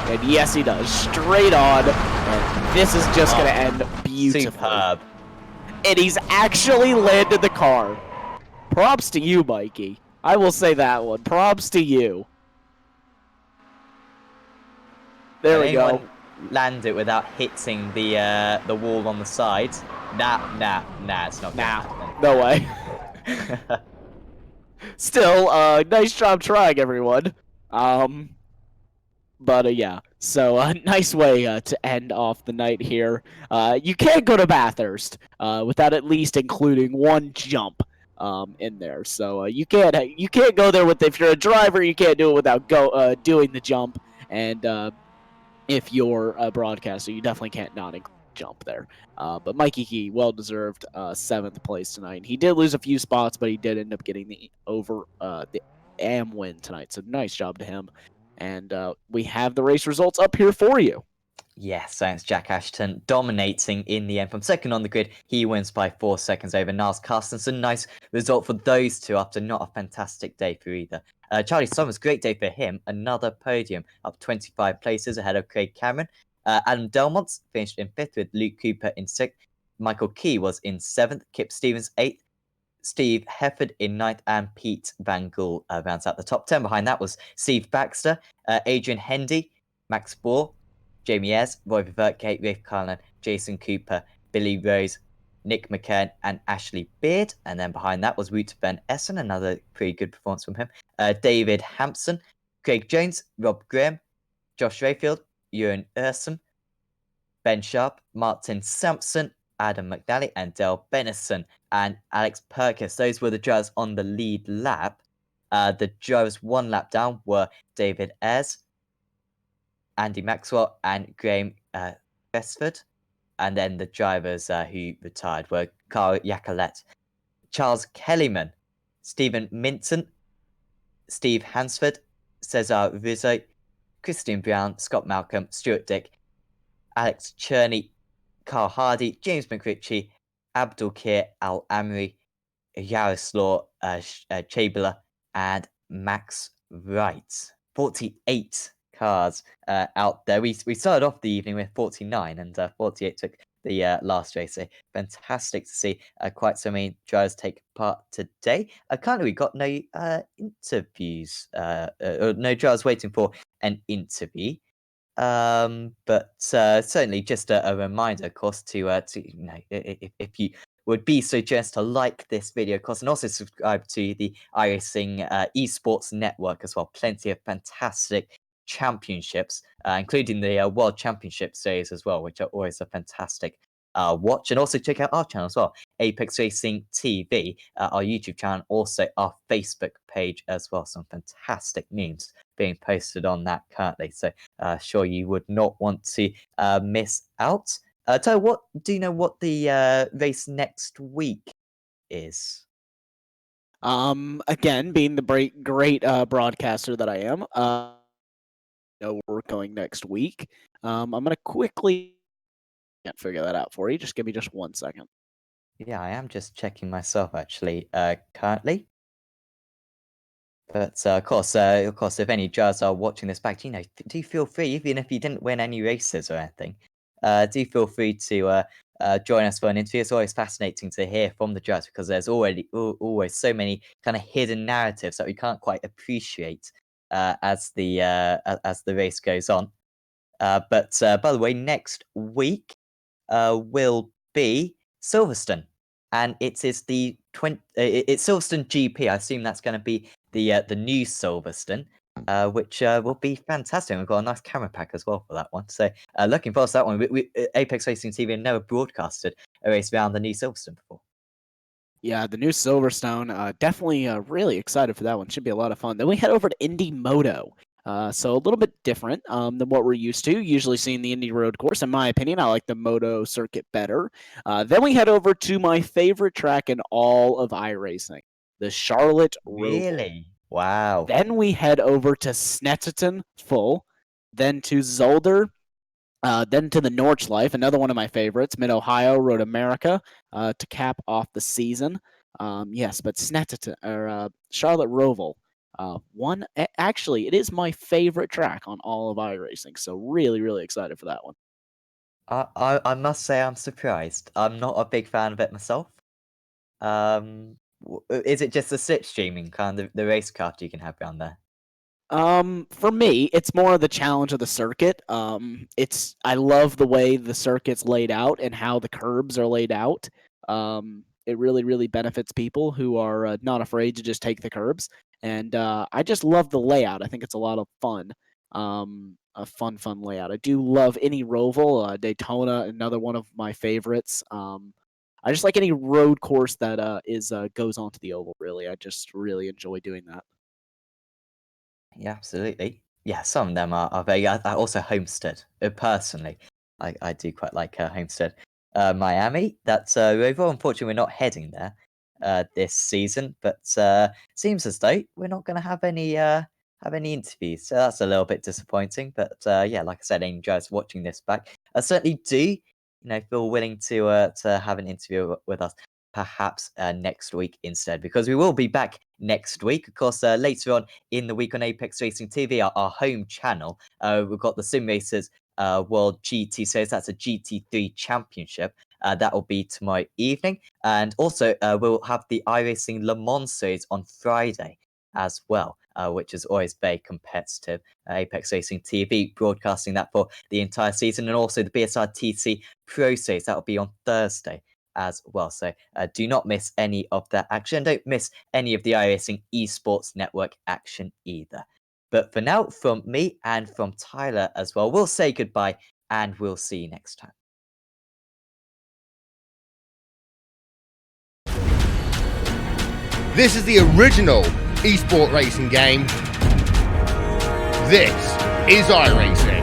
S3: And yes, he does. Straight on. And this is just going to end beautifully.
S2: Superb.
S3: And he's actually landed the car. Props to you, Mikey. I will say that one. Props to you. There we go.
S2: Land it without hitting the wall on the side. Nah, it's not.
S3: No way. Still, nice job trying, everyone. But yeah, so nice way to end off the night here. You can't go to Bathurst without at least including one jump in there. So you can't go there with, if you're a driver, you can't do it without doing the jump. And if you're a broadcaster, you definitely can't not include jump there. But Mikey Key, well deserved 7th place tonight. He did lose a few spots, but he did end up getting the the AM win tonight. So nice job to him. And we have the race results up here for you.
S2: Yes, thanks, Jack Ashton, dominating in the end from second on the grid. He wins by 4 seconds over Niles Carstensen. Nice result for those two after not a fantastic day for either. Charlie Summers, great day for him. Another podium, up 25 places ahead of Craig Cameron. Adam Delmont finished in 5th with Luke Cooper in 6th. Michael Key was in 7th. Kip Stevens 8th. Steve Hefford in 9th, and Pete Van Gool rounds out the top 10. Behind that was Steve Baxter, Adrian Hendy, Max Bohr, Jamie Ayres, Roy Vertgate, Rafe Carlin, Jason Cooper, Billy Rose, Nick McKern, and Ashley Beard. And then behind that was Wouter Ben Essen, another pretty good performance from him. David Hampson, Craig Jones, Rob Graham, Josh Rayfield, Ewan Urson, Ben Sharp, Martin Sampson, Adam McNally, and Dale Benison, and Alex Perkis. Those were the drivers on the lead lap. The drivers 1 lap down were David Ayres, Andy Maxwell, and Graham Besford. And then the drivers who retired were Carl Yacolet, Charles Kellyman, Stephen Minton, Steve Hansford, Cesar Rizzo, Christian Brown, Scott Malcolm, Stuart Dick, Alex Cherney, Carl Hardy, James McRitchie, Abdul Kir Al Amri, Yaroslav Chabela, and Max Wright. 48 cars out there. We started off the evening with 49, and 48 took the last race. So fantastic to see quite so many drivers take part today. Currently, we got no interviews, or no drivers waiting for an interview. But certainly just a reminder, of course, to if you would be so generous to like this video, of course, and also subscribe to the iRacing esports network as well. Plenty of fantastic championships, including the World Championship series as well, which are always a fantastic watch. And also check out our channel as well, Apex Racing TV, our YouTube channel, also our Facebook page as well. Some fantastic memes being posted on that currently, so sure you would not want to miss out. Tyler, what do you know what the race next week is?
S3: Again, being the great broadcaster that I am, know we're going next week. I'm gonna quickly can't figure that out for you. Just give me just 1 second.
S2: Yeah, I am just checking myself actually currently. But of course, if any judges are watching this back, do feel free, even if you didn't win any races or anything, do feel free to join us for an interview. It's always fascinating to hear from the judge because there's always so many kind of hidden narratives that we can't quite appreciate as the race goes on. But by the way, next week will be Silverstone, and it's Silverstone GP. I assume that's going to be the new Silverstone, which will be fantastic. We've got a nice camera pack as well for that one. So looking forward to that one. Apex Racing TV have never broadcasted a race around the new Silverstone before.
S3: Yeah, the new Silverstone. Definitely really excited for that one. Should be a lot of fun. Then we head over to Indy Moto. So a little bit different than what we're used to. Usually seeing the Indy Road Course. In my opinion, I like the Moto circuit better. Then we head over to my favorite track in all of iRacing, the Charlotte Roval.
S2: Really? Wow.
S3: Then we head over to Snetterton Full, then to Zolder, then to the Nordschleife, another one of my favorites, Mid-Ohio, Road America, to cap off the season. Yes, but Snetterton, or Charlotte Roval, actually, it is my favorite track on all of iRacing, so really, really excited for that one.
S2: I must say I'm surprised. I'm not a big fan of it myself. Is it just the slipstreaming kind of the racecraft you can have around there?
S3: For me, it's more of the challenge of the circuit. I love the way the circuit's laid out and how the curbs are laid out. It really, really benefits people who are not afraid to just take the curbs. And I just love the layout. I think it's a lot of fun. A fun layout. I do love any Roval, Daytona, another one of my favorites. I just like any road course that goes onto the oval. Really, I just really enjoy doing that.
S2: Yeah, absolutely. Yeah, some of them are very. I also Homestead. Personally, I do quite like Homestead. Miami. That's Rover. Unfortunately, we're not heading there this season, but seems as though we're not going to have any interviews. So that's a little bit disappointing. But yeah, like I said, any guys watching this back, I certainly do. Feel willing to have an interview with us. Perhaps next week instead, because we will be back next week. Of course, later on in the week on Apex Racing TV, our home channel, we've got the Sim Racers World GT Series. That's a GT3 Championship. That will be tomorrow evening. And also, we'll have the iRacing Le Mans Series on Friday as well, which is always very competitive. Apex Racing TV broadcasting that for the entire season. And also the BSR TC Pro Series. That will be on Thursday as well. So do not miss any of that action. Don't miss any of the iRacing Esports Network action either. But for now, from me and from Tyler as well, we'll say goodbye and we'll see you next time.
S1: This is the original esport racing game. This is iRacing.